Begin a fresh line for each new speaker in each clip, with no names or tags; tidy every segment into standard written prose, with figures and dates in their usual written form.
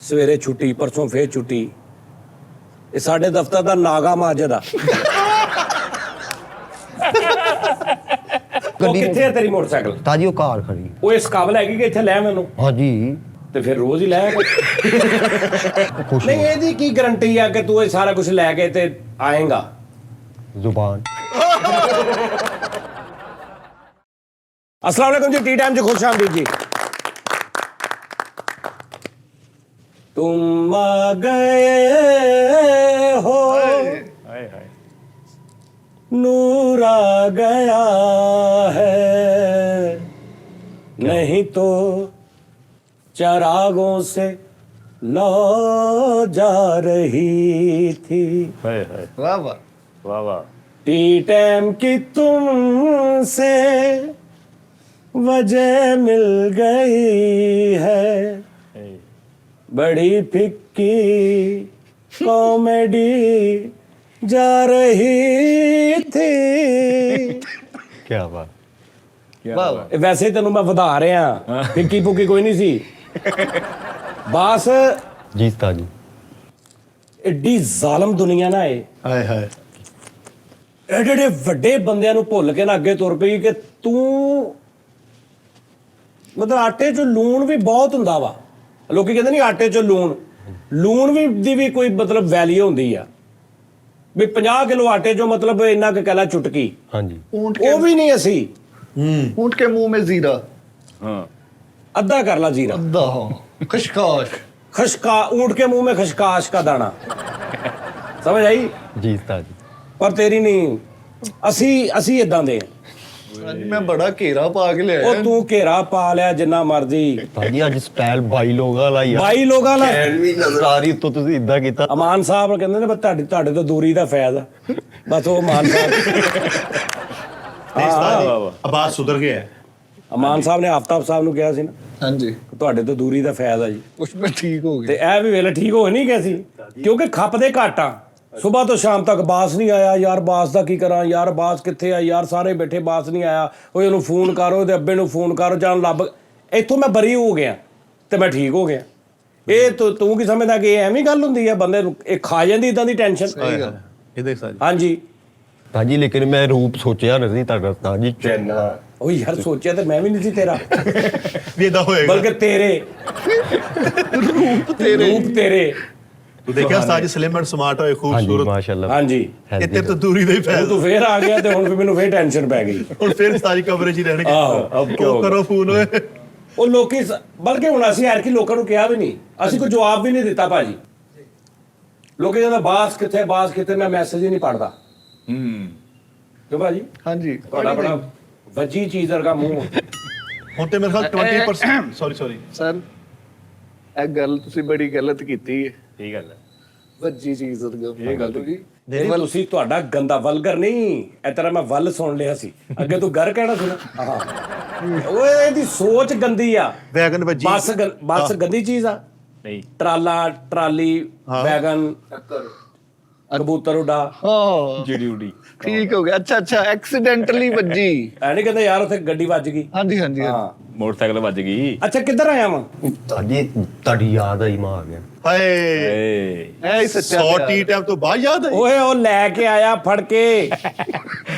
ਸਵੇਰੇ ਛੁੱਟੀ, ਪਰਸੋਂ ਫੇਰ ਛੁੱਟੀ। ਇਹ ਸਾਡੇ ਦਫ਼ਤਰ ਦਾ ਨਾਗਾ ਮਾਜਦ ਆ। ਉਹ ਕਿੱਥੇ ਹੈ ਤੇਰੀ ਮੋਟਰਸਾਈਕਲ?
ਤਾਜੀ ਉਹ ਕਾਰ ਖੜੀ।
ਉਹ ਇਸ ਕਾਬਲ ਹੈਗੀ ਕਿ ਇੱਥੇ ਲੈ ਮੈਨੂੰ?
ਹਾਂਜੀ।
ਤੇ ਫਿਰ ਰੋਜ਼ ਹੀ ਲੈ ਨਹੀਂ, ਇਹਦੀ ਕੀ ਗਰੰਟੀ ਆ ਕਿ ਤੂੰ ਇਹ ਸਾਰਾ ਕੁਝ ਲੈ ਕੇ ਤੇ ਆਏਗਾ?
ਜ਼ੁਬਾਨ।
अस्सलाम वालेकुम जी, टी टाइम जी, खुश आमदीद जी। तुम आ गए हो, नूर आ गया है, नहीं तो चरागों से लौ जा रही थी।
वाह वाह वाह वाह।
टी टाइम की तुमसे वजह मिल गई है, बड़ी फिक्की कॉमेडी जा रही थी।
क्या बात।
वाह। वैसे ही तेनू मैं वधा रहा, फिक्की फुकी कोई नहीं सी। बस
जी ताजी।
एडी जालम दुनिया ना है।
हाय हाय।
एडे ਵੱਡੇ ਬੰਦਿਆਂ ਨੂੰ ਭੁੱਲ ਕੇ ਨਾ ਅੱਗੇ ਤੁਰ ਪਈ ਕਿ ਤੂੰ ਮਤਲਬ ਆਟੇ 'ਚ ਲੂਣ ਵੀ ਬਹੁਤ ਹੁੰਦਾ ਵਾ। ਲੋਕੀ ਕਹਿੰਦੇ ਨਹੀਂ ਆਟੇ 'ਚ ਲੂਣ ਵੀ ਦੀ ਵੀ ਕੋਈ ਮਤਲਬ ਵੈਲਿਊ ਹੁੰਦੀ ਆ ਵੀ 50 ਕਿਲੋ ਆਟੇ 'ਚੋਂ ਮਤਲਬ ਇੰਨਾ ਕੁ ਕਹਿ ਲਾ ਚੁਟਕੀ।
ਹਾਂਜੀ।
ਉਹ ਵੀ ਨਹੀਂ ਅਸੀਂ
ऊंट के मुंह में जीरा।
हाँ, ਅੱਧਾ ਕਰ ਲਾ ਜੀਰਾ।
अद्दा खशखाश।
खशका ऊंट के मुंह में खशकाश का दाना। समझ आई?
जी ताजी।
पर तेरी नहीं, ਅਸੀਂ ਇਦਾਂ ਦੇ
मैं बड़ा घेरा पा के ले
ਉਹ ਤੂੰ ਘੇਰਾ ਪਾ ਲਿਆ ਜਿੰਨਾ ਮਰਜ਼ੀ।
ਤਾਜੀ ਅੱਜ ਸਟਾਈਲ 22 ਲੋਕਾਂ ਵਾਲਾ ਹੀ ਆ।
22 ਲੋਕਾਂ ਦਾ
ਵੀ ਨਜ਼ਰ ਆ ਰਹੀ, ਤੁਸੀਂ ਇਦਾਂ ਕੀਤਾ।
ਅਮਾਨ ਸਾਹਿਬ ਕਹਿੰਦੇ ਨੇ ਬਸ ਤੁਹਾਡੇ ਤੋਂ ਦੂਰੀ ਦਾ ਫੈਜ਼ ਆ। ਬਸ ਉਹ ਅਮਾਨ ਸਾਹਿਬ
ਆਵਾਜ਼ ਸੁਧਰ ਗਿਆ ਹੈ।
ਅਮਾਨ ਸਾਹਿਬ ਨੇ ਆਫਤਾਬ ਸਾਹਿਬ ਨੂੰ ਕਿਹਾ ਸੀ ਨਾ
हाँ जी
ਤੁਹਾਡੇ ਤੋਂ ਦੂਰੀ ਦਾ ਫੈਜ਼ ਆ ਜੀ।
उसमें ठीक हो
ਤੇ
गया।
ਇਹ ਵੀ ਵੇਲੇ ਠੀਕ ਹੋ ਨਹੀਂ ਗਏ ਸੀ ਕਿਉਂਕਿ ਖੱਪਦੇ ਘੱਟ ਆ। ਸਵੇਰ ਤੋਂ ਸ਼ਾਮ ਤੱਕ ਬਾਸ ਨਹੀਂ ਆਇਆ ਯਾਰ, ਬਾਸ ਦਾ ਕੀ ਕਰਾਂ ਯਾਰ, ਬਾਸ ਕਿੱਥੇ ਆ ਯਾਰ, ਸਾਰੇ ਬੈਠੇ ਬਾਸ ਨਹੀਂ ਆਇਆ। ਉਹ ਉਹਨੂੰ ਫੋਨ ਕਰੋ, ਉਹਦੇ ਅੱਬੇ ਨੂੰ ਫੋਨ ਕਰੋ, ਜਾਨ ਲੱਭ। ਇੱਥੋਂ ਮੈਂ ਬਰੀ ਹੋ ਗਿਆ ਤੇ ਮੈਂ ਠੀਕ ਹੋ ਗਿਆ। ਇਹ ਤੂੰ ਕੀ ਸਮਝਦਾ ਕਿ ਇਹ ਐਵੇਂ ਗੱਲ ਹੁੰਦੀ ਆ? ਬੰਦੇ ਨੂੰ ਇਹ ਖਾ ਜਾਂਦੀ ਇਦਾਂ ਦੀ ਟੈਨਸ਼ਨ।
ਇਹ ਦੇਖ ਸਾਜੀ।
ਹਾਂਜੀ
ਤਾਜੀ ਲੇਕਿਨ ਮੈਂ ਰੂਪ ਸੋਚਿਆ ਨਹੀਂ ਤੁਹਾਡਾ ਤਾਜੀ।
ਉਹ ਯਾਰ ਸੋਚਿਆ ਤੇ ਮੈਂ ਵੀ ਨਹੀਂ ਸੀ ਤੇਰਾ,
ਵੀ ਇਦਾਂ ਹੋਏਗਾ।
ਬਲਕਿ ਤੇਰੇ ਰੂਪ ਤੇਰੇ।
ਤੂੰ ਦੇਖਿਆ ਸਾਜੀ ਸਲਿਮ ਐਂਡ ਸਮਾਰਟ ਹੋਏ,
ਹਾਂਜੀ
ਖੂਬਸੂਰਤ।
ਮਾਸ਼ਾਅੱਲਾ।
ਹਾਂਜੀ
ਇਹ ਤੇਰੇ ਤੋਂ ਦੂਰੀ ਦਾ ਹੀ
ਹੁਣ
ਫੈਲ।
ਤੂੰ ਫੇਰ ਆ ਗਿਆ ਤੇ ਹੁਣ ਵੀ ਮੈਨੂੰ ਫੇਰ ਟੈਨਸ਼ਨ ਪੈ ਗਈ।
ਹੁਣ ਫਿਰ ਸਾਰੀ ਕਵਰੇਜ ਹੀ ਰਹਿਣਗੇ।
ਆਹੋ, ਅਬ ਕਿਉਂ
ਉਹ ਕਰੋ ਫੋਨ ਓਏ।
ਉਹ ਲੋਕੀ ਬਲਕਿ ਹੁਣ ਅਸੀਂ ਯਾਰ ਕਿ ਲੋਕਾਂ ਨੂੰ ਕਿਹਾ ਵੀ ਨਹੀਂ, ਅਸੀਂ ਕੋਈ ਜਵਾਬ ਵੀ ਨਹੀਂ ਦਿੱਤਾ ਭਾਜੀ। ਲੋਕੀ ਕਹਿੰਦਾ ਬਾਸ ਕਿੱਥੇ, ਮੈਂ ਮੈਸੇਜ ਹੀ ਨਹੀਂ ਪੜਦਾ। ਕਿਉਂ ਭਾਜੀ?
हाँ जी
ਤੁਹਾਡਾ ਬੜਾ ਵੱਜੀ ਚੀਜ਼ ਵਰਗਾ ਮੂੰਹ।
ਹੁਣ ਤੇ ਮੇਰੇ ਖਿਆਲ 20% ਸੌਰੀ
सर ਇਹ ਗੱਲ ਤੁਸੀਂ ਬੜੀ ਗਲਤ ਕੀਤੀ ਹੈ।
ਠੀਕ ਗੱਲ ਹੈ।
ਵੱਜੀ ਚੀਜ਼
ਇਹ ਗੱਲ ਤੁਸੀਂ ਤੁਹਾਡਾ ਗੰਦਾ ਵਲਗਰ ਨਹੀਂ, ਇਹ ਤਰ੍ਹਾਂ ਮੈਂ ਵੱਲ ਸੁਣ ਲਿਆ ਸੀ। ਅੱਗੇ ਤੂੰ ਗਰ ਕਹਿਣਾ ਸੀ ਨਾ। ਹਾਂ ਓਏ ਇਹਦੀ ਸੋਚ ਗੰਦੀ ਆ।
ਵੈਗਨ ਵੱਜੀ।
ਬੱਸ ਗੰਦੀ ਚੀਜ਼ ਆ?
ਨਹੀਂ।
ਟਰਾਲਾ, ਟਰਾਲੀ, ਵੈਗਨ, ਕਬੂਤਰ ਉਡਾ,
ਹਾਂ
ਜਿਹੜੀ ਉਡੀ।
ਠੀਕ ਹੋ ਗਿਆ। ਅੱਛਾ ਅੱਛਾ ਐਕਸੀਡੈਂਟਲੀ ਵੱਜੀ।
ਐ ਨਹੀਂ ਕਹਿੰਦੇ ਯਾਰ ਉੱਥੇ ਗੱਡੀ ਵੱਜ ਗਈ।
ਹਾਂਜੀ ਹਾਂਜੀ
ਹਾਂ
ਮੋਟਰਸਾਈਕਲ ਵੱਜ ਗਈ।
ਅੱਛਾ ਕਿੱਧਰ ਆਇਆ ਵਾਂ?
ਤਾਜੀ ਤੁਹਾਡੀ ਯਾਦ ਆਈ, ਮਾਂ ਆ ਗਿਆ।
ਹਾਏ
ਇਹ ਹੀ ਸੱਚਾ
100 ਟੀ ਟਾਈਮ ਤੋਂ ਬਾਅਦ ਯਾਦ ਆਈ।
ਓਏ ਉਹ ਲੈ ਕੇ ਆਇਆ ਫੜ ਕੇ।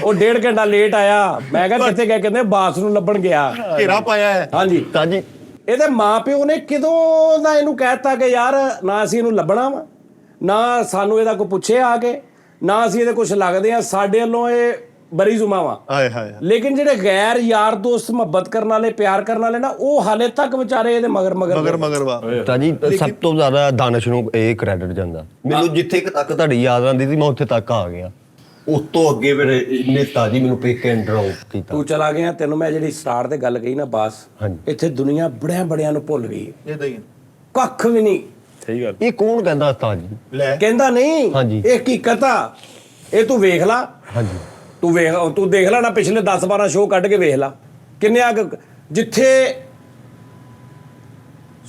ਉਹ 1.5 ਘੰਟਾ ਲੇਟ ਆਇਆ। ਮੈਂ ਕਿਹਾ ਕਿੱਥੇ ਗਿਆ? ਕਹਿੰਦੇ ਬਾਸ ਨੂੰ ਲੱਭਣ ਗਿਆ।
ਘੇਰਾ ਪਾਇਆ ਹੈ।
ਹਾਂਜੀ
ਤਾਜੀ
ਇਹਦੇ ਮਾਪਿਓ ਨੇ ਕਿਦੋਂ ਦਾ ਇਹਨੂੰ ਕਹਿਤਾ ਕਿ ਯਾਰ ਨਾ ਅਸੀਂ ਇਹਨੂੰ ਲੱਭਣਾ ਵਾ, ਨਾ ਸਾਨੂੰ ਇਹਦਾ ਕੋਈ ਪੁੱਛੇ ਆ ਕੇ, ਨਾ ਅਸੀਂ ਇਹਦੇ ਕੁਝ ਲੱਗਦੇ ਆ। ਸਾਡੇ ਵੱਲੋਂ ਇਹ ਬਰੀ ਜ਼ੁਮਾ ਵਾ।
ਹਾਏ ਹਾਏ।
ਲੇਕਿਨ ਜਿਹੜੇ ਗੈਰ ਯਾਰ ਦੋਸਤ ਮੁਹੱਬਤ ਕਰਨ ਵਾਲੇ, ਪਿਆਰ ਕਰਨ ਵਾਲੇ ਨਾ, ਉਹ ਹਾਲੇ ਤੱਕ ਵਿਚਾਰੇ ਇਹਦੇ ਮਗਰ
ਵਾ।
ਤਾਜੀ ਸਭ ਤੋਂ ਜ਼ਿਆਦਾ ਦਾਨਿਸ਼ ਨੂੰ ਇਹ ਕ੍ਰੈਡਿਟ ਜਾਂਦਾ। ਮੈਨੂੰ ਜਿੱਥੇ ਤੱਕ ਤੁਹਾਡੀ ਯਾਦ ਆਉਂਦੀ ਸੀ ਮੈਂ ਉੱਥੇ ਤੱਕ ਆ ਗਿਆ। ਉਸ ਤੋਂ ਅੱਗੇ ਫਿਰ ਇਹਨੇ ਤਾਜੀ ਮੈਨੂੰ ਪੇਕੇ ਇੰਟਰੋ ਕੀਤਾ।
ਤੂੰ ਚਲਾ ਗਿਆ। ਤੈਨੂੰ ਮੈਂ ਜਿਹੜੀ ਸਟਾਰਟ ਤੇ ਗੱਲ ਕਹੀ ਨਾ ਬਾਸ, ਇੱਥੇ ਦੁਨੀਆ ਬੜਿਆਂ ਨੂੰ ਭੁੱਲ ਗਈ।
ਇਦਾਂ ਹੀ
ਕੱਖ ਵੀ ਨਹੀਂ।
ਸਹੀ ਗੱਲ।
ਇਹ ਕੌਣ ਕਹਿੰਦਾ ਤਾਜੀ?
ਲੈ
ਕਹਿੰਦਾ ਨਹੀਂ,
ਹਾਂਜੀ।
ਇਹ ਹਕੀਕਤ ਆ। ਇਹ ਤੂੰ ਵੇਖ ਲਾ।
ਹਾਂਜੀ
ਤੂੰ ਦੇਖ ਲੈ ਨਾ, ਪਿਛਲੇ 10-12 ਸ਼ੋਅ ਕੱਢ ਕੇ ਵੇਖ ਲਾ। ਕਿੰਨੇ ਜਿੱਥੇ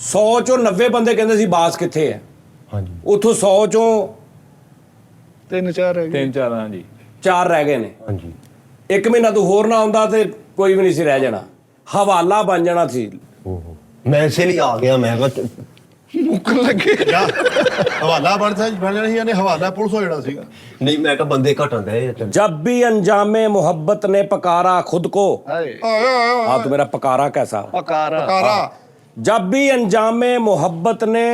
100 ਚੋਂ 90 ਬੰਦੇ ਕਹਿੰਦੇ ਸੀ ਬਾਸ ਕਿੱਥੇ ਹੈ,
ਹਾਂਜੀ
ਉੱਥੋਂ 100 ਚੋਂ
3-4
3-4 ਹਾਂਜੀ
4 ਰਹਿ ਗਏ ਨੇ।
ਹਾਂਜੀ।
ਇੱਕ ਮਹੀਨਾ ਤੂੰ ਹੋਰ ਨਾ ਆਉਂਦਾ ਤੇ ਕੋਈ ਵੀ ਨਹੀਂ ਸੀ ਰਹਿ ਜਾਣਾ, ਹਵਾਲਾ ਬਣ ਜਾਣਾ ਸੀ।
ਓਹੋ ਮੈਂ ਇਸੇ ਲਈ ਆ ਗਿਆ। ਮੈਂ ਕਿਹਾ
ਮੁੱਕਣ ਲੱਗੇ
ਜਾਂ ਹਵਾਲਾ ਬਣ ਜਾਣਾ ਸੀ, ਇਹਨੇ ਹਵਾਲਾ ਪੁਲਿਸ ਹੋ ਜਾਣਾ ਸੀਗਾ।
ਨਹੀਂ ਮੈਂ ਕਿਹਾ ਬੰਦੇ ਘਟਣ ਦੇ ਚੱਲ।
जब भी अंजामे मोहब्बत ने पकारा खुद को,
ਹਾਏ
हाँ तो मेरा पकारा कैसा,
ਪਕਾਰਾ
ਕਾਰਾ
जब भी अंजामे मोहब्बत ने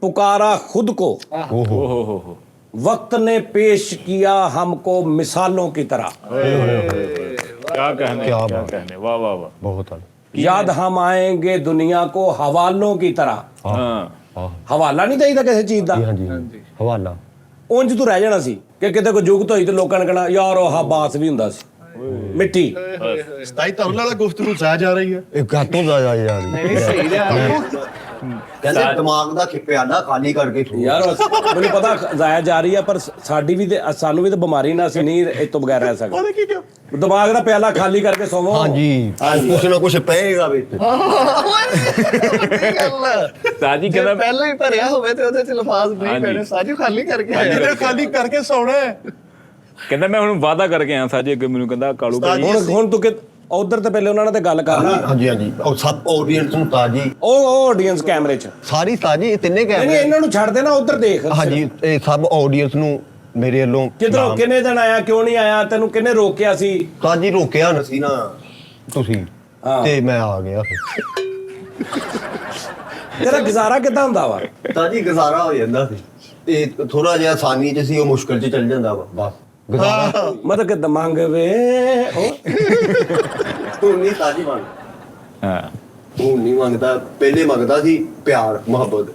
पुकारा खुद को,
ਓਹੋ
ਓਹ
वक्त ने पेश किया हमको मिसालों की तरह,
क्या कहने,
क्या
क्या
बात।
कहने, वाह वाह वाह।
ਬਹੁਤ ਆ
याद हम आएंगे दुनिया को हवालों की तरह।
ਹਾਂ
ਆਹ
ਹਵਾਲਾ ਨਹੀਂ ਦੇਈਦਾ ਕਿਸੇ ਚੀਜ਼ ਦਾ,
ਹਾਂਜੀ ਹਵਾਲਾ
ਉਂਝ ਤੂੰ ਰਹਿ ਜਾਣਾ ਸੀ ਕਿ ਕਿਤੇ ਕੋਈ ਜੁਗਤ ਹੋਈ ਤੇ ਲੋਕਾਂ ਨੇ ਕਹਿਣਾ ਯਾਰ ਉਹ ਬਾਸ ਵੀ ਹੁੰਦਾ ਸੀ ਮਿੱਟੀ।
ਸਤਾਈ ਤੁਹਾਨੂੰ ਲੱਗਦਾ ਗੁਫ਼ਤਗੂ ਸਹਿ ਜਾ ਰਹੀ ਹੈ।
ਇਹ ਕਾਤੋਂ ਦਾ ਯਾਰ
ਨਹੀਂ ਸਹੀ ਰਿਹਾ
ਕਹਿੰਦੇ ਦਿਮਾਗ ਦਾ ਖਿੱਪਿਆ ਨਾ ਖਾਲੀ ਕਰਕੇ ਠੂ
ਯਾਰ ਮੈਨੂੰ ਪਤਾ ਜ਼ਾਇਆ ਜਾ ਰਹੀ ਆ, ਪਰ ਸਾਡੀ ਵੀ ਤੇ ਸਾਨੂੰ ਵੀ ਤੇ ਬਿਮਾਰੀ ਨਾ, ਅਸੀਂ ਨਹੀਂ ਇਹ ਤੋਂ ਬਗੈਰ ਰਹਿ ਸਕਦੇ।
ਉਹਨੇ ਕੀ ਕਿਹਾ?
ਦਿਮਾਗ ਦਾ ਪਿਆਲਾ ਖਾਲੀ ਕਰਕੇ ਸੋਵੋ।
ਹਾਂਜੀ ਕੁਛ ਨਾ ਕੁਛ ਪਏਗਾ ਵਿੱਚ।
ਸਾਜੀ
ਜੇ
ਕਹਿੰਦਾ
ਪਹਿਲਾਂ ਹੀ ਭਰਿਆ ਹੋਵੇ ਤੇ ਉਹਦੇ ਚ ਲਫਾਜ਼ ਨਹੀਂ
ਹਾਂਜੀ।
ਪੈਣੇ ਸਾਜੂ ਖਾਲੀ ਕਰਕੇ ਆਇਆ
ਇਹਨੇ ਖਾਲੀ ਕਰਕੇ ਸੌਣਾ ਹੈ। ਕਹਿੰਦਾ ਮੈਂ ਹੁਣ ਵਾਅਦਾ ਕਰਕੇ ਆਇਆ ਸਾਜੀ ਅੱਗੇ ਮੈਨੂੰ ਕਹਿੰਦਾ ਕਾਲੂ ਭਾਈ
ਹੁਣ ਤੂੰ ਕਿ ਉਧਰ ਤੇ ਪਹਿਲੇ ਉਹਨਾਂ ਨਾਲ ਤੇ ਗੱਲ ਕਰ ਲੈ।
ਹਾਂਜੀ ਹਾਂਜੀ ਉਹ ਸਭ ਆਡੀਅנס ਨੂੰ ਤਾਜੀ
ਉਹ ਆਡੀਅנס ਕੈਮਰੇ 'ਚ
ਸਾਰੀ ਤਾਜੀ ਇਹ ਤਿੰਨੇ
ਨਹੀਂ
ਕੈਮਰੇ
ਇਹਨਾਂ ਨੂੰ ਛੱਡ ਦੇ ਨਾ, ਉਧਰ ਦੇਖ।
ਹਾਂਜੀ ਇਹ ਸਭ ਆਡੀਅנס ਨੂੰ ਮੇਰੇ ਵੱਲੋਂ
ਕਿਧਰੋਂ ਕਿੰਨੇ ਦਿਨ ਆਇਆ, ਕਿਉਂ ਨਹੀਂ ਆਇਆ, ਤੈਨੂੰ ਕਿੰਨੇ ਰੋਕਿਆ ਸੀ?
ਤਾਜੀ ਰੋਕਿਆ ਨਾ ਸੀ ਨਾ ਤੁਸੀਂ
ਹਾਂ।
ਤੇ ਮੈਂ ਆ ਗਿਆ
ਤੇਰਾ ਗੁਜ਼ਾਰਾ ਕਿੱਦਾਂ ਹੁੰਦਾ ਵਾ?
ਤਾਜੀ ਗੁਜ਼ਾਰਾ ਹੋ ਜਾਂਦਾ ਸੀ ਤੇ ਥੋੜਾ ਜਿਹਾ ਆਸਾਨੀ ਚ ਸੀ ਉਹ ਮੁਸ਼ਕਲ ਚ ਚੱਲ ਜਾਂਦਾ ਵਾ ਬਸ ਗੁਜ਼ਾਰਾ
ਮਤਲਬ ਕਿ ਮੰਗ ਵੇ ਉਹ
ਹੁਣ ਨਹੀਂ ਤਾਜੀ ਮੰਗ
ਹਾਂ
ਹੁਣ ਨਹੀਂ ਮੰਗਦਾ, ਪਹਿਲੇ ਮੰਗਦਾ ਸੀ ਪਿਆਰ ਮੁਹੱਬਤ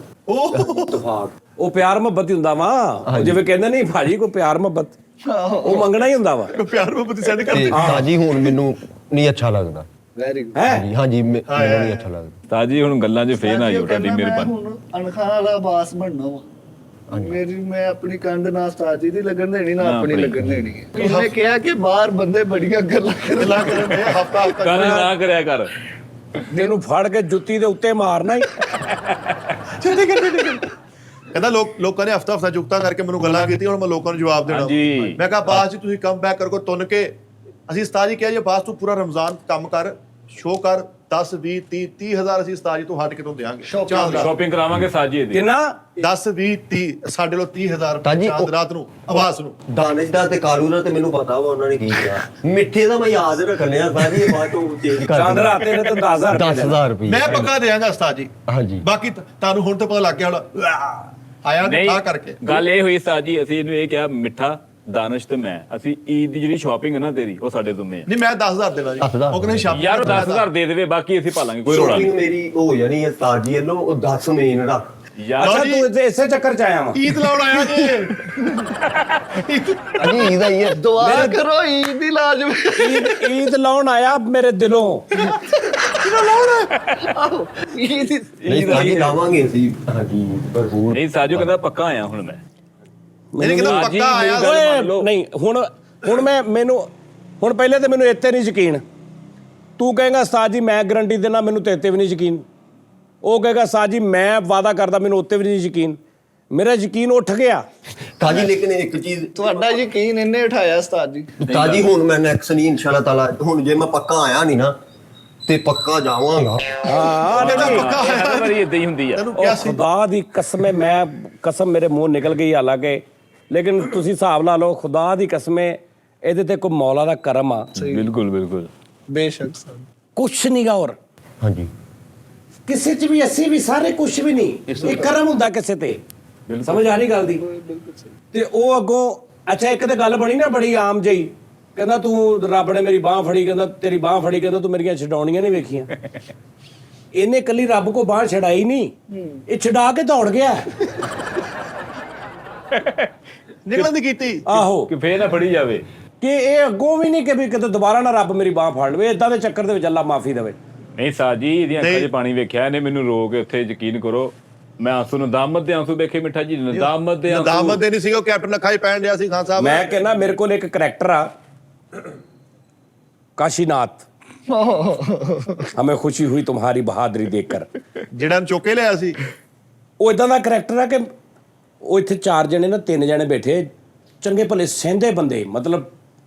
ਇਤਫਾਕ।
ਉਹ ਪਿਆਰ ਮੁਹੱਬਤ ਹੀ ਹੁੰਦਾ ਵਾ। ਉਹ ਜਿਵੇਂ ਕਹਿੰਦੇ ਨਹੀਂ ਭਾਜੀ ਕੋਈ ਪਿਆਰ ਮੁਹੱਬਤ, ਉਹ ਮੰਗਣਾ ਹੀ ਹੁੰਦਾ ਵਾ।
ਪਿਆਰ ਮੁਹੱਬਤ ਸੈਂਡ ਕਰ
ਤੇ ਤਾਜੀ ਹੁਣ ਮੈਨੂੰ ਨਹੀਂ ਅੱਛਾ ਲੱਗਦਾ।
ਵੈਰੀ ਗੁੱਡ
ਹੈ
ਹਾਂਜੀ ਹਾਂਜੀ ਮੈਨੂੰ ਨਹੀਂ ਅੱਛਾ ਲੱਗਦਾ।
ਸਾਜੀ ਹੁਣ ਗੱਲਾਂ 'ਚ ਫੇਰ ਨਾ ਆਇਓ ਤੁਹਾਡੀ ਮਿਹਰਬਾਨੀ।
ਹੁਣ ਅਣਖਾਂ ਵਾਲਾ ਬਾਸ ਬਣਨਾ ਵਾ ਮੇਰੀ ਮੈਂ ਆਪਣੀ ਕੰਧ ਨਾ ਉਸਤਾਦ ਜੀ ਦੀ ਲੱਗਣ ਦੇਣੀ ਨਾ ਆਪਣੀ ਲੱਗਣ ਦੇਣੀ ਹੈ। ਉਹਨੇ ਕਿਹਾ ਕਿ ਬਾਹਰ ਬੰਦੇ ਬੜੀਆਂ ਗੱਲਾਂ
ਕਰਨ ਦੇ ਹਫਤਾ ਗੱਲ ਨਾ ਕਰਿਆ ਕਰ।
ਤੈਨੂੰ ਫੜ ਕੇ ਜੁੱਤੀ ਦੇ ਉੱਤੇ ਮਾਰਨਾ ਹੀ।
ਕਹਿੰਦਾ ਲੋਕਾਂ ਨੇ ਹਫਤਾ ਜੁਗਤਾ ਕਰਕੇ ਮੈਨੂੰ ਗੱਲਾਂ ਕੀਤੀਆਂ, ਹੁਣ ਮੈਂ ਲੋਕਾਂ ਨੂੰ ਜਵਾਬ ਦੇਣਾ।
ਹਾਂਜੀ।
ਮੈਂ ਕਿਹਾ ਬਾਸ ਜੀ ਤੁਸੀਂ ਕਮ ਬੈਕ ਕਰੋ ਤੁੰਨ ਕੇ। ਅਸੀਂ ਉਸਤਾਦ ਜੀ ਕਿਹਾ ਜੇ ਬਾਸ ਤੂੰ ਪੂਰਾ ਰਮਜ਼ਾਨ ਕੰਮ ਕਰ, ਸ਼ੋਅ ਕਰ, 10 20 30 ਹਜ਼ਾਰ ਅਸੀਂ ਉਸਤਾਦ ਜੀ ਤੋਂ ਹਟ ਕੇ ਤੋਂ ਦੇਾਂਗੇ।
ਸ਼ਾਪਿੰਗ ਕਰਾਵਾਂਗੇ ਸਾਜੀ ਦੀ।
ਕਿੰਨਾ
10 20 30 ਸਾਡੇ ਲੋ 30,000
ਤਾਜੀ
ਚਾਂਦ ਰਾਤ ਨੂੰ ਆਵਾਜ਼ ਨੂੰ।
ਦਾਨਿਸ਼ ਦਾ ਤੇ ਕਾਲੂ ਦਾ ਤੇ ਮੈਨੂੰ ਪਤਾ ਵਾ ਉਹਨਾਂ ਨੇ ਕੀ ਕਿਹਾ। ਮਿੱਠੇ ਦਾ ਮੈਂ ਯਾਦ ਰੱਖਣਿਆ ਸਾਰੀ ਬਾਅਦ ਤੋਂ ਚੇਂਜ ਕਰ
ਚੰਦ ਰਾਤੇ ਨੇ ਤਾਂ
10,000 ਰੁਪਏ
ਮੈਂ ਪੱਕਾ ਦੇਵਾਂਗਾ ਉਸਤਾਦ ਜੀ।
ਹਾਂਜੀ
ਬਾਕੀ ਤੁਹਾਨੂੰ ਹੁਣ ਤੇ ਪਤਾ ਲੱਗ ਗਿਆ ਹੋਣਾ ਆਇਆ
ਨਹੀਂ
ਤਾਂ ਕਰਕੇ।
ਗੱਲ ਇਹ ਹੋਈ ਸਾਜੀ, ਅਸੀਂ ਇਹਨੂੰ ਇਹ ਕਿਹਾ ਮਿੱਠਾ ਦਾਨਿਸ਼ ਤੇ ਮੈਂ, ਅਸੀਂ ਈਦ ਦੀ ਜਿਹੜੀ ਸ਼ਾਪਿੰਗ ਹੈ ਨਾ ਤੇਰੀ ਉਹ ਸਾਡੇ ਦੁੰਨੇ ਆ।
ਨਹੀਂ ਮੈਂ 10,000 ਦੇਣਾ ਜੀ।
10,000
ਉਹ ਕਹਿੰਦੇ ਸ਼ਾਪ
ਯਾਰ ਉਹ 10,000 ਦੇ ਦੇਵੇ, ਬਾਕੀ ਅਸੀਂ ਭਾਲਾਂਗੇ, ਕੋਈ ਰੋਲਾ
ਸ਼ੋਪਿੰਗ
ਨਹੀਂ
ਮੇਰੀ ਹੋ ਜਾਣੀ ਹੈ ਤਾਜੀ ਵੱਲੋਂ ਉਹ 10 ਮੇਨ ਰੱਖ।
ਯਾਰ
ਅੱਛਾ ਤੂੰ ਇਸੇ ਚੱਕਰ 'ਚ ਆਇਆ ਵਾ।
ਈਦ ਲਾਉਣ ਆਇਆ ਜੀ।
ਅਜੀ ਇਹਦਾ ਹੀ ਹੈ।
ਦੁਆ ਕਰੋ ਈਦ ਦੀ ਲਾਜ਼ਮ
ਈਦ ਲਾਉਣ ਆਇਆ ਮੇਰੇ ਦਿਲੋਂ।
ਆਹੋ ਈਦ ਦੀ-
ਨਹੀਂ ਤਾਜੀ ਲਾਵਾਂਗੇ ਅਸੀਂ ਹਾਂਜੀ ਭਰਪੂਰ।
ਨਹੀਂ ਸਾਜੂ ਕਹਿੰਦਾ ਪੱਕਾ ਆਇਆ ਹੁਣ ਮੈਂ।
ਇਹਨੇ ਕਿਹਾ
ਹਾਂਜੀ,
ਪੱਕਾ ਆਇਆ
ਮੇਰੀ ਗੱਲ
ਓਏ
ਮੰਨ ਲਓ।
ਨਹੀਂ ਹੁਣ ਹੁਣ ਪਹਿਲੇ ਤੇ ਮੈਨੂੰ ਇੱਥੇ ਨਹੀਂ ਯਕੀਨ। ਤੂੰ ਕਹੇਗਾ ਉਸਤਾਦ ਜੀ ਮੈਂ ਗਰੰਟੀ ਦੇਣਾ, ਮੈਨੂੰ ਤੇ ਇੱਥੇ ਵੀ ਨਹੀਂ ਯਕੀਨ। ਉਹ ਕਹੇਗਾ ਉਸਤਾਦ ਜੀ ਮੈਂ ਵਾਅਦਾ ਕਰਦਾ, ਮੈਨੂੰ ਉੱਤੇ ਵੀ ਨਹੀਂ ਯਕੀਨ। ਮੇਰਾ ਯਕੀਨ ਉੱਠ ਗਿਆ।
ਤਾਜੀ ਲੇਕਿਨ ਇੱਕ ਚੀਜ਼
ਤੁਹਾਡਾ ਯਕੀਨ ਇਹਨੇ ਉਠਾਇਆ ਉਸਤਾਦ ਜੀ।
ਤਾਜੀ ਹੁਣ ਮੈਂ ਨੈਕਸਟ ਨਹੀਂ ਇਨਸ਼ਾਅੱਲਾ ਤਾਲਾ ਹੁਣ ਜੇ ਮੈਂ ਪੱਕਾ ਆਇਆ ਨਹੀਂ ਨਾ ਤੇ ਪੱਕਾ ਜਾਵਾਂਗਾ।
ਹਾਂ ਨਹੀਂ
ਪੱਕਾ
ਹਰ ਵਾਰੀ ਇਦਾਂ ਹੀ ਹੁੰਦੀ ਆ।
ਤੈਨੂੰ
ਉਹ
ਕਿਹਾ ਸੀ
ਖੁਦਾ ਦੀ ਕਸਮ ਹੈ, ਮੈਂ ਕਸਮ ਮੇਰੇ ਮੂੰਹ ਨਿਕਲ ਗਈ ਹਾਲਾਂਕਿ, ਲੇਕਿਨ ਤੁਸੀਂ ਹਿਸਾਬ ਲਾ ਲਓ ਖੁਦਾ ਦੀ ਕਸਮ ਹੈ, ਇਹਦੇ ਤੇ ਕੋਈ ਮੌਲਾ ਦਾ ਕਰਮ ਆ।
ਬਿਲਕੁਲ ਬਿਲਕੁਲ।
ਬੇਸ਼ੱਕ ਸਰ
ਕੁਛ ਨਹੀਂਗਾ ਹੋਰ
ਹਾਂਜੀ
ਕਿਸੇ 'ਚ ਵੀ, ਅਸੀਂ ਵੀ ਸਾਰੇ ਕੁਛ ਵੀ ਨਹੀਂ। ਇਹ ਕਰਮ ਹੁੰਦਾ ਕਿਸੇ ਤੇ। ਸਮਝ ਆ ਰਹੀ ਗੱਲ ਦੀ? ਤੇ ਉਹ ਅੱਗੋਂ ਅੱਛਾ ਇੱਕ ਤੇ ਗੱਲ ਬਣੀ ਨਾ ਬੜੀ ਆਮ ਜਿਹੀ, ਕਹਿੰਦਾ ਤੂੰ ਰੱਬ ਨੇ ਮੇਰੀ ਬਾਹ ਫੜੀ, ਕਹਿੰਦਾ ਤੇਰੀ ਬਾਹ ਫੜੀ, ਕਹਿੰਦਾ ਤੂੰ ਮੇਰੀਆਂ ਛਡਾਉਣੀਆਂ ਨਹੀਂ ਵੇਖੀਆਂ। ਇਹਨੇ ਕੱਲੀ ਰੱਬ ਕੋ ਬਾਹ ਛਡਾਈ ਨਹੀਂ, ਇਹ ਛਡਾ ਕੇ ਦੌੜ ਗਿਆ।
ਨਿਕਲਣ ਦੀ ਕੀਤੀ।
ਆਹੋ
ਕਿ ਫੇਰ ਨਾ ਫੜੀ ਜਾਵੇ।
ਕਿ ਇਹ ਅੱਗੋਂ ਵੀ ਨਹੀਂ ਕਿ ਵੀ ਕਿਤੇ ਦੁਬਾਰਾ ਨਾ ਰੱਬ ਮੇਰੀ ਬਾਹ ਫੜ ਲਵੇ। ਇਦਾਂ ਦੇ ਚੱਕਰ ਦੇ ਵਿੱਚ ਅੱਲਾ ਮਾਫੀ ਦੇਵੇ।
ਨਹੀਂ ਸਾਜੀ ਇਹਦੀਆਂ ਅੱਖਾਂ 'ਚ ਪਾਣੀ ਵੇਖਿਆ ਇਹਨੇ, ਮੈਨੂੰ ਰੋ ਕੇ ਉੱਥੇ ਯਕੀਨ ਕਰੋ ਮੈਂ ਆਂਸੂ ਨਦਾਮਤ ਦੇ ਆਂਸੂ ਵੇਖੇ ਮਿੱਠਾ ਜੀ, ਨਦਾਮਤ ਦੇ ਆਂਸੂ।
ਦਾਮਤ ਦੇ ਨਹੀਂ ਸੀ ਉਹ ਕੈਪਟਨ ਅੱਖਾਂ 'ਚ ਪੈਣ ਡਿਆ ਸੀ ਖਾਨ ਸਾਹਿਬ।
ਮੈਂ ਕਹਿੰਦਾ ਮੇਰੇ ਕੋਲ ਇੱਕ ਕਰੈਕਟਰ ਆ काशीनाथ, हमें खुशी हुई तुम्हारी बहादुरी देखकर।
ਜਿਹੜਾ ਨੂੰ ਚੁੱਕ ਕੇ ਲਿਆ ਸੀ।
ਉਹ ਇਦਾਂ ਦਾ ਕਰੈਕਟਰ ਆ ਕਿ ਉਹ ਇੱਥੇ 4 ਜਣੇ ਨਾ 3 ਜਣੇ ਬੈਠੇ ਚੰਗੇ ਭਲੇ ਸਹਿੰਦੇ ਬੰਦੇ, ਮਤਲਬ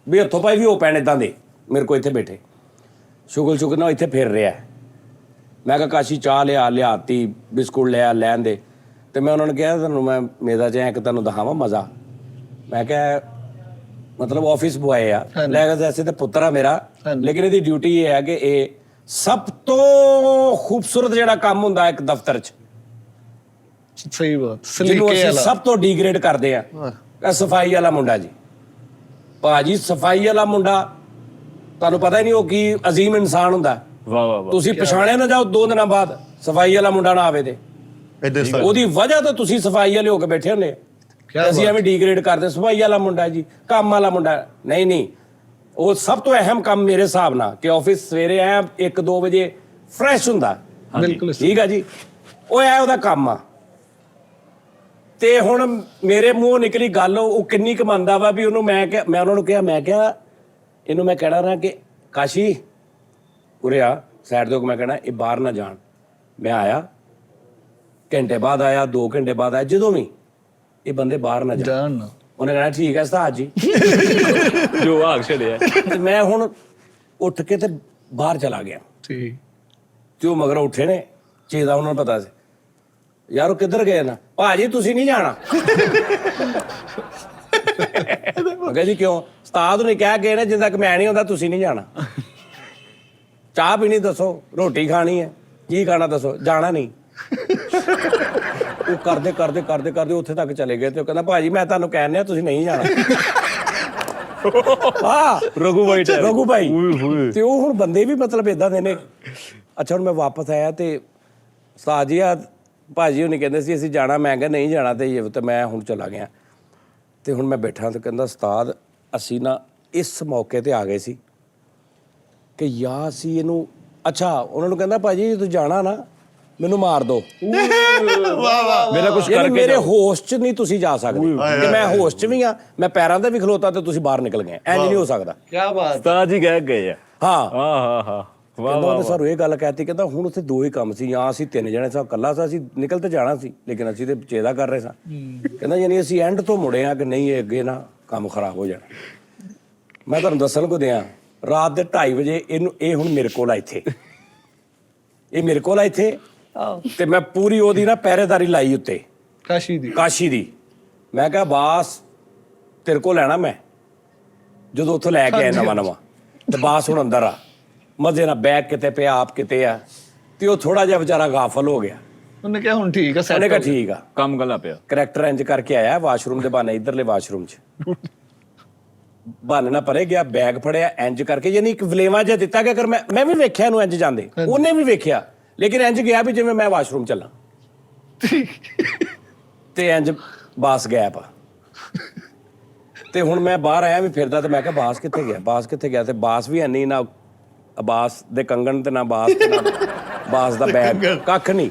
ਵੀ ਹੱਥੋਂ ਪਾਈ ਵੀ ਉਹ ਪੈਣ ਇਦਾਂ ਦੇ ਮੇਰੇ ਕੋਲ ਇੱਥੇ ਬੈਠੇ ਸ਼ੁਗਲ ਸ਼ੁਗਲ ਨਾਲ ਇੱਥੇ ਫਿਰ ਰਿਹਾ। ਮੈਂ ਕਿਹਾ ਕਾਸ਼ੀ ਚਾਹ ਲਿਆਤੀ ਬਿਸਕੁਟ ਲੈਣ ਦੇ। ਤੇ ਮੈਂ ਉਹਨਾਂ ਨੂੰ ਕਿਹਾ ਤੁਹਾਨੂੰ ਮੈਂ ਮੇਰਾ ਚ ਇੱਕ ਤੁਹਾਨੂੰ ਦਿਖਾਵਾਂ ਮਜ਼ਾ। ਮੈਂ ਕਿਹਾ ਮਤਲਬ ਆਫਿਸ ਬੁਆਏ ਆ, ਲੈ ਕੇ ਵੈਸੇ ਤਾਂ ਪੁੱਤਰ ਆ ਮੇਰਾ, ਲੇਕਿਨ ਇਹਦੀ ਡਿਊਟੀ ਇਹ ਹੈ ਕਿ ਇਹ ਸਭ ਤੋਂ ਖੂਬਸੂਰਤ ਜਿਹੜਾ ਕੰਮ ਹੁੰਦਾ ਇੱਕ ਦਫ਼ਤਰ 'ਚ,
ਸਹੀ ਬਾਤ,
ਜਿਹਨੂੰ
ਸਲੀਕੇ
ਅਸੀਂ
ਵਾਲਾ।
ਸਭ ਤੋਂ ਡੀਗ੍ਰੇਡ ਕਰਦੇ ਆ, ਇਹ ਸਫਾਈ ਵਾਲਾ ਮੁੰਡਾ ਜੀ। ਭਾਜੀ ਸਫਾਈ ਵਾਲਾ ਮੁੰਡਾ ਤੁਹਾਨੂੰ ਪਤਾ ਹੀ ਨਹੀਂ ਉਹ ਕੀ ਅਜ਼ੀਮ ਇਨਸਾਨ ਹੁੰਦਾ।
ਵਾਹ ਵਾਹ ਵਾਹ।
ਤੁਸੀਂ ਪਛਾਣਿਆ ਨਾ ਜਾਓ 2 ਦਿਨਾਂ ਬਾਅਦ ਸਫਾਈ ਵਾਲਾ ਮੁੰਡਾ ਨਾ ਆਵੇ ਤੇ ਉਹਦੀ ਵਜ੍ਹਾ ਤੋਂ ਤੁਸੀਂ ਸਫਾਈ ਵਾਲੇ ਹੋ ਕੇ ਬੈਠੇ ਹੁੰਦੇ ਆ। ਅਸੀਂ ਐਵੇਂ ਡੀਗ੍ਰੇਡ ਕਰਦੇ ਸਫਾਈ ਵਾਲਾ ਮੁੰਡਾ ਜੀ, ਕੰਮ ਵਾਲਾ ਮੁੰਡਾ। ਨਹੀਂ, ਉਹ ਸਭ ਤੋਂ ਅਹਿਮ ਕੰਮ ਮੇਰੇ ਹਿਸਾਬ ਨਾਲ ਕਿ ਆਫਿਸ ਸਵੇਰੇ ਐ 1-2 ਵਜੇ ਫਰੈਸ਼ ਹੁੰਦਾ।
ਬਿਲਕੁਲ
ਠੀਕ ਆ ਜੀ, ਉਹ ਐ ਉਹਦਾ ਕੰਮ ਆ। ਤੇ ਹੁਣ ਮੇਰੇ ਮੂੰਹੋਂ ਨਿਕਲੀ ਗੱਲ, ਉਹ ਕਿੰਨੀ ਕੁ ਮੰਨਦਾ ਵਾ ਵੀ ਉਹਨੂੰ ਮੈਂ ਉਹਨਾਂ ਨੂੰ ਕਿਹਾ, ਮੈਂ ਕਿਹਾ ਇਹਨੂੰ ਮੈਂ ਕਹਿਣਾ ਨਾ ਕਿ ਕਾਸ਼ੀ ਉਰੇ ਆ ਸਾਈਡ ਤੋਂ, ਮੈਂ ਕਹਿਣਾ ਇਹ ਬਾਹਰ ਨਾ ਜਾਣ। ਮੈਂ ਆਇਆ ਘੰਟੇ ਬਾਅਦ ਆਇਆ, 2 ਘੰਟੇ ਬਾਅਦ ਆਇਆ, ਜਦੋਂ ਵੀ ਇਹ ਬੰਦੇ ਬਾਹਰ ਨਾ ਜਾਣ।
ਜਾਣ ਨਾ।
ਉਹਨੇ ਕਹਿਣਾ ਠੀਕ ਹੈ ਉਸਤਾਦ ਜੀ।
ਜੋ ਆਗ ਛੜਿਆ।
ਤੇ ਮੈਂ ਹੁਣ ਉੱਠ ਕੇ ਤੇ ਬਾਹਰ ਚਲਾ ਗਿਆ
ਠੀਕ।
ਤੇ ਉਹ ਮਗਰ ਉੱਠੇ ਨੇ ਚੀਜ਼ਾਂ, ਉਹਨਾਂ ਨੂੰ ਪਤਾ ਸੀ ਯਾਰ ਉਹ ਕਿੱਧਰ ਗਏ ਨਾ। ਭਾਜੀ ਤੁਸੀਂ ਨਹੀਂ ਜਾਣਾ। ਮੈਂ ਕਿਹਾ ਜੀ ਕਿਉਂ? ਉਸਤਾਦ ਨੇ ਕਹਿ ਗਏ ਨੇ ਜਿੰਦਾ ਕਿ ਮੈਂ ਨਹੀਂ ਹੁੰਦਾ ਤੁਸੀਂ ਨਹੀਂ ਜਾਣਾ। ਚਾਹ ਪੀਣੀ ਦੱਸੋ, ਰੋਟੀ ਖਾਣੀ ਹੈ, ਕੀ ਖਾਣਾ ਦੱਸੋ, ਜਾਣਾ ਨਹੀਂ। ਉਹ ਕਰਦੇ ਉੱਥੇ ਤੱਕ ਚਲੇ ਗਏ ਤੇ ਉਹ ਕਹਿੰਦਾ ਭਾਜੀ ਮੈਂ ਤੁਹਾਨੂੰ ਕਹਿਣ ਆ ਤੁਸੀਂ ਨਹੀਂ ਜਾਣਾ। ਹਾਂ
ਰਘੂ ਭਾਈ
ਤੇ ਉਹ ਹੁਣ ਬੰਦੇ ਵੀ ਮਤਲਬ ਇਦਾਂ ਦੇ ਨੇ। ਅੱਛਾ ਹੁਣ ਮੈਂ ਵਾਪਸ ਆਇਆ ਤੇ ਉਸਤਾਦ ਜੀ ਆ ਭਾਜੀ ਉਹਨੇ ਕਹਿੰਦੇ ਸੀ ਅਸੀਂ ਜਾਣਾ, ਮੈਂ ਕਿਹਾ ਨਹੀਂ ਜਾਣਾ ਤੇ ਮੈਂ ਹੁਣ ਚਲਾ ਗਿਆ। ਤੇ ਹੁਣ ਮੈਂ ਬੈਠਾ ਤੇ ਕਹਿੰਦਾ ਉਸਤਾਦ ਅਸੀਂ ਨਾ ਇਸ ਮੌਕੇ ਤੇ ਆ ਗਏ ਸੀ ਕਿ ਯਾ ਅਸੀਂ ਇਹਨੂੰ, ਅੱਛਾ ਉਹਨਾਂ ਨੂੰ ਕਹਿੰਦਾ ਭਾਜੀ ਜੇ ਤੂੰ ਜਾਣਾ ਨਾ ਮੈਨੂੰ ਮਾਰ ਦੋ।
ਮੇਰਾ ਕੁਝ
ਯਾਨੀ
ਕਰਕੇ
ਮੇਰੇ ਹੋਸ਼ 'ਚ ਨਹੀਂ ਤੁਸੀਂ ਜਾ ਸਕਦੇ ਕਿ ਮੈਂ ਹੋਸ਼ 'ਚ ਵੀ ਆ, ਮੈਂ ਪੈਰਾਂ ਤੇ ਵੀ ਖਲੋਤਾ ਤੇ ਤੁਸੀਂ ਬਾਹਰ ਨਿਕਲ ਗਏ, ਇੰਜ ਨਹੀਂ ਹੋ ਸਕਦਾ।
ਕੀ ਬਾਤ।
ਉਸਤਾਦ ਜੀ ਕਹਿ ਗਏ ਆ।
ਹਾਂ
ਹਾਂ ਵਾਹ
ਕਹਿੰਦਾ
ਵਾਹ
ਉਹਨੇ ਸਾਨੂੰ ਇਹ ਗੱਲ ਕਹਿਤੀ, ਕਹਿੰਦਾ ਹੁਣ ਉੱਥੇ 2 ਹੀ ਕੰਮ ਸੀ, ਜਾਂ ਅਸੀਂ 3 ਜਣੇ ਸਾਂ, ਇਕੱਲਾ ਸਾਂ, ਅਸੀਂ ਨਿਕਲ ਤੇ ਜਾਣਾ ਸੀ ਲੇਕਿਨ ਅਸੀਂ ਤੇ ਚੇਦਾ ਕਰ ਰਹੇ ਸਾਂ। ਕਹਿੰਦਾ ਯਾਨੀ ਅਸੀਂ ਐਂਡ ਤੋਂ ਮੁੜੇ ਆ ਕਿ ਨਹੀਂ ਇਹ ਅੱਗੇ ਨਾ ਕੰਮ ਖਰਾਬ ਹੋ ਜਾਣਾ। ਮੈਂ ਤੁਹਾਨੂੰ ਦੱਸਣ ਕੋ ਦਿਆਂ ਰਾਤ ਦੇ 2:30 ਵਜੇ ਇਹ ਹੁਣ ਮੇਰੇ ਕੋਲ ਆ ਇੱਥੇ, ਇਹ ਮੇਰੇ ਕੋਲ ਆ ਇੱਥੇ ਤੇ ਮੈਂ ਪੂਰੀ ਉਹਦੀ ਨਾ ਪਹਿਰੇਦਾਰੀ ਲਾਈ ਉੱਤੇ ਕਾਸ਼ੀ ਦੀ। ਮੈਂ ਕਿਹਾ ਬਾਸ ਤੇਰੇ ਕੋਲ ਲੈਣਾ ਮੈਂ ਜਦੋਂ ਉੱਥੋਂ ਲੈ ਕੇ ਆਇਆ ਨਵਾਂ ਤੇ ਬਾਸ ਹੁਣ ਅੰਦਰ ਆ ਮਜ਼ੇ ਨਾਲ ਬੈਗ ਕਿਤੇ ਪਿਆ ਆਪ ਕਿਤੇ ਆ। ਤੇ ਉਹ ਥੋੜਾ ਜਿਹਾ ਵਿਚਾਰਾ ਗਾਫਲ ਹੋ ਗਿਆ।
ਉਹਨੇ ਕਿਹਾ ਹੁਣ ਠੀਕ ਆ ਸੈਟ।
ਉਹਨੇ ਕਿਹਾ ਠੀਕ ਆ,
ਕੰਮ ਗੱਲਾਂ ਪਿਆ।
ਕਰੈਕਟਰ ਇੰਜ ਕਰਕੇ ਆਇਆ ਵਾਸ਼ਰੂਮ ਦੇ ਬਹਾਨੇ, ਇਧਰਲੇ ਵਾਸ਼ਰੂਮ 'ਚ ਬਹਾਨੇ ਨਾਲ ਪਰੇ ਗਿਆ, ਬੈਗ ਫੜਿਆ ਇੰਜ ਕਰਕੇ, ਯਾਨੀ ਇੱਕ ਵਲੇਵਾ ਜਿਹਾ ਦਿੱਤਾ ਕਿ ਅਗਰ ਮੈਂ ਵੀ ਵੇਖਿਆ ਇਹਨੂੰ ਇੰਜ ਜਾਂਦੇ, ਉਹਨੇ ਵੀ ਵੇਖਿਆ ਲੇਕਿਨ ਇੰਜ ਗਿਆ ਵੀ ਜਿਵੇਂ ਮੈਂ ਵਾਸ਼ਰੂਮ ਚੱਲਾਂ। ਤੇ ਇੰਜ ਬਾਸ ਗੈਪ। ਤੇ ਹੁਣ ਮੈਂ ਬਾਹਰ ਆਇਆ ਵੀ ਫਿਰਦਾ ਤੇ ਮੈਂ ਕਿਹਾ ਬਾਸ ਕਿੱਥੇ ਗਿਆ ਤੇ ਬਾਸ ਵੀ ਨਹੀਂ, ਨਾ ਬਾਸ ਦੇ ਕੰਗਣ ਤੇ ਨਾ ਬਾਸ ਦਾ ਬੈਗ, ਕੱਖ ਨਹੀਂ।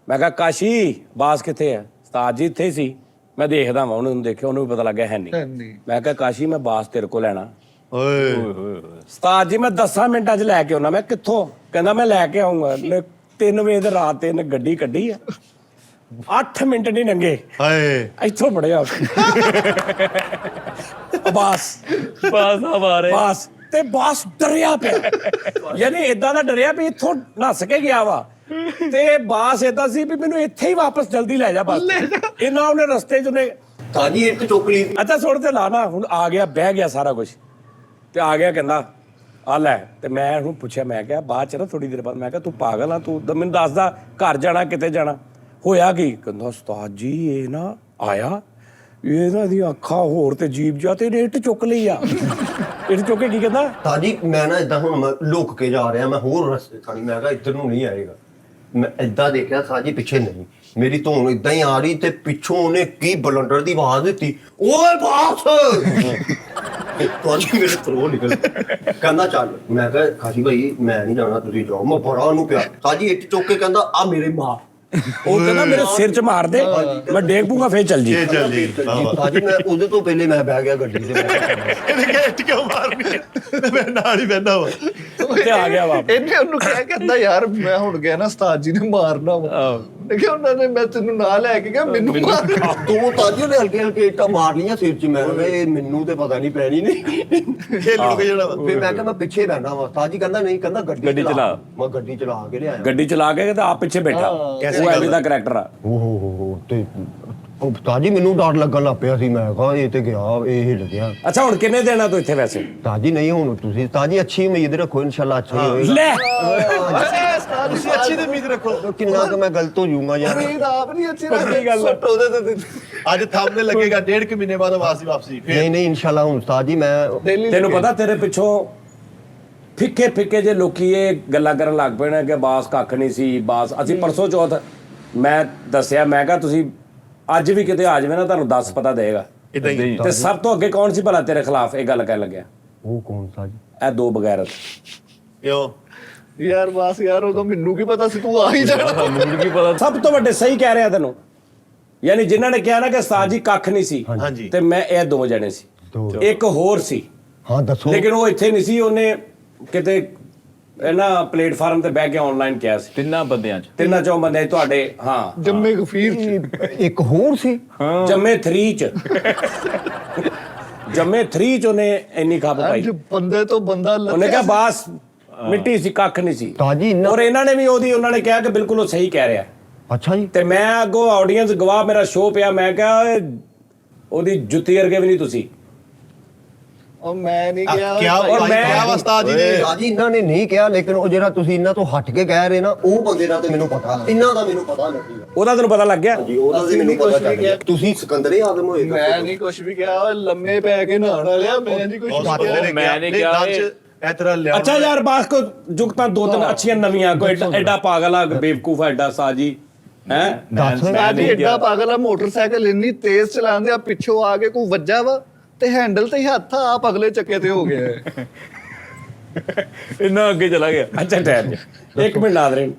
ਮੈਂ ਕਿਹਾ ਕਾਸ਼ੀ ਬਾਸ ਕਿੱਥੇ ਹੈ? ਉਸਤਾਦ ਜੀ ਇੱਥੇ ਹੀ ਸੀ, ਮੈਂ ਦੇਖਦਾ ਵਾਂ। ਉਹਨੂੰ ਦੇਖਿਆ, ਉਹਨੂੰ ਵੀ ਪਤਾ ਲੱਗਿਆ ਹੈ ਨਹੀਂ। ਮੈਂ ਕਿਹਾ ਕਾਸ਼ੀ ਮੈਂ ਬਾਸ ਤੇਰੇ ਕੋਲ ਲੈਣਾ। ਉਸਤਾਦ ਜੀ ਮੈਂ 10 ਮਿੰਟਾਂ 'ਚ ਲੈ ਕੇ ਆਉਣਾ। ਮੈਂ ਕਿੱਥੋਂ? ਕਹਿੰਦਾ ਮੈਂ ਲੈ ਕੇ ਆਉਂਗਾ। 3 ਵਜੇ ਤੇ ਰਾਤ ਤੇ ਇਹਨੇ ਗੱਡੀ ਕੱਢੀ ਆ, 8 ਮਿੰਟ ਨਹੀਂ ਲੰਘੇ ਇੱਥੋਂ ਬੜਿਆ ਬਾਸ ਤੇ ਬਾਸ ਡਰਿਆ ਪਿਆ, ਯਾਨੀ ਏਦਾਂ ਦਾ ਡਰਿਆ ਵੀ ਇੱਥੋਂ ਨੱਸ ਕੇ ਗਿਆ ਵਾ। ਤੇ ਬਾਸ ਏਦਾਂ ਸੀ ਵੀ ਮੈਨੂੰ ਇੱਥੇ ਹੀ ਵਾਪਸ ਜਲਦੀ ਲੈ ਜਾ ਬਸ। ਇਹਨਾਂ ਉਹਨੇ ਰਸਤੇ 'ਚ ਉਹਨੇ
ਤਾਜੀ ਇੱਕ ਚੋਕਲੀ
ਅੱਛਾ ਸੁਣ ਤੇ ਲਾ ਨਾ। ਹੁਣ ਆ ਗਿਆ, ਬਹਿ ਗਿਆ ਸਾਰਾ ਕੁਝ ਤੇ ਆ ਗਿਆ, ਕਹਿੰਦਾ ਆ ਲੈ। ਤੇ ਮੈਂ ਉਹਨੂੰ ਪੁੱਛਿਆ, ਮੈਂ ਕਿਹਾ ਬਾਅਦ 'ਚ ਨਾ ਥੋੜੀ ਦੇਰ ਬਾਅਦ, ਮੈਂ ਕਿਹਾ ਤੂੰ ਪਾਗਲ ਆ, ਤੂੰ ਮੈਨੂੰ ਦੱਸਦਾ ਘਰ ਜਾਣਾ ਕਿਤੇ ਜਾਣਾ, ਹੋਇਆ ਕੀ? ਕਹਿੰਦਾ ਉਸਤਾਦ ਜੀ ਇਹ ਨਾ ਆਇਆ, ਇਹਨਾਂ ਦੀਆਂ ਅੱਖਾਂ ਹੋਰ ਤੇ ਜੀਭ ਜਾ ਤੇ ਇੱਟ ਚੁੱਕ ਲਈ ਆ। ਇੱਟ ਚੁੱਕ ਕੇ ਕੀ ਕਹਿੰਦਾ?
ਤਾਜੀ ਮੈਂ ਨਾ ਇਦਾਂ ਹੁਣ ਮੈਂ ਲੁੱਕ ਕੇ ਜਾ ਰਿਹਾ, ਮੈਂ ਹੋਰ ਰਸਤੇ ਖਾਣੀ, ਮੈਂ ਕਿਹਾ ਇੱਧਰ ਨੂੰ ਨਹੀਂ ਆਏਗਾ। ਮੈਂ ਏਦਾਂ ਦੇਖਿਆ ਸਾਜੀ ਪਿੱਛੇ ਨਹੀਂ, ਮੇਰੀ ਧੌਣ ਏਦਾਂ ਹੀ ਆ ਰਹੀ ਤੇ ਪਿੱਛੋਂ ਉਹਨੇ ਕੀ ਬਲੰਡਰ ਦੀ ਆਵਾਜ਼ ਦਿੱਤੀ, ਓਏ ਬਾਸ। ਤੁਹਾਡੀ ਮੇਰੇ ਥਰੋ ਨਿਕਲ। ਕਹਿੰਦਾ ਚੱਲ। ਮੈਂ ਕਿਹਾ ਕਾਸ਼ੀ ਭਾਈ ਮੈਂ ਨਹੀਂ ਜਾਣਾ, ਤੁਸੀਂ ਜਾਓ। ਮੈਂ ਬੜਾ ਉਹਨੂੰ ਪਿਆ। ਸਾਜੀ ਇੱਟ ਚੁੱਕ ਕੇ ਕਹਿੰਦਾ ਆ ਮੇਰੇ ਮਾਂ।
ਉਹ ਕਹਿੰਦਾ ਮੇਰੇ ਸਿਰ 'ਚ ਮਾਰ ਦੇ, ਮੈਂ ਡੇਗ ਪੂੰਗਾ, ਫੇਰ ਚੱਲ ਜੀ।
ਸਾਜੀ ਮੈਂ ਉਹਦੇ ਤੋਂ ਪਹਿਲੇ ਮੈਂ ਬਹਿ ਗਿਆ ਗੱਡੀ ਤੇ।
ਇਹਨੇ ਕਿਹਾ ਇੱਟ ਕਿਉਂ ਮਾਰਨੀ, ਮੈਂ ਨਾਲ ਹੀ ਬਹਿੰਦਾ ਵਾ
ਤੇ ਆ ਗਿਆ ਵਾਪਸ।
ਇਹਨੇ ਉਹਨੂੰ ਕਿਹਾ ਕਹਿੰਦਾ ਯਾਰ ਮੈਂ ਹੁਣ ਗਿਆ ਨਾ ਉਸਤਾਦ ਜੀ ਨੇ ਮਾਰਨਾ ਵਾ। ਉਹਨੇ ਕਿਹਾ ਉਹਨਾਂ ਨੇ ਮੈਂ ਤੈਨੂੰ ਨਾਲ ਲੈ ਕੇ ਗਿਆ ਮੈਨੂੰ ਮਾਰ
ਤੂੰ ਤਾਜੀ ਨੇ ਹਲਕੇ ਹਲਕੇ ਇੱਟਾਂ ਮਾਰ ਲੀਆਂ ਸਿਰ 'ਚ। ਮੈਂ ਕਿਹਾ ਇਹ ਮੈਨੂੰ ਤੇ ਪਤਾ ਨਹੀਂ ਪੈਣੀ ਨਹੀਂ
ਇਹ ਲੁਕ ਜਿਹੜਾ ਵਾ।
ਫਿਰ ਮੈਂ ਕਿਹਾ ਮੈਂ ਪਿੱਛੇ ਬੈਠਾ ਵਾ। ਤਾਜੀ ਕਹਿੰਦਾ ਨਹੀਂ, ਕਹਿੰਦਾ ਗੱਡੀ ਚਲਾ। ਮੈਂ ਗੱਡੀ ਚਲਾ ਕੇ ਲਿਆਇਆ।
ਗੱਡੀ ਚਲਾ ਕੇ ਤੇ ਆਪ ਪਿੱਛੇ ਬੈਠਾ। ਉਹ ਐਵੇਂ ਦਾ ਕਰੈਕਟਰ ਆ।
ਓਹ ਤੇ ਉਹ ਤਾਜੀ ਮੈਨੂੰ ਡਰ ਲੱਗਣ ਲੱਗ ਪਿਆ ਸੀ। ਮੈਂ ਕਿਹਾ ਇਹ ਤੇ ਗਿਆ, ਇਹ ਹਿੱਲ ਗਿਆ।
ਅੱਛਾ ਹੁਣ ਕਿੰਨੇ ਦੇਣਾ ਤੂੰ ਇੱਥੇ ਵੈਸੇ?
ਤਾਜੀ ਨਹੀਂ, ਹੁਣ ਤੁਸੀਂ ਤਾਜੀ ਅੱਛੀ ਉਮੀਦ ਰੱਖੋ, ਇਨਸ਼ਾਅੱਲਾ ਅੱਛਾ ਹੀ ਹੋਏਗਾ।
ਲੈ
ਤੁਸੀਂ ਅੱਛੀ ਦੀ ਉਮੀਦ ਰੱਖੋ।
ਕਿੰਨਾ ਕੁ ਮੈਂ ਗਲਤ ਹੋ ਜਾਊਂਗਾ ਯਾਰ।
ਇਹ ਆਪ ਨਹੀਂ ਅੱਛੀ
ਪੱਕੀ ਗੱਲ ਆ। ਅੱਜ ਥੰਬਨੇ ਲੱਗੇਗਾ 1.5 ਮਹੀਨੇ ਬਾਅਦ ਵਾਪਸੀ ਫਿਰ।
ਨਹੀਂ ਨਹੀਂ, ਇਨਸ਼ਾਅੱਲਾ ਹੁਣ ਤਾਜੀ ਮੈਂ
ਤੈਨੂੰ ਪਤਾ ਤੇਰੇ ਪਿੱਛੋਂ ਫਿੱਕੇ ਫਿੱਕੇ ਜੇ ਲੋਕੀ ਇਹ ਗੱਲਾਂ ਕਰਨ ਲੱਗ ਪਏ ਨੇ ਕਿ ਬਾਸ ਕੱਖ ਨਹੀਂ ਸੀ ਬਾਸ। ਅਸੀਂ ਪਰਸੋਂ ਚੌਥ ਮੈਂ ਦੱਸਿਆ, ਮੈਂ ਕਿਹਾ ਤੁਸੀਂ ਅੱਜ ਵੀ ਕਿਤੇ ਆ ਜਾਵੇ ਨਾ ਤੁਹਾਨੂੰ 10 ਪਤਾ ਦੇਗਾ।
ਇਦਾਂ ਹੀ
ਤੇ ਸਭ ਤੋਂ ਅੱਗੇ ਕੌਣ ਸੀ ਭਲਾ ਤੇਰੇ ਖਿਲਾਫ ਇਹ ਗੱਲ ਕਹਿਣ ਲੱਗਿਆ?
ਉਹ ਕੌਣ ਤਾਜੀ?
ਇਹ ਦੋ ਬਗੈਰਤ।
ਕਿਉਂ?
ਯਾਰ ਬਸ ਯਾਰ ਉਦੋਂ ਮੈਨੂੰ ਕੀ ਪਤਾ ਸੀ ਤੂੰ ਆ ਹੀ ਜਾਣਾ।
ਮੈਨੂੰ ਕੀ ਪਤਾ।
ਸਭ ਤੋਂ ਵੱਡੇ ਸਹੀ ਕਹਿ ਰਿਹਾ ਤੈਨੂੰ, ਯਾਨੀ ਜਿਨ੍ਹਾਂ ਨੇ ਕਿਹਾ ਨਾ ਕਿ ਉਸਤਾਦ ਜੀ ਕੱਖ ਨਹੀਂ ਸੀ,
ਹਾਂਜੀ।
ਤੇ ਮੈਂ ਇਹ ਦੋ ਜਣੇ ਸੀ। ਇੱਕ ਹੋਰ ਸੀ
ਹਾਂ ਦੱਸੋ।
ਲੇਕਿਨ ਉਹ ਇੱਥੇ ਨਹੀਂ ਸੀ, ਉਹਨੇ ਕਿਤੇ ਇਹਨਾਂ ਪਲੇਟਫਾਰਮ ਤੇ ਬਹਿ ਕੇ ਆਨਲਾਈਨ ਕਿਹਾ ਸੀ।
ਤਿੰਨਾਂ ਬੰਦਿਆਂ 'ਚ
ਤਿੰਨਾਂ ਚੋਂ ਬੰਦੇ ਤੁਹਾਡੇ। ਹਾਂ
ਜੰਮੇ ਗਫੀਰ ਚ
ਇੱਕ ਹੋਰ ਸੀ।
ਜੰਮੇ 3 ਚ ਜੰਮੇ 3 ਚ ਉਹਨੇ ਇੰਨੀ ਖੱਪ ਪਾਈ।
ਅੱਜ ਬੰਦੇ ਤੋਂ ਬੰਦਾ
ਉਹਨੇ ਕਿਹਾ ਬਾਸ ਮਿੱਟੀ ਸੀ, ਕੱਖ ਨਹੀਂ ਸੀ।
ਤਾਜੀ ਇੰਨਾ
ਔਰ ਇਹਨਾਂ ਨੇ ਵੀ ਉਹਨਾਂ ਨੇ ਕਿਹਾ ਕਿ ਬਿਲਕੁਲ ਉਹ ਸਹੀ ਕਹਿ ਰਿਹਾ।
ਅੱਛਾ ਜੀ।
ਤੇ ਮੈਂ ਅੱਗੋਂ ਆਡੀਅנס ਗਵਾਹ, ਮੇਰਾ ਸ਼ੋਅ ਪਿਆ, ਮੈਂ ਕਿਹਾ ਉਹਦੀ ਜੁੱਤੀ ਵਰਗੇ ਵੀ ਨਹੀਂ ਤੁਸੀਂ।
ਉਹ ਮੈਂ ਨਹੀਂ ਗਿਆ
ਕਿਆ ਕਿਆ ਉਸਤਾਦ ਜੀ ਨੇ?
ਤਾਜੀ ਇਹਨਾਂ ਨੇ ਨਹੀਂ ਕਿਹਾ, ਲੇਕਿਨ ਉਹ ਜਿਹੜਾ ਤੁਸੀਂ ਇਹਨਾਂ ਤੋਂ ਹਟ ਕੇ ਕਹਿ ਰਹੇ ਨਾ, ਉਹ ਬੰਦੇ ਦਾ ਤੇ ਮੈਨੂੰ ਪਤਾ। ਇਹਨਾਂ ਦਾ ਮੈਨੂੰ ਪਤਾ ਨਹੀਂ।
ਉਹਦਾ ਤੈਨੂੰ ਪਤਾ ਲੱਗ ਗਿਆ?
ਜੀ ਉਹਦਾ ਤੇ ਮੈਨੂੰ ਪਤਾ ਚੱਲ ਗਿਆ। ਤੁਸੀਂ ਸਿਕੰਦਰੇ ਆਦਮ ਹੋਏ।
ਮੈਂ ਨਹੀਂ ਕੁਝ ਵੀ ਕਿਹਾ। ਉਹ ਲੰਮੇ ਪੈ ਕੇ ਨਹਾਣ ਵਾਲਿਆ ਮੈਂ ਨਹੀਂ ਕੁਝ
ਮੈਂ ਨਹੀਂ ਕਿਹਾ
ਇਹ ਤਰ੍ਹਾਂ ਲਿਆ।
ਅੱਛਾ ਯਾਰ ਬਾਸ ਕੋ ਜੁਗਤਾਂ ਦੋ ਤਿੰਨ ਅੱਛੀਆਂ ਨਵੀਆਂ, ਕੋਈ ਐਡਾ ਪਾਗਲ ਆ ਬੇਵਕੂਫ ਆ ਐਡਾ ਸਾਜੀ ਹੈ।
ਮੈਂ ਜੀ ਏਡਾ ਪਾਗਲ ਆ, ਮੋਟਰਸਾਈਕਲ ਇੰਨੀ ਤੇਜ਼ ਚਲਾਉਂਦੇ ਆ, ਪਿੱਛੋਂ ਆ ਕੇ ਕੋਈ ਵੱਜਾ ਵਾ ਤੇ ਹੈਂਡਲ ਤੇ ਹੀ ਹੱਥ ਆਪ ਅਗਲੇ ਚੱਕੇ ਤੇ ਹੋ ਗਿਆ।
ਇੰਨਾ ਅੱਗੇ ਚਲਾ ਗਿਆ।
ਅੱਛਾ ਠਹਿਰ ਜਾ ਇੱਕ ਮਿੰਟ ਨਾਜ਼ਰੀਨ,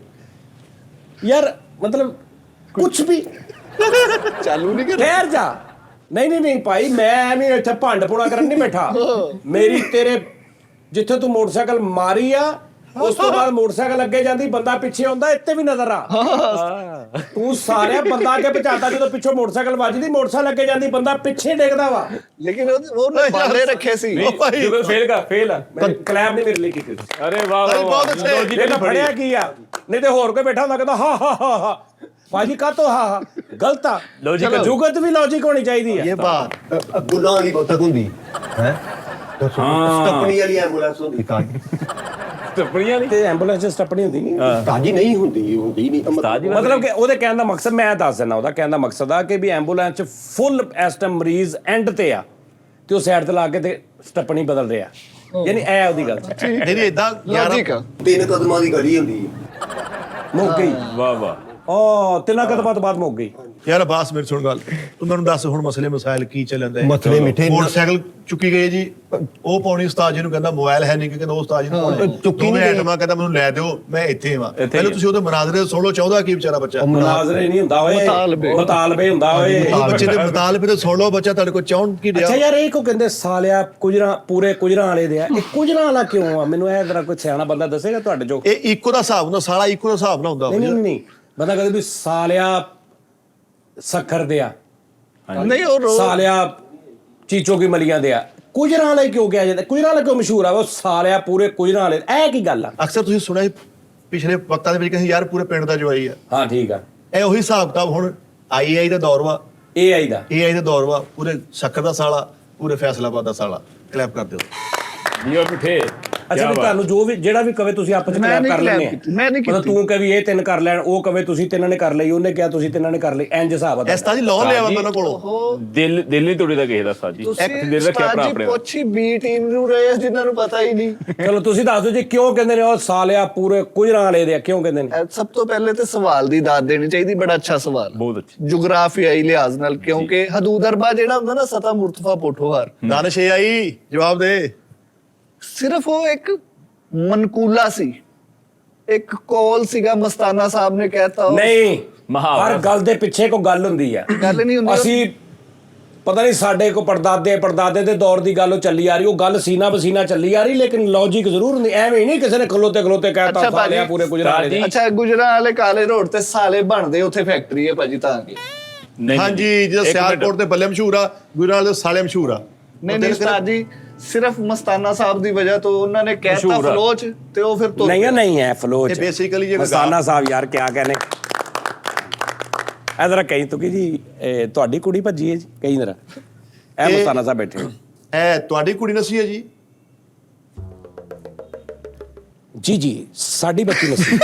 ਯਾਰ ਮਤਲਬ ਕੁਝ ਵੀ
ਚਾਲੂ ਨਹੀਂ ਕਰ
ਠਹਿਰ ਜਾ। ਨਹੀਂ ਭਾਈ, ਮੈਂ ਐਵੇਂ ਇੱਥੇ ਭੰਡ ਪੁਣਾ ਕਰਨ ਨਹੀਂ ਬੈਠਾ। ਮੇਰੀ ਤੇਰੇ ਜਿੱਥੇ ਤੂੰ ਮੋਟਰਸਾਈਕਲ ਮਾਰੀ ਆ, ਉਸ ਤੋਂ ਬਾਅਦ ਮੋਟਰਸਾਈਕਲ ਅੱਗੇ ਜਾਂਦੀ, ਬੰਦਾ ਪਿੱਛੇ ਆਉਂਦਾ, ਇੱਥੇ ਵੀ ਨਜ਼ਰ ਆ। ਤੂੰ ਸਾਰਿਆ ਬੰਦਾ ਅੱਗੇ ਪਹੁੰਚਾਤਾ, ਜਦੋਂ ਪਿੱਛੋਂ ਮੋਟਰਸਾਈਕਲ ਵੱਜਦੀ, ਮੋਟਰਸਾਈਕਲ ਅੱਗੇ ਜਾਂਦੀ, ਬੰਦਾ ਪਿੱਛੇ ਡਿੱਗਦਾ ਵਾ।
ਲੇਕਿਨ ਉਹਨੇ ਬਾਲੇ ਰੱਖੇ ਸੀ।
ਜਦੋਂ ਫੇਲ ਕਲੈਪ ਨਹੀਂ ਮੇਰੇ ਲਈ ਕੀਤੀ।
ਅਰੇ ਵਾਹ ਵਾਹ
ਬਹੁਤ ਅੱਛੇ।
ਇਹ ਤਾਂ ਫੜਿਆ ਕੀ ਆ? ਨਹੀਂ ਤੇ ਹੋਰ ਕੋਈ ਬੈਠਾ ਹੁੰਦਾ ਕਹਿੰਦਾ ਹਾ ਹਾ ਹਾ ਹਾ ਭਾਜੀ ਕਾਤੋਂ ਹਾ ਗਲਤ ਆ।
Logical।
ਜੁਗਤ ਵੀ ਲੌਜੀਕ ਹੋਣੀ ਚਾਹੀਦੀ ਆ।
ਇਹ ਬਾਤ
ਗੁੱਲਾਂ ਦੀ ਬਤਕ ਹੁੰਦੀ ਹੈ। ਦੱਸੋ
ਹਾਂ।
ਸਟੱਪਣੀ ਵਾਲੀ ਐਂਬੂਲੈਂਸ ਹੁੰਦੀ ਤਾਜੀ।
ਟੱਪਣੀਆਂ ਨਹੀਂ।
ਤੇ ਐਂਬੂਲੈਂਸ ਚ ਸਟੱਪਣੀ ਹੁੰਦੀ ਨਹੀਂ।
ਤਾਜੀ ਨਹੀਂ ਹੁੰਦੀ ਨਹੀਂ।
ਤਾਜੀ
ਮਤਲਬ ਕਿ ਉਹਦੇ ਕਹਿਣ ਦਾ ਮਕਸਦ ਮੈਂ ਦੱਸ ਦਿੰਦਾ। ਉਹਦਾ ਕਹਿਣ ਦਾ ਮਕਸਦ ਆ ਕਿ ਵੀ ਐਂਬੂਲੈਂਸ ਚ ਫੁੱਲ ਇਸ ਟਾਈਮ ਮਰੀਜ਼ ਐਂਡ ਤੇ ਆ ਤੇ ਉਹ ਸਾਈਡ ਤੇ ਲਾ ਕੇ ਤੇ ਸਟੱਪਣੀ ਬਦਲ ਰਿਹਾ, ਯਾਨੀ ਇਹ ਉਹਦੀ ਗੱਲ
ਨਹੀਂ ਇਦਾਂ
ਲੌਜੀਕ ਆ।
3 ਕਦਮਾਂ ਦੀ ਗਲੀ ਹੁੰਦੀ ਹੈ।
ਮੁੱਕ ਗਈ।
ਵਾਹ ਵਾਹ।
ਉਹ ਤਿੰਨਾਂ ਕਦਮਾਂ ਤੋਂ ਬਾਅਦ ਮੁੱਕ ਗਈ।
ਯਾਰ ਬਾਸ ਮੇਰੀ ਸੁਣ ਗੱਲ, ਤੂੰ ਮੈਨੂੰ ਦੱਸ ਹੁਣ ਮਸਲੇ ਮਸਾਇਲ ਕੀ ਚੱਲਦੇ?
ਮਸਲੇ ਮਿੱਠੇ
ਮੋਟਰਸਾਈਕਲ ਚੁੱਕੀ ਗਈ ਜੀ, ਉਹ ਪਾਉਣੀ ਉਸਤਾਦ ਜੀ ਨੂੰ, ਕਹਿੰਦਾ ਮੋਬਾਈਲ ਹੈ ਨਹੀਂ, ਕਹਿੰਦਾ ਉਸਤਾਦ ਜੀ ਨੂੰ ਪਾਉਣੀ
ਚੁੱਕੀ
ਦੋਵੇਂ
ਨਹੀਂ
ਆਈਟਮਾਂ, ਕਹਿੰਦਾ ਮੈਨੂੰ ਲੈ ਦਿਓ, ਮੈਂ ਇੱਥੇ ਹਾਂ।
ਇੱਥੇ
ਪਹਿਲਾਂ ਤੁਸੀਂ ਉਹਦੇ ਮਨਾਜ਼ਰੇ ਸੁਣ ਲਓ, 14 ਕੀ ਵਿਚਾਰਾ ਬੱਚਾ।
ਮੁਨਾਜ਼ਰੇ ਨਹੀਂ ਹੁੰਦਾ ਓਏ, ਮੁਤਾਲਬੇ ਹੁੰਦਾ ਓਏ।
ਉਹ ਬੱਚੇ ਦੇ ਮੁਤਾਲਬੇ ਤੇ ਸੁਣ ਲਓ, ਬੱਚਾ ਤੁਹਾਡੇ ਕੋਲ ਚਾਹੁੰ ਕੀ ਰਿਹਾ।
ਅੱਛਾ ਯਾਰ ਇਹ ਕੋ ਕਹਿੰਦੇ ਸਾਲਿਆ ਕੁਜਰਾ ਪੂਰੇ ਕੁਜਰਾਂ ਵਾਲੇ ਦੇ ਆ, ਇਹ ਕੁਜਰਾਂ ਵਾਲਾ ਕਿਉਂ ਆ? ਮੈਨੂੰ ਇਹ ਜਰਾ ਕੋਈ ਸਿਆਣਾ ਬੰਦਾ ਦੱਸੇਗਾ ਤੁਹਾਡੇ ਜੋ।
ਇਹ ਇੱਕੋ ਦਾ ਹਿਸਾਬ ਹੁੰਦਾ, ਸਾਲਾ ਇੱਕੋ ਦਾ ਹਿਸਾਬ ਨਾ ਹੁੰਦਾ।
ਨਹੀਂ ਬੰਦਾ ਕਹਿੰਦੇ ਵੀ ਸਾਲਿਆ ਸੱਖਰ ਦੇ ਆ,
ਨਹੀਂ ਉਹ
ਸਾਲਿਆ ਚੀਚੋ ਕੀ ਮਲੀਆਂ ਦੇ ਆ, ਕੁਜਰਾਂ ਵਾਲੇ ਕਿਉਂ ਕਿਹਾ ਜਾਂਦਾ? ਕੁਜਰਾਂ ਵਾਲਾ ਕਿਉਂ ਮਸ਼ਹੂਰ ਆ? ਉਹ ਸਾਲਿਆ ਪੂਰੇ ਕੁਜਰਾਂ ਵਾਲੇ, ਇਹ ਕੀ ਗੱਲ ਆ?
ਅਕਸਰ ਤੁਸੀਂ ਸੁਣਿਆ ਸੀ ਪਿਛਲੇ ਵਕਤਾਂ ਦੇ ਵਿੱਚ ਕਹਿੰਦੇ ਯਾਰ ਪੂਰੇ ਪਿੰਡ ਦਾ ਜਵਾਈ ਆ।
ਹਾਂ ਠੀਕ ਆ।
ਇਹ ਉਹੀ ਹਿਸਾਬ ਕਿਤਾਬ ਹੁਣ ਆਈ ਦਾ ਦੌਰ ਵਾ,
AI ਦਾ
AI ਦਾ ਦੌਰ ਵਾ। ਪੂਰੇ ਸੱਖਰ ਦਾ ਸਾਲਾ, ਪੂਰੇ ਫੈਸਲਾਬਾਦ ਦਾ ਸਾਲਾ। ਕਲੈਪ ਕਰ ਦਿਓ
ਜੀਓ ਮਿੱਠੇ।
ਅੱਛਾ ਵੀ ਤੁਹਾਨੂੰ ਜੋ ਵੀ ਜਿਹੜਾ ਵੀ ਕਵੇ ਤੁਸੀਂ ਆਪਸ ਵਿੱਚ ਕਲੈਪ ਕਰ ਲੈਣੇ ਆ।
ਮੈਂ ਨਹੀਂ
ਮਤਲਬ ਤੂੰ ਕਹੇ ਵੀ ਇਹ ਤਿੰਨ ਕਰ ਲੈਣ, ਉਹ ਕਵੇ ਤੁਸੀਂ ਤਿੰਨਾਂ ਨੇ ਕਰ ਲਈ, ਉਹਨੇ ਕਿਹਾ ਤੁਸੀਂ ਤਿੰਨਾਂ ਨੇ ਕਰ ਲਈ, ਇੰਜ ਹਿਸਾਬ ਆ।
ਇਸ ਤਾਂ ਜੀ ਲਾਅ ਲਿਆ ਵਾ ਉਹਨਾਂ ਕੋਲੋਂ।
ਦਿਲ ਨਹੀਂ ਤੋੜੀਦਾ ਕਿਸੇ ਦਾ ਸਾਜੀ। ਇੱਕ ਦਿਲ ਰੱਖਿਆ ਆਪਣਾ ਆਪਣੇ।
ਪੁੱਛੀ ਬੀ ਟੀਮ ਨੂੰ ਰਹੇ ਜਿਨ੍ਹਾਂ ਨੂੰ ਪਤਾ ਹੀ ਨਹੀਂ।
ਚਲੋ ਤੁਸੀਂ ਦੱਸ ਦਿਓ ਜੀ ਕਿਉਂ ਕਹਿੰਦੇ ਨੇ ਉਹ ਸਾਲਿਆ ਪੂਰੇ ਕੁਜਰਾਂ ਵਾਲੇ ਦੇ ਆ, ਕਿਉਂ ਕਹਿੰਦੇ ਨੇ?
ਸਭ ਤੋਂ ਪਹਿਲੇ ਤੇ ਸਵਾਲ ਦੀ ਦਾਤ ਦੇਣੀ ਚਾਹੀਦੀ। ਬੜਾ ਅੱਛਾ ਸਵਾਲ,
ਬਹੁਤ ਅੱਛੀ।
ਜੁਗਰਾਫੀਆਈ ਲਿਹਾਜ਼ ਨਾਲ, ਕਿਉਂਕਿ ਹਦੂਦ ਅਰਬਾ ਜਿਹੜਾ ਹੁੰਦਾ ਨਾ, ਸਤਾ ਮੁਰਤਫਾ ਪੋਠੋਹਾਰ,
ਦਾਨਿਸ਼ AI ਜਵਾਬ ਦੇ।
ਸਿਰਫ ਉਹ ਇੱਕ ਮਨਕੂਲਾ ਸੀ, ਇੱਕ ਕੌਲ ਸੀਗਾ। ਮਸਤਾਨਾ ਸਾਹਿਬ ਨੇ ਕਹਿਤਾ
ਨਹੀਂ,
ਮੁਹਾਵਰਾ।
ਹਰ ਗੱਲ ਦੇ ਪਿੱਛੇ ਕੋਈ ਗੱਲ ਹੁੰਦੀ ਆ।
ਗੱਲ ਨਹੀਂ ਹੁੰਦੀ।
ਅਸੀਂ ਪਤਾ ਨਹੀਂ ਸਾਡੇ ਕੋ ਪੜਦਾਦੇ ਦੇ ਦੌਰ ਦੀ ਗੱਲ ਉਹ ਚੱਲੀ ਆ ਰਹੀ, ਉਹ ਗੱਲ ਸੀਨਾ ਬਸੀਨਾ ਚੱਲੀ ਆ ਰਹੀ, ਲੇਕਿਨ ਲੌਜੀਕ ਜ਼ਰੂਰ ਨਹੀਂ, ਐਵੇਂ ਨਹੀਂ ਕਿਸੇ ਨੇ ਖਲੋਤੇ ਕਹਿਤਾ
ਅੱਛਾ
ਸਾਲਿਆ
ਭਾਜੀ,
ਪੂਰੇ ਗੁਜਰਾਤ ਦੇ।
ਅੱਛਾ ਗੁਜਰਾਂਵਾਲੇ ਕਾਲੇ ਰੋਡ ਤੇ ਸਾਲੇ ਬਣਦੇ, ਉੱਥੇ ਫੈਕਟਰੀ ਹੈ ਭਾਜੀ ਤਾਂ ਕੀ?
ਨਹੀਂ
ਹਾਂਜੀ, ਜਿਹੜਾ ਸਿਆਲਕੋਟ ਦੇ ਬੱਲੇ ਮਸ਼ਹੂਰ ਆ, ਗੁਜਰਾਲ ਦੇ ਸਾਲੇ ਮਸ਼ਹੂਰ ਆ।
ਨਹੀਂ ਉਸਤਾਦ ਜੀ, ਸਿਰਫ ਮਸਤਾਨਾ ਸਾਹਿਬ ਦੀ ਵਜ੍ਹਾ ਤੋਂ ਉਹਨਾਂ ਨੇ ਕਹਿਤਾ ਫਲੋਚ ਤੇ ਉਹ ਫਿਰ ਤੋਂ
ਨਹੀਂ ਹੈ ਫਲੋਚ
ਇਹ basically ਜੇ
ਮਸਤਾਨਾ ਸਾਹਿਬ ਯਾਰ ਕਿਆ ਕਹਿੰਦੇ ਇਧਰ ਕਹੀਂ ਤੂੰ ਜੀ ਤੁਹਾਡੀ ਕੁੜੀ ਭੱਜੀ ਹੈ ਜੀ ਕਹੀਂ ਜਰਾ ਇਹ ਮਸਤਾਨਾ ਸਾਹਿਬ ਬੈਠੇ ਹੋ।
ਇਹ ਤੁਹਾਡੀ ਕੁੜੀ ਨਸੀ ਹੈ ਜੀ?
ਜੀ ਸਾਡੀ ਬੱਚੀ ਨਸੀ।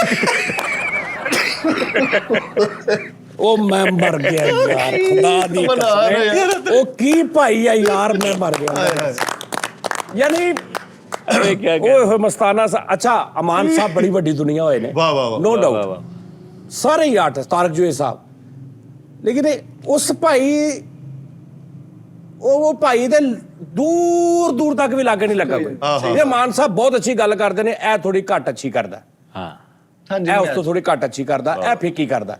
ਉਹ ਮੈਂ ਮਰ ਗਿਆ ਯਾਰ, ਖੁਦਾ ਦੀ ਕਸਮ। ਉਹ ਕੀ ਭਾਈ ਆ ਯਾਰ, ਮੈਂ ਮਰ ਗਿਆ ਯਾਨੀ ਓਏ ਮਸਤਾਨਾ ਸਾਹਿਬ। ਅੱਛਾ ਅਮਾਨ ਸਾਹਿਬ ਬੜੀ ਵੱਡੀ ਦੁਨੀਆ ਹੋਏ ਨੇ,
ਵਾਹ ਵਾਹ ਵਾਹ,
ਨੋ ਡਾਊਟ, ਸਾਰੇ ਹੀ ਆਰਟਿਸਟ, ਤਾਰਕ ਜੋਏ ਸਾਹਿਬ, ਲੇਕਿਨ ਉਸ ਭਾਈ ਉਹ ਭਾਈ ਦੇ ਦੂਰ ਤੱਕ ਵੀ ਲਾਗੇ ਨਹੀਂ ਲੱਗਾ ਕੋਈ। ਇਹ ਮਾਨ ਸਾਹਿਬ ਬਹੁਤ ਅੱਛੀ ਗੱਲ ਕਰਦੇ ਨੇ, ਇਹ ਥੋੜੀ ਘੱਟ ਅੱਛੀ ਕਰਦਾ,
ਹਾਂ
ਇਹ ਉਸ ਤੋਂ ਥੋੜੀ ਘੱਟ ਅੱਛੀ ਕਰਦਾ, ਇਹ ਫੇਕੀ ਕਰਦਾ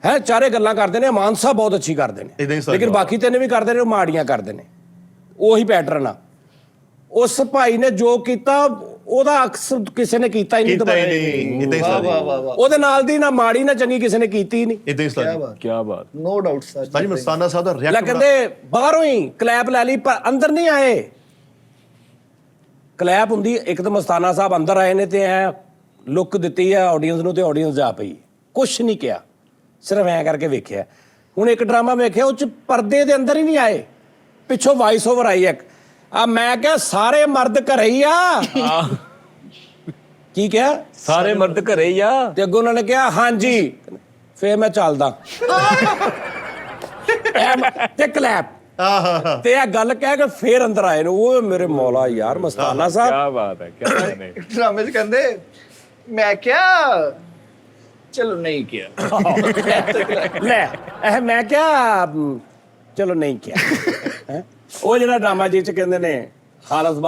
ਹੈ। ਚਾਰੇ ਗੱਲਾਂ ਕਰਦੇ ਨੇ, ਮਾਨ ਸਾਹਿਬ ਬਹੁਤ ਅੱਛੀ ਕਰਦੇ ਨੇ, ਲੇਕਿਨ ਬਾਕੀ ਤਿੰਨ ਵੀ ਕਰਦੇ ਨੇ ਉਹ ਮਾੜੀਆਂ ਕਰਦੇ ਨੇ, ਉਹੀ ਪੈਟਰਨ ਆ। ਉਸ ਭਾਈ ਨੇ ਜੋ ਕੀਤਾ ਉਹਦਾ ਅਕਸ ਕਿਸੇ ਨੇ ਕੀਤਾ ਹੀ ਨਹੀਂ, ਉਹਦੇ ਨਾਲ ਦੀ ਨਾ ਮਾੜੀ ਨਾ ਚੰਗੀ ਕਿਸੇ ਨੇ ਕੀਤੀ ਨਹੀਂ।
ਇਦਾਂ ਹੀ ਸਰ,
ਕੀ ਬਾਤ,
ਨੋ ਡਾਊਟ ਸਰ।
ਭਾਜੀ ਮਸਤਾਨਾ ਸਾਹਿਬ ਦਾ
ਲੈ
ਰਿਐਕਟ
ਕਹਿੰਦੇ ਬਾਹਰੋਂ ਹੀ ਕਲੈਪ ਲੈ ਲਈ ਪਰ ਅੰਦਰ ਨਹੀਂ ਆਏ। ਕਲੈਪ ਹੁੰਦੀ ਇੱਕ ਤਾਂ ਮਸਤਾਨਾ ਸਾਹਿਬ ਅੰਦਰ ਆਏ ਨੇ ਤੇ ਐ ਲੁੱਕ ਦਿੱਤੀ ਹੈ ਆਡੀਅנס ਨੂੰ ਤੇ ਆਡੀਅנס ਜਾ ਪਈ, ਕੁਛ ਨਹੀਂ ਕਿਹਾ, ਸਿਰਫ ਐ ਕਰਕੇ ਵੇਖਿਆ। ਹੁਣ ਇੱਕ ਡਰਾਮਾ ਵੇਖਿਆ ਉਹ ਚ ਪਰਦੇ ਦੇ ਅੰਦਰ ਹੀ ਨਹੀਂ ਆਏ, ਪਿੱਛੋਂ ਵਾਇਸ ਓਵਰ ਆਈ ਇੱਕ, ਆ ਮੈਂ ਕਿਹਾ ਸਾਰੇ ਮਰਦ ਘਰੇ ਹੀ ਆ। ਕੀ ਕਿਹਾ?
ਸਾਰੇ ਮਰਦ ਘਰੇ ਹੀ ਆ।
ਤੇ ਅੱਗੋਂ ਉਹਨਾਂ ਨੇ ਕਿਹਾ ਹਾਂਜੀ, ਫੇਰ ਮੈਂ ਚੱਲਦਾ ਤੇ ਕਲੈਪ ਤੇ ਇਹ ਗੱਲ ਕਹਿ ਕੇ ਫੇਰ ਅੰਦਰ ਆਏ ਨੇ। ਉਹ ਮੇਰੇ ਮੌਲਾ ਯਾਰ ਮਸਤਾਨਾ ਸਾਹਿਬ,
ਕੀ ਬਾਤ ਹੈ, ਕੀ ਨੇ
ਡਰਾਮੇ ਚ ਕਹਿੰਦੇ ਮੈਂ ਕਿਹਾ ਚਲੋ ਨਹੀਂ ਕਿਹਾ,
ਲੈ ਇਹ ਮੈਂ ਕਿਹਾ ਚਲੋ ਨਹੀਂ ਕਿਹਾ। ਉਹ ਜਿਹੜਾ ਡਰਾਮਾ ਜਿਹ ਚ ਕਹਿੰਦੇ ਨੇ ਖਾਲਦ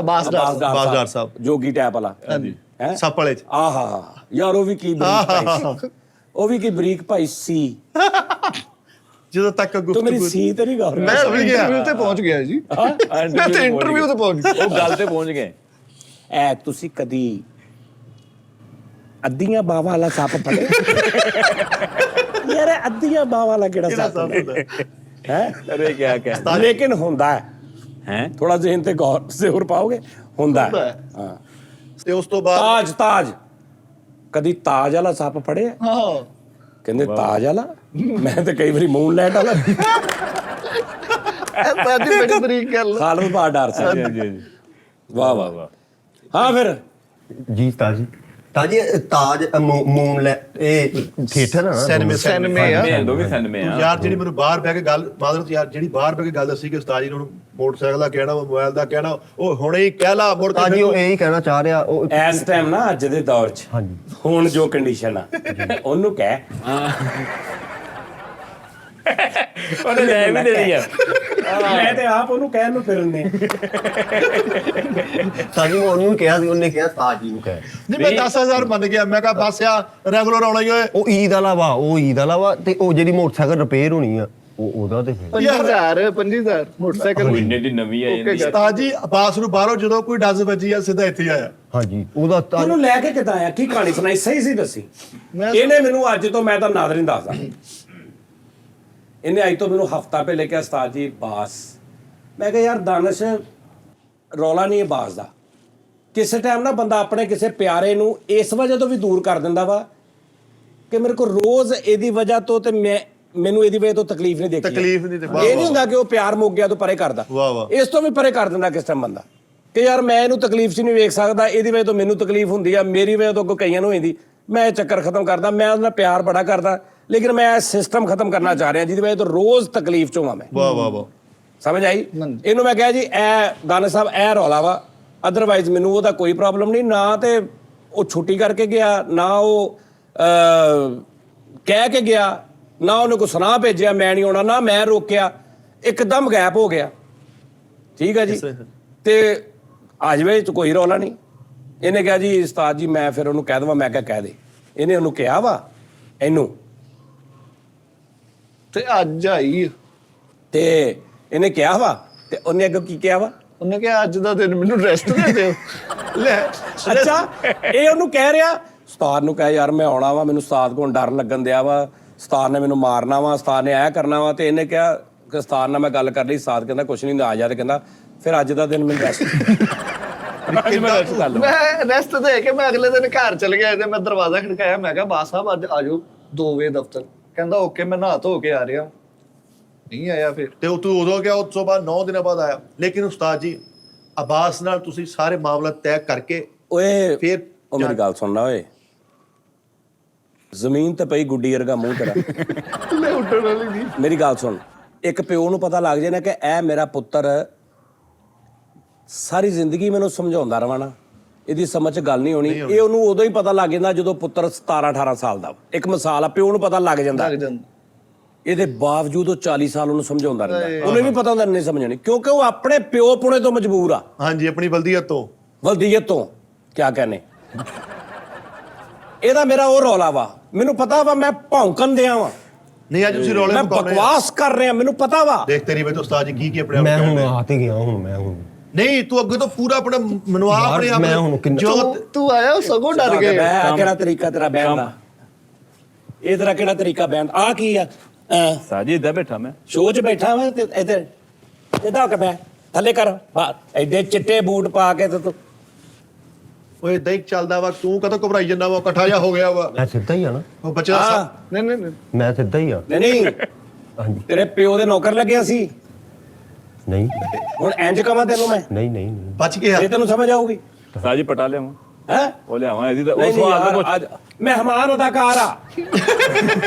ਅਬਾਸ
ਡਾਰ ਸਾਹਿਬ,
ਜੋਗੀ ਟੈਪ ਵਾਲਾ ਹੈ
ਸੱਪ ਵਾਲੇ ਚ,
ਆਹਾ ਯਾਰ ਉਹ ਵੀ ਕੀ ਬਰੀਕ ਭਾਈ ਸੀ, ਉਹ ਵੀ ਕੀ ਬਰੀਕ ਭਾਈ ਸੀ।
ਜਦੋਂ ਤੱਕ
ਤੂੰ ਮੇਰੀ ਸੀ ਤੇ ਨਹੀਂ ਗਾ
ਮੈਂ ਇੰਟਰਵਿਊ ਤੇ ਪਹੁੰਚ ਗਿਆ ਜੀ, ਮੈਂ ਤੇ ਇੰਟਰਵਿਊ ਤੇ ਪਹੁੰਚ ਗਿਆ,
ਉਹ ਗੱਲ ਤੇ ਪਹੁੰਚ ਗਏ।
ਐ ਤੁਸੀਂ ਕਦੀ ਅੱਧੀਆਂ ਬਾਹਾਂ ਵਾਲਾ ਸੱਪ ਫੜੇ? ਯਾਰ ਅੱਧੀਆਂ ਬਾਹਾਂ ਵਾਲਾ ਕਿਹੜਾ ਸੱਪ ਹੈ?
ਅਰੇ ਕਿਆ ਕਹਿ,
ਲੇਕਿਨ ਹੁੰਦਾ
ਹੈ
ਥੋੜਾ ਜ਼ਿਹਨ ਤੇ ਗੌਰ ਜ਼ੋਰ ਪਾਓਗੇ, ਹੁੰਦਾ ਹਾਂ।
ਤੇ ਉਸ ਤੋਂ ਬਾਅਦ
ਤਾਜ ਕਦੀ ਤਾਜ ਵਾਲਾ ਸੱਪ ਫੜਿਆ?
ਹਾਂ
ਕਹਿੰਦੇ ਤਾਜ ਵਾਲਾ, ਮੈਂ ਤੇ ਕਈ ਵਾਰੀ ਮੂਨ ਲੈਟ ਵਾਲਾ।
ਇਹ ਸਾਡੀ ਬੜੀ ਬਰੀਕ ਗੱਲ।
ਖਾਲਦ ਬਾਡਾਰ ਸੀ।
ਜੀ
ਵਾਹ ਵਾਹ। ਹਾਂ ਫਿਰ
ਜੀ ਤਾਜੀ ਤਾਜ ਮੂਨ ਲੈ ਇਹ ਥੀਏਟਰ ਆ ਨਾ,
ਸਿਨੇਮੇ ਆ
ਦੋ ਵੀ ਸਨਮੇ ਆ
ਯਾਰ ਜਿਹੜੀ ਮੈਨੂੰ ਬਾਹਰ ਬਹਿ ਕੇ ਗੱਲ ਮਾਦਰਤ ਯਾਰ ਜਿਹੜੀ ਬਾਹਰ ਬਹਿ ਕੇ ਗੱਲ ਦੱਸੀ ਕਿ ਉਸਤਾਦ ਜੀ ਨੂੰ ਮੋਟਰਸਾਈਕਲ ਦਾ ਕਹਿਣਾ, ਮੋਬਾਈਲ ਦਾ ਕਹਿਣਾ, ਉਹ ਹੁਣੇ ਹੀ ਕਹਿ ਲਾ ਮੁੜ ਕੇ
ਤਾਜੀ ਉਹ ਇਹੀ ਕਹਿਣਾ ਚਾਹ ਰਿਹਾ ਉਹ
ਇਸ ਟਾਈਮ ਨਾ ਅੱਜ ਦੇ ਦੌਰ 'ਚ
ਹਾਂਜੀ
ਹੁਣ ਜੋ ਕੰਡੀਸ਼ਨ ਆ ਉਹਨੂੰ ਕਹਿ
ਉਹਨੇ ਲੈ ਵੀ ਦੇ ਦਿਆ।
ਮੈਂ ਤੇ ਆਪ ਉਹਨੂੰ ਕਹਿਣ ਨੂੰ ਫਿਰਨੇ।
ਤਾਜੀ ਮੈਂ ਉਹਨੂੰ ਕਿਹਾ ਸੀ, ਉਹਨੇ ਕਿਹਾ ਤਾਜੀ ਨੂੰ ਕਹਿ।
ਨਹੀਂ ਮੈਂ 10,000 ਮੰਨ ਗਿਆ, ਮੈਂ ਕਿਹਾ ਬਸ ਆ ਰੈਗੂਲਰ ਆਉਣਾ ਹੀ ਓਏ।
ਉਹ ਈਦ ਵਾਲਾ ਵਾ ਤੇ ਉਹ ਜਿਹੜੀ ਮੋਟਰਸਾਈਕਲ ਰਿਪੇਅਰ ਹੋਣੀ ਆ ਉਹਦਾ ਤੇ
50,000 ਮੋਟਰਸਾਈਕਲ
ਮਹੀਨੇ ਦੀ ਨਵੀਂ ਆ ਜਾਂਦੀ।
ਉਸਤਾਦ ਜੀ ਅਬਾਸ ਨੂੰ ਬਾਹਰੋਂ ਜਦੋਂ ਕੋਈ ਡੱਜ਼ ਵੱਜੀ ਆ ਸਿੱਧਾ ਇੱਥੇ ਆਇਆ।
ਹਾਂਜੀ ਉਹਦਾ
ਉਹਨੂੰ ਲੈ ਕੇ ਕਿੱਦਾਂ ਆਇਆ, ਕੀ ਕਹਾਣੀ ਸੁਣਾਈ, ਸਹੀ ਸੀ ਦੱਸੀ। ਇਹਨੇ ਮੈਨੂੰ ਅੱਜ ਤੋਂ, ਮੈਂ ਤਾਂ ਨਾਜ਼ਰੀਨ ਦੱਸਦਾ, ਇਹਨੇ ਅੱਜ ਤੋਂ ਮੈਨੂੰ ਹਫਤਾ ਪਹਿਲੇ ਕਿਹਾ ਉਸਤਾਦ ਜੀ ਬਾਸ। ਮੈਂ ਕਿਹਾ ਯਾਰ ਦਾਨਿਸ਼ ਰੌਲਾ ਨਹੀਂ ਹੈ ਬਾਸ ਦਾ। ਕਿਸੇ ਟਾਈਮ ਨਾ ਬੰਦਾ ਆਪਣੇ ਕਿਸੇ ਪਿਆਰੇ ਨੂੰ ਇਸ ਵਜ੍ਹਾ ਤੋਂ ਵੀ ਦੂਰ ਕਰ ਦਿੰਦਾ ਵਾ ਕਿ ਮੇਰੇ ਕੋਲ ਰੋਜ਼ ਇਹਦੀ ਵਜ੍ਹਾ ਤੋਂ ਤੇ ਮੈਨੂੰ ਇਹਦੀ ਵਜ੍ਹਾ ਤੋਂ ਤਕਲੀਫ ਨਹੀਂ ਦੇਖੀ।
ਤਕਲੀਫ ਨਹੀਂ ਤੇ
ਇਹ ਨਹੀਂ ਹੁੰਦਾ ਕਿ ਉਹ ਪਿਆਰ ਮੁੱਕ ਗਿਆ ਤੋਂ ਪਰੇ ਕਰਦਾ, ਇਸ ਤੋਂ ਵੀ ਪਰੇ ਕਰ ਦਿੰਦਾ ਕਿਸ ਟਾਈਮ ਬੰਦਾ ਕਿ ਯਾਰ ਮੈਂ ਇਹਨੂੰ ਤਕਲੀਫ 'ਚ ਨਹੀਂ ਵੇਖ ਸਕਦਾ, ਇਹਦੀ ਵਜ੍ਹਾ ਤੋਂ ਮੈਨੂੰ ਤਕਲੀਫ ਹੁੰਦੀ ਆ, ਮੇਰੀ ਵਜ੍ਹਾ ਤੋਂ ਅੱਗੋਂ ਕਈਆਂ ਨੂੰ ਹੁੰਦੀ। ਮੈਂ ਇਹ ਚੱਕਰ ਖਤਮ ਕਰਦਾ, ਮੈਂ ਉਹਦੇ ਨਾਲ ਪਿਆਰ ਬੜਾ ਕਰਦਾ, ਲੇਕਿਨ ਮੈਂ ਸਿਸਟਮ ਖਤਮ ਕਰਨਾ ਚਾਹ ਰਿਹਾ ਜਿਹਦੀ ਵਜ੍ਹਾ ਤੋਂ ਰੋਜ਼ ਤਕਲੀਫ 'ਚ ਹੋਵਾਂ ਮੈਂ।
ਵਾਹ ਵਾਹ ਵਾਹ,
ਸਮਝ ਆਈ? ਇਹਨੂੰ ਮੈਂ ਕਿਹਾ ਜੀ ਇਹ ਦਾਨਿਸ਼ ਸਾਹਿਬ ਇਹ ਰੌਲਾ ਵਾ, ਅਦਰਵਾਈਜ਼ ਮੈਨੂੰ ਉਹਦਾ ਕੋਈ ਪ੍ਰੋਬਲਮ ਨਹੀਂ। ਨਾ ਤੇ ਉਹ ਛੁੱਟੀ ਕਰਕੇ ਗਿਆ, ਨਾ ਉਹ ਕਹਿ ਕੇ ਗਿਆ, ਨਾ ਉਹਨੇ ਕੋਈ ਸੁਨਾਹ ਭੇਜਿਆ ਮੈਂ ਨਹੀਂ ਆਉਣਾ, ਨਾ ਮੈਂ ਰੋਕਿਆ, ਇੱਕਦਮ ਗੈਪ ਹੋ ਗਿਆ। ਠੀਕ ਹੈ ਜੀ, ਤੇ ਆ ਜਾਵੇ ਚ ਕੋਈ ਰੌਲਾ ਨਹੀਂ। ਇਹਨੇ ਕਿਹਾ ਜੀ ਉਸਤਾਦ ਜੀ ਮੈਂ ਫਿਰ ਉਹਨੂੰ ਕਹਿ ਦੇਵਾਂ, ਮੈਂ ਕਿਹਾ ਕਹਿ ਦੇ। ਇਹਨੇ ਉਹਨੂੰ ਕਿਹਾ ਵਾ ਇਹਨੂੰ,
ਤੇ ਅੱਜ ਆਈ
ਤੇ ਇਹਨੇ ਕਿਹਾ ਵਾ ਤੇ ਉਹਨੇ ਅੱਗੇ ਕੀ ਕਿਹਾ ਵਾ?
ਉਹਨੇ ਕਿਹਾ ਅੱਜ ਦਾ ਦਿਨ ਮੈਨੂੰ ਰੈਸਟ ਦੇ ਦਿਓ। ਲੈ
ਅੱਛਾ, ਇਹ ਉਹਨੂੰ ਕਹਿ ਰਿਹਾ ਉਸਤਾਦ ਨੂੰ ਕਹਿ ਯਾਰ ਮੈਂ ਆਉਣਾ ਵਾ, ਮੈਨੂੰ ਉਸਤਾਦ ਕੋਲ ਡਰ ਲੱਗਣ ਦਿਆ ਵਾ, ਉਸਤਾਦ ਨੇ ਮੈਨੂੰ ਮਾਰਨਾ ਵਾ, ਉਸਤਾਦ ਨੇ ਇਹ ਕਰਨਾ ਵਾ। ਤੇ ਇਹਨੇ ਕਿਹਾ ਕਿ ਉਸਤਾਦ ਨਾਲ ਮੈਂ ਗੱਲ ਕਰ ਲਈ, ਉਸਤਾਦ ਕਹਿੰਦਾ ਕੁਛ ਨਹੀਂ, ਆ ਜਾ। ਤੇ ਕਹਿੰਦਾ ਫਿਰ ਅੱਜ ਦਾ ਦਿਨ ਮੈਨੂੰ ਰੈਸਟ
ਮੈਂ ਰੈਸਟ ਦੇ ਕੇ ਮੈਂ ਅਗਲੇ ਦਿਨ ਘਰ ਚਲ ਗਿਆ ਤੇ ਮੈਂ ਦਰਵਾਜ਼ਾ ਖੜਕਾਇਆ। ਮੈਂ ਕਿਹਾ ਬਾਸ ਸਾਹਿਬ ਅੱਜ ਆ ਜਾਓ 2 ਵਜੇ ਦਫ਼ਤਰ। ਕਹਿੰਦਾ ਓਕੇ, ਮੈਂ ਨਹਾ ਧੋ ਕੇ ਆ ਰਿਹਾ। ਨਹੀਂ ਆਇਆ ਫਿਰ।
ਤੇ ਉਹ ਤੂੰ ਉਦੋਂ ਗਿਆ, ਉਸ ਤੋਂ ਬਾਅਦ 9 ਦਿਨਾਂ ਬਾਅਦ ਆਇਆ। ਲੇਕਿਨ ਉਸਤਾਦ ਜੀ ਅਬਾਸ ਨਾਲ ਤੁਸੀਂ ਸਾਰੇ ਮਾਮਲਾ ਤੈਅ ਕਰਕੇ
ਓਏ
ਫਿਰ
ਉਹ ਮੇਰੀ ਗੱਲ ਸੁਣਨਾ ਓਏ, ਜ਼ਮੀਨ ਤੇ ਪਈ ਗੁੱਡੀ ਵਰਗਾ ਮੂੰਹ ਤੇਰਾ।
ਲੈ ਉੱਡਣ ਵਾਲੀ ਨਹੀਂ।
ਮੇਰੀ ਗੱਲ ਸੁਣ, ਇੱਕ ਪਿਓ ਨੂੰ ਪਤਾ ਲੱਗ ਜਾਏ ਨਾ ਕਿ ਇਹ ਮੇਰਾ ਪੁੱਤਰ ਸਾਰੀ ਜ਼ਿੰਦਗੀ ਮੈਨੂੰ ਸਮਝਾਉਂਦਾ ਰਵਾਣਾ, ਇਹਦੀ ਸਮਝ 'ਚ ਗੱਲ ਨਹੀਂ ਹੋਣੀ। ਇਹ ਉਹਨੂੰ ਉਦੋਂ ਹੀ ਪਤਾ ਲੱਗ ਜਾਂਦਾ ਜਦੋਂ ਪੁੱਤਰ 17-18 ਸਾਲ ਦਾ। ਇੱਕ ਮਿਸਾਲ ਆ, ਪਿਓ ਨੂੰ ਪਤਾ ਲੱਗ ਜਾਂਦਾ, ਇਹਦੇ ਬਾਵਜੂਦ ਉਹ 40 ਸਾਲ ਉਹਨੂੰ ਸਮਝਾਉਂਦਾ ਰਹਿੰਦਾ। ਉਹਨੂੰ ਵੀ ਪਤਾ ਹੁੰਦਾ ਨਹੀਂ ਸਮਝਣੀ, ਕਿਉਂਕਿ ਉਹ ਆਪਣੇ ਪਿਓ ਪੁਣੇ ਤੋਂ ਮਜਬੂਰ ਆ,
ਹਾਂਜੀ ਆਪਣੀ ਬਲਦੀਅਤ ਤੋਂ,
ਵਲਦੀਅਤ ਤੋਂ। ਕਿਆ ਕਹਿੰਦੇ ਇਹਦਾ ਮੇਰਾ ਉਹ ਰੌਲਾ ਵਾ, ਮੈਨੂੰ ਪਤਾ ਵਾ ਮੈਂ ਭੌਂਕਣ ਦਿਆਂ ਵਾ,
ਨਹੀਂ ਅੱਜ ਤੁਸੀਂ ਰੌਲੇ
ਮੈਂ
ਪਕਾਉਣੇ ਆ।
ਬਕਵਾਸ ਕਰ ਰਿਹਾ, ਮੈਨੂੰ ਪਤਾ ਵਾ।
ਦੇਖ ਤੇਰੀ ਵੇ ਉਸਤਾਦ ਜੀ ਕੀ ਆਪਣੇ ਆਪ
ਮੈਂ ਹੁਣ
ਕਰਦੇ।
ਆ ਤੇ ਗਿਆ, ਹੁਣ ਮੈਂ ਹੁਣ
ਨਹੀਂ ਤੂੰ ਅੱਗੇ ਤੋਂ ਪੂਰਾ ਆਪਣਾ ਮਨਵਾ
ਯਾਰ,
ਆਪਣੇ ਆਪ
ਮੈਂ ਹੁਣ ਕਿੰਨਾ-
ਜੋ
ਤੂੰ ਆਇਆ ਉਹ ਸਗੋਂ ਡਰ ਗਏ।
ਮੈਂ ਕਿਹੜਾ ਤਰੀਕਾ ਤੇਰਾ ਬਹਿਣ ਦਾ, ਇਹ ਤੇਰਾ ਕਿਹੜਾ ਤਰੀਕਾ ਬਹਿਣ ਦਾ? ਆ ਕੀ ਆ?
ਸਾਜੀ ਇੱਦਾਂ ਬੈਠਾ ਮੈਂ
ਸ਼ੋਅ 'ਚ ਬੈਠਾ ਵਾ ਤੇ ਇੱਧਰ ਇੱਦਾਂ ਕਿ ਬਹਿ ਥੱਲੇ ਕਰ ਬਾਹਰ, ਐਡੇ ਚਿੱਟੇ ਬੂਟ ਪਾ ਕੇ ਤੇ ਤੂੰ
ਓਏ ਇਦਾਂ ਹੀ ਚੱਲਦਾ ਵਾ, ਤੂੰ ਕਦੋਂ ਘਬਰਾਈ ਜਾਂਦਾ ਵਾ, ਇਕੱਠਾ ਜਿਹਾ ਹੋ ਗਿਆ ਵਾ।
ਮੈਂ ਸਿੱਧਾ ਹੀ ਆ ਨਾ,
ਉਹ ਬੱਚਾ
ਹਾਂ,
ਨਹੀਂ ਨਹੀਂ ਨਹੀਂ।
ਮੈਂ ਸਿੱਧਾ ਹੀ ਆ।
ਨਹੀਂ
ਹਾਂਜੀ
ਤੇਰੇ ਪਿਓ ਦੇ ਨੌਕਰ ਲੱਗਿਆ ਸੀ,
ਨਹੀਂ
ਹੁਣ ਇੰਜ ਕਵਾਂ ਤੈਨੂੰ ਮੈਂ,
ਨਹੀਂ ਨਹੀਂ ਨਹੀਂ
ਬਚ ਗਿਆ।
ਇਹ ਤੈਨੂੰ ਸਮਝ ਆਊਗੀ
ਸਾਜੀ ਪਟਾ ਲਿਆਵਾਂ,
ਹੈ?
ਉਹ ਲਿਆਵਾਂ ਇਹਦੀ ਤਾਂ ਉਹ
ਨਹੀਂ
ਸਵਾਲ ਦਾ
ਯਾਰ,
ਪੁੱਛ।
ਅੱਜ ਮਹਿਮਾਨ ਅਦਾਕਾਰ ਆ।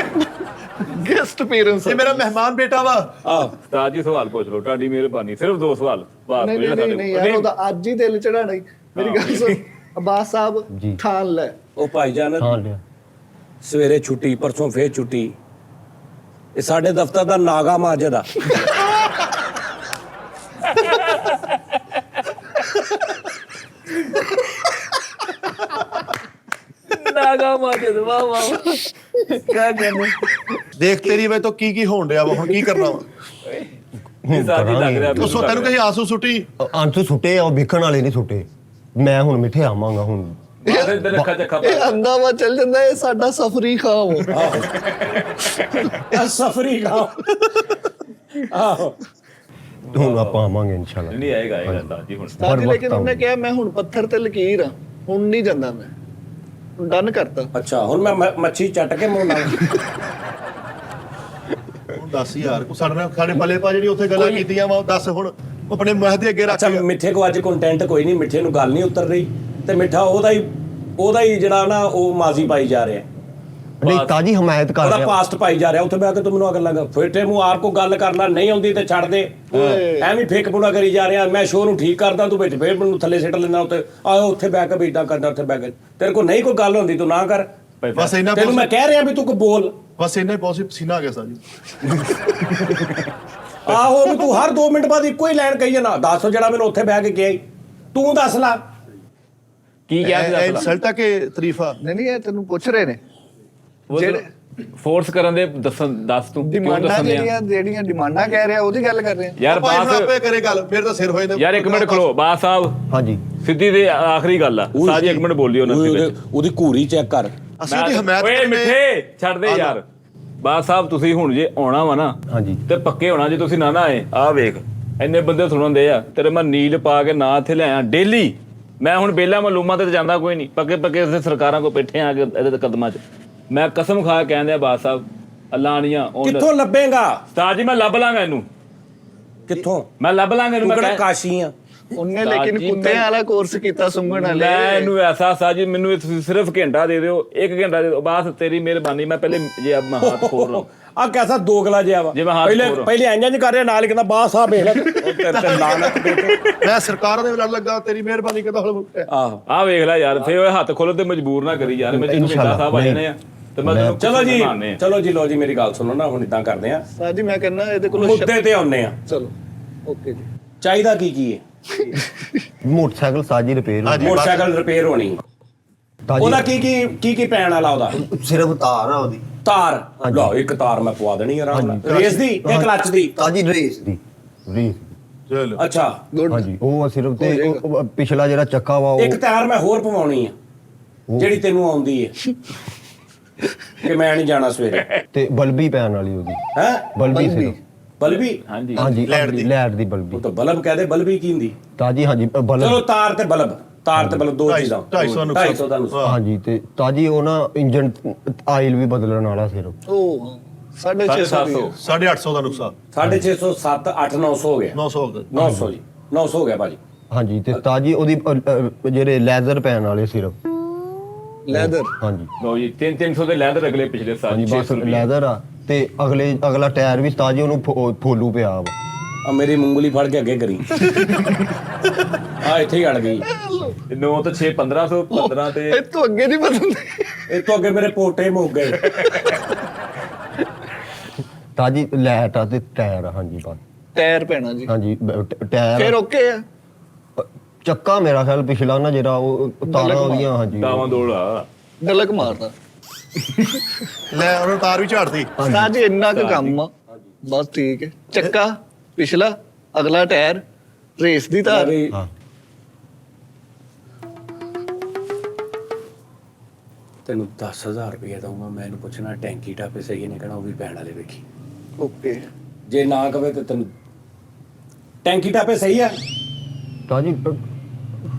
Guest appearance.
ਇਹ ਮੇਰਾ ਮਹਿਮਾਨ ਬੇਟਾ ਵਾ।
ਆਹ
ਉਸਤਾਦ ਜੀ ਸਵਾਲ ਪੁੱਛ ਲਓ, ਤੁਹਾਡੀ ਮਿਹਰਬਾਨੀ, ਸਿਰਫ 2 ਸਵਾਲ ਬਸ।
ਨਹੀਂ ਨਹੀਂ ਨਹੀਂ ਯਾਰ, ਉਹਦਾ ਅੱਜ ਹੀ ਦਿਲ ਚੜਾਣਾ ਹੀ। ਮੇਰੀ ਗੱਲ ਸੁਣ ਅਬਾਸ ਸਾਹਿਬ,
ਜੀ।
ਠਾਣ ਲੈ।
ਉਹ ਭਾਈਜਾਨ
ਹਾਂ ਲਿਆ।
ਸਵੇਰੇ ਛੁੱਟੀ, ਪਰਸੋਂ ਫੇਰ ਛੁੱਟੀ। ਇਹ ਸਾਡੇ ਦਫ਼ਤਰ ਦਾ ਨਾਗਾ ਮਾਜਦ ਆ।
ਨਾਗਾ ਮਾਜਦ, ਵਾਹ ਵਾਹ ਕਿਆ ਕਹਿੰਦੇ।
ਦੇਖ ਤੇਰੀ ਵੇ ਤੋਂ ਕੀ ਹੋਣ ਡਿਆ ਵਾ, ਹੁਣ ਕੀ ਕਰਨਾ ਵਾ?
ਸਾਜੀ ਲੱਗ ਰਿਹਾ
ਤੂੰ ਤੈਨੂੰ ਕਹੀ ਆਸੂ ਸੁੱਟੀ।
ਅੰਤ ਸੁੱਟੇ ਆ, ਉਹ ਵਿਖਣ ਵਾਲੇ ਨਹੀਂ ਸੁੱਟੇ। ਮੈਂ ਹੁਣ ਮਿੱਠੇ ਆਵਾਂਗਾ ਹੁਣ।
ਇੱਧਰ ਰੱਖਾ ਚੱਖਾ
ਇਹ ਅੰਦਾ ਵਾ ਚੱਲ ਜਾਂਦਾ, ਇਹ ਸਾਡਾ ਸਫਰੀ ਖਾਓ।
ਸਫਰੀ ਖਾਓ। ਆਹੋ
ਹੁਣ ਆਪਾਂ ਆਵਾਂਗੇ ਇਨਸ਼ਾਅੱਲਾ।
ਨਹੀਂ ਆਏਗਾ ਉਸਤਾਦ ਜੀ ਹੁਣ।
ਸਾਡੀ ਲੇਕਿਨ ਉਹਨੇ ਕਿਹਾ ਮੈਂ ਹੁਣ ਪੱਥਰ ਤੇ ਲਕੀਰ ਆ, ਹੁਣ ਨਹੀਂ ਜਾਂਦਾ ਮੈਂ, ਡਨ ਕਰਤਾ।
ਅੱਛਾ, ਹੁਣ ਮੈਂ ਮੱਛੀ ਚੱਟ ਕੇ ਮੋੜਨਾ।
ਹੁਣ ਦੱਸ ਯਾਰ, ਕੋ ਸਾਡੇ ਨਾਲ ਸਾਡੇ ਪੱਲੇ ਪਾ ਜਿਹੜੀ ਉੱਥੇ ਗੱਲਾਂ ਕੀਤੀਆਂ ਵਾ, ਉਹ ਦੱਸ ਹੁਣ ਆਪਣੇ ਮੂੰਹ ਦੇ ਅੱਗੇ ਰੱਖ।
ਅੱਛਾ, ਮਿੱਠੇ ਕੋ ਅੱਜ ਕੰਟੈਂਟ ਕੋਈ ਨਹੀਂ, ਮਿੱਠੇ ਨੂੰ ਗੱਲ ਨਹੀਂ ਉਤਰ ਰਹੀ ਤੇ ਮਿੱਠਾ ਉਹਦਾ ਹੀ ਜਿਹੜਾ ਨਾ ਉਹ ਮਾਜ਼ੀ ਪਾਈ ਜਾ ਰਿਹਾ,
ਨਹੀਂ ਤਾਜੀ ਹਮਾਇਤ ਕਰ
ਉਹਦਾ
ਰਿਹਾ।
ਪਾਸਟ ਪਾਈ ਜਾ ਰਿਹਾ। ਉੱਥੇ ਬਹਿ ਕੇ ਤੂੰ ਮੈਨੂੰ ਆ ਗੱਲਾਂ ਕਰ, ਫੇਟੇ ਮੂੰਹ ਆਪ ਕੋ ਗੱਲ ਕਰਨਾ ਨਹੀਂ ਆਉਂਦੀ ਤੇ ਛੱਡ ਦੇ, ਐਵੇਂ ਫੇਕ ਪੁਣਾ ਕਰੀ ਜਾ ਰਿਹਾ। ਮੈਂ ਸ਼ੋਅ ਨੂੰ ਠੀਕ ਕਰਦਾ, ਤੂੰ ਵਿੱਚ ਫੇਰ ਮੈਨੂੰ ਥੱਲੇ ਸਿੱਟ ਲੈਣਾ। ਉੱਤੇ ਆਓ ਉੱਥੇ ਬਹਿ ਕੇ ਵੀ ਏਦਾਂ ਕਰਦਾ, ਉੱਥੇ ਬਹਿ ਕੇ ਤੇਰੇ ਕੋਲ ਨਹੀਂ ਕੋਈ ਗੱਲ ਹੁੰਦੀ ਤੂੰ ਨਾ ਕਰ।
ਬਸ ਇੰਨਾ
ਤੈਨੂੰ ਮੈਂ ਕਹਿ ਰਿਹਾ ਵੀ ਤੂੰ ਕੋ ਬੋਲ।
ਬਸ ਇੰਨਾ ਹੀ ਬਹੁਤ ਸੀ, ਪਸੀਨਾ ਆ ਗਿਆ ਸਾਜੀ।
ਆਹੋ ਵੀ ਤੂੰ ਹਰ 2 ਮਿੰਟ ਬਾਅਦ ਇੱਕੋ ਹੀ ਲਾਈਨ ਕਹੀ ਜਾਣਾ। ਦੱਸ ਜਿਹੜਾ ਮੈਨੂੰ ਉੱਥੇ ਬਹਿ ਕੇ ਕਿਹਾ ਈ, ਤੂੰ ਦੱਸ ਲੈ
ਕੀ ਕਿਹਾ ਸੀ ਅਸਲ
ਇਨਸਲਟ ਆ ਕਿ ਤਾਰੀਫਾ?
ਨਹੀਂ ਨਹੀਂ, ਇਹ ਤੈਨੂੰ ਪੁੱਛ ਰਹੇ ਨੇ
ਜਿਹੜੇ ਫੋਰਸ ਕਰਨ ਦੇ ਦੱਸ ਤੂੰ ਕਿਉਂ
ਡਿਮਾਂਡਾਂ
ਦੱਸਣ ਦਿਆਂ?
ਜਿਹੜੀਆਂ ਡਿਮਾਂਡਾਂ ਕਹਿ ਰਿਹਾ ਉਹਦੀ ਗੱਲ ਕਰ ਰਹੇ ਆ।
ਯਾਰ
ਭਾਈ ਹੁਣ
ਬਾਸ
ਆਪੇ ਕਰੇ ਗੱਲ, ਫਿਰ ਤਾਂ ਸਿਰ ਹੋਏ ਨੇ।
ਯਾਰ 1 ਮਿੰਟ ਖਲੋ ਬਾਸ ਸਾਹਿਬ,
ਹਾਂਜੀ
ਸਿੱਧੀ ਦੇ ਆਖਰੀ ਗੱਲ ਆ। ਸਾਜੀ 1 ਮਿੰਟ ਬੋਲਿਓ ਨਾ
ਉਹਦੀ ਘੂਰੀ ਚੈੱਕ ਕਰ।
ਅਸੀਂ ਉਹਦੀ ਹਮਾਇਤ
ਓਏ
ਕਰਨੇ।
ਮਿੱਠੇ ਛੱਡ ਦੇ ਯਾਰ। ਬਾਸ ਸਾਹਿਬ ਤੁਸੀਂ ਹੁਣ ਜੇ ਆਉਣਾ ਵਾ ਨਾ
ਹਾਂਜੀ
ਤੇ ਪੱਕੇ ਹੋਣਾ, ਜੇ ਤੁਸੀਂ ਨਾ ਆਏ ਆਹ ਵੇਖ ਇੰਨੇ ਬੰਦੇ ਸੁਣਾਉਂਦੇ ਆ ਤੇਰੇ। ਮੈਂ ਨੀਲ ਪਾ ਕੇ ਨਾ ਇੱਥੇ ਲਿਆਇਆ ਡੇਲੀ। ਮੈਂ ਹੁਣ ਬੇਲਾ ਮਲੂਮਾਂ ਤੇ ਜਾਂਦਾ ਕੋਈ ਨਹੀਂ, ਪੱਕੇ ਉੱਥੇ ਸਰਕਾਰਾਂ ਕੋ ਬੈਠੇ ਆ ਕੇ ਇਹਦੇ ਕਦਮਾਂ 'ਚ। ਮੈਂ ਕਸਮ ਖਾ ਕੇ ਕਹਿੰਦੇ ਆ ਬਾਸ ਸਾਹਿਬ, ਅੱਲਾਹਣੀਆਂ
ਕਿੱਥੋਂ ਲੱਭੇਗਾ?
ਉਸਤਾਦ ਜੀ ਮੈਂ ਲੱਭ ਲਾਂਗਾ ਇਹਨੂੰ,
ਕਿੱਥੋਂ?
ਮੈਂ ਲੱਭ ਲਾਂਗਾ ਇਹਨੂੰ।
ਤੂੰ ਕਿਹੜਾ
ਮੈਂ
ਕਾਸ਼ੀ ਆ?
ਉਹਨੇ ਲੇਕਿਨ ਕੁੱਤਿਆਂ ਵਾਲਾ ਕੋਰਸ ਕੀਤਾ ਸੁੰਘਣ ਵਾਲੇ।
ਲੈ ਇਹਨੂੰ ਐਸਾ ਸਾਜੀ, ਮੈਨੂੰ ਇਹ ਤੁਸੀਂ ਸਿਰਫ ਘੰਟਾ ਦੇ ਦਿਓ, 1 ਘੰਟਾ ਦੇ ਦਿਓ ਬਸ, ਤੇਰੀ ਮਿਹਰਬਾਨੀ। ਮੈਂ ਪਹਿਲੇ ਜੇ ਮੈਂ ਹੱਥ ਖੋਲ ਲਾਂ
ਆ ਕੈਸਾ ਦੋਗਲਾ ਜਿਹਾ ਵਾ।
ਜਿਵੇਂ ਹੱਥ
ਪਹਿਲੇ
ਖੋਲ।
ਪਹਿਲੇ ਇੰਜ ਕਰ ਰਿਹਾ, ਨਾਲ ਹੀ ਕਹਿੰਦਾ ਬਾਸ ਸਾਹਿਬ ਵੇਖ ਲੈ। ਉਹ ਤੇਰੇ ਤੇ ਲਾਨਤ ਬੇਟੇ।
ਮੈਂ ਸਰਕਾਰਾਂ ਦੇ ਲੜ ਲੱਗਾ, ਤੇਰੀ ਮਿਹਰਬਾਨੀ ਕਹਿੰਦਾ ਹੁਣ।
ਆਹੋ
ਆਹ ਵੇਖ ਲੈ ਯਾਰ, ਫੇਰ ਉਹ ਹੱਥ ਖੋਲੋ ਤੇ ਮਜਬੂਰ ਨਾ ਕਰੀ ਯਾਰ। ਮੈਂ ਤੈਨੂੰ
ਇਨਸ਼ਾਅੱਲਾ,
ਸਾਹਿਬ ਆ ਜਾਣੇ ਆ ਤੇ ਮੈਂ ਤੈਨੂੰ
ਚਲੋ ਜੀ,
ਸੁਣਾਉਂਦੇ ਆ।
ਚਲੋ ਜੀ, ਲੋ ਜੀ ਮੇਰੀ ਗੱਲ ਸੁਣੋ ਨਾ। ਹੁਣ ਇਦਾਂ ਕਰਦੇ ਆ,
ਸਾਜੀ ਮੈਂ ਕਹਿੰਦਾ ਇਹਦੇ ਕੋਲ
ਮੁੱਦੇ ਤੇ ਆਉਨੇ ਆ।
ਚਲੋ ਓਕੇ ਜੀ।
ਚਾਹੀਦਾ ਕੀ ਹੈ?
ਮੋਟਰਸਾਈਕਲ ਸਾਜੀ ਰਿਪੇਅਰ
ਹਾਂਜੀ।
ਮੋਟਰਸਾਈਕਲ ਰਿਪੇਅਰ ਹੋਣੀ। ਉਹਦਾ ਕੀ ਪੈਣ ਵਾਲਾ? ਉਹਦਾ
ਸਿਰਫ ਤਾਰ ਆ ਉਹਦੀ।
ਤਾਰ ਲਓ, ਇੱਕ ਤਾਰ ਮੈਂ ਪਵਾ ਦੇਣੀ ਆਰਾਮ ਨਾਲ। ਰੇਸ ਦੀ ਇੱਕ ਕਲੱਚ ਦੀ।
ਤਾਜੀ ਰੇਸ ਦੀ ਰੇਸ
ਚਲੋ
ਅੱਛਾ,
ਹਾਂਜੀ ਉਹ ਸਿਰਫ ਤੇ ਉਹ ਪਿਛਲਾ ਜਿਹੜਾ ਚੱਕਾ ਵਾ
ਇੱਕ
ਉਹ
ਤਾਰ ਮੈਂ ਹੋਰ ਪਵਾਉਣੀ ਆ ਜਿਹੜੀ ਤੈਨੂੰ ਆਉਂਦੀ ਹੈ ਕਿ ਮੈਂ ਨਹੀਂ ਜਾਣਾ ਸਵੇਰੇ।
ਤੇ ਬਲਬੀ ਪੈਣ ਵਾਲੀ ਉਹਦੀ
ਹੈ
ਬਲਬੀ ਸਿਰਫ
ਬਲਬੀ?
ਹਾਂਜੀ
ਹਾਂਜੀ
ਲੈਟ ਦੀ।
ਲੈਟ ਦੀ ਬਲਬੀ
ਉਹ ਤਾਂ ਬਲਬ ਕਹਦੇ, ਬਲਬੀ ਕੀ ਹੁੰਦੀ?
ਤਾਜੀ ਹਾਂਜੀ
ਚਲੋ
ਬਲਬ
ਤਾਰ ਤੇ ਬਲਬ, ਤਾਰ ਤੇ ਬਲਬ ਦੋ
250
ਚੀਜ਼ਾਂ।
250
ਦਾ ਨੁਕਸਾਨ।
ਹਾਂਜੀ ਤੇ ਤਾਜੀ ਉਹ ਨਾ ਇੰਜਨ ਆਇਲ ਵੀ ਬਦਲਣ ਵਾਲਾ ਸਿਰਫ
ਉਹ 650
750
850 ਦਾ ਨੁਕਸਾਨ
650, 7, 8, 900 ਹੋ ਗਿਆ।
900 ਦਾ
900 ਜੀ, 900 ਹੋ ਗਿਆ ਭਾਜੀ।
ਹਾਂਜੀ ਤੇ ਤਾਜੀ ਉਹਦੀ ਜਿਹੜੇ ਲੈਦਰ ਪੈਣ ਵਾਲੇ ਸਿਰਫ
ਲੈਦਰ।
ਹਾਂਜੀ
ਲਓ ਜੀ 300 ਦੇ ਲੈਦਰ ਅਗਲੇ ਪਿਛਲੇ ਸਾਲ
ਹਾਂਜੀ ਬਸ
600 ਰੁਪਏ।
ਲੈਦਰ ਆ ਤੇ ਅਗਲਾ ਟਾਇਰ ਵੀ ਤਾਜੀ ਉਹਨੂੰ ਫੋਲੂ ਪਿਆ ਵਾ
ਆ ਮੇਰੀ ਮੂੰਗਲੀ ਫੜ ਕੇ ਅੱਗੇ ਕਰੀ ਆ ਇੱਥੇ ਹੀ ਅੜ ਗਈ।
9 ਤੋਂ 6 1500 15 ਤੇ
ਇਹ ਤੋਂ ਅੱਗੇ ਨਹੀਂ ਬਦਲਦੇ।
ਇਹ ਤੋਂ ਅੱਗੇ ਮੇਰੇ ਪੋਟੇ ਮੁੱਕ ਗਏ।
ਤਾਜੀ ਲੈਟ ਆ ਤੇ ਟਾਇਰ ਆ ਹਾਂਜੀ ਬਸ
ਟਾਇਰ ਪੈਣਾ ਜੀ,
ਹਾਂਜੀ ਟਾਇਰ
ਫਿਰ ਓਕੇ ਆ।
ਚੱਕਾ ਮੇਰਾ ਖਿਆਲ ਪਿਛਲਾ ਨਾ ਜਿਹੜਾ ਉਹ ਤਾਰਾਂ ਉਹਦੀਆਂ ਹਾਂਜੀ
ਦਾਵਾਂ ਦੋੜਾ
ਡਲਕ ਮਾਰਦਾ।
ਲੈ ਉਹਨੂੰ ਤਾਰ ਵੀ ਝਾੜਦੀ
ਉਸਤਾਦ ਜੀ ਇੰਨਾ ਕੁ ਕੰਮ ਆ, ਬਸ ਠੀਕ ਹੈ। ਚੱਕਾ ਪਿਛਲਾ, ਅਗਲਾ ਟਾਇਰ, ਰੇਸ ਦੀ ਤਾਰ।
ਹਾਂ
ਤੈਨੂੰ 10,000 ਰੁਪਏ ਦਊਂਗਾ, ਮੈਂ ਇਹਨੂੰ ਪੁੱਛਣਾ ਟੈਂਕੀ ਟਾਪੇ ਸਹੀ ਨੇ ਕਹਿਣਾ ਉਹ ਵੀ ਪੈਣ ਵਾਲੇ ਵੇਖੀ।
ਓਕੇ।
ਜੇ ਨਾ ਕਵੇ ਤੇ ਤੈਨੂੰ ਟੈਂਕੀ ਟਾਪੇ ਸਹੀ ਆ।
ਤਾਜੀ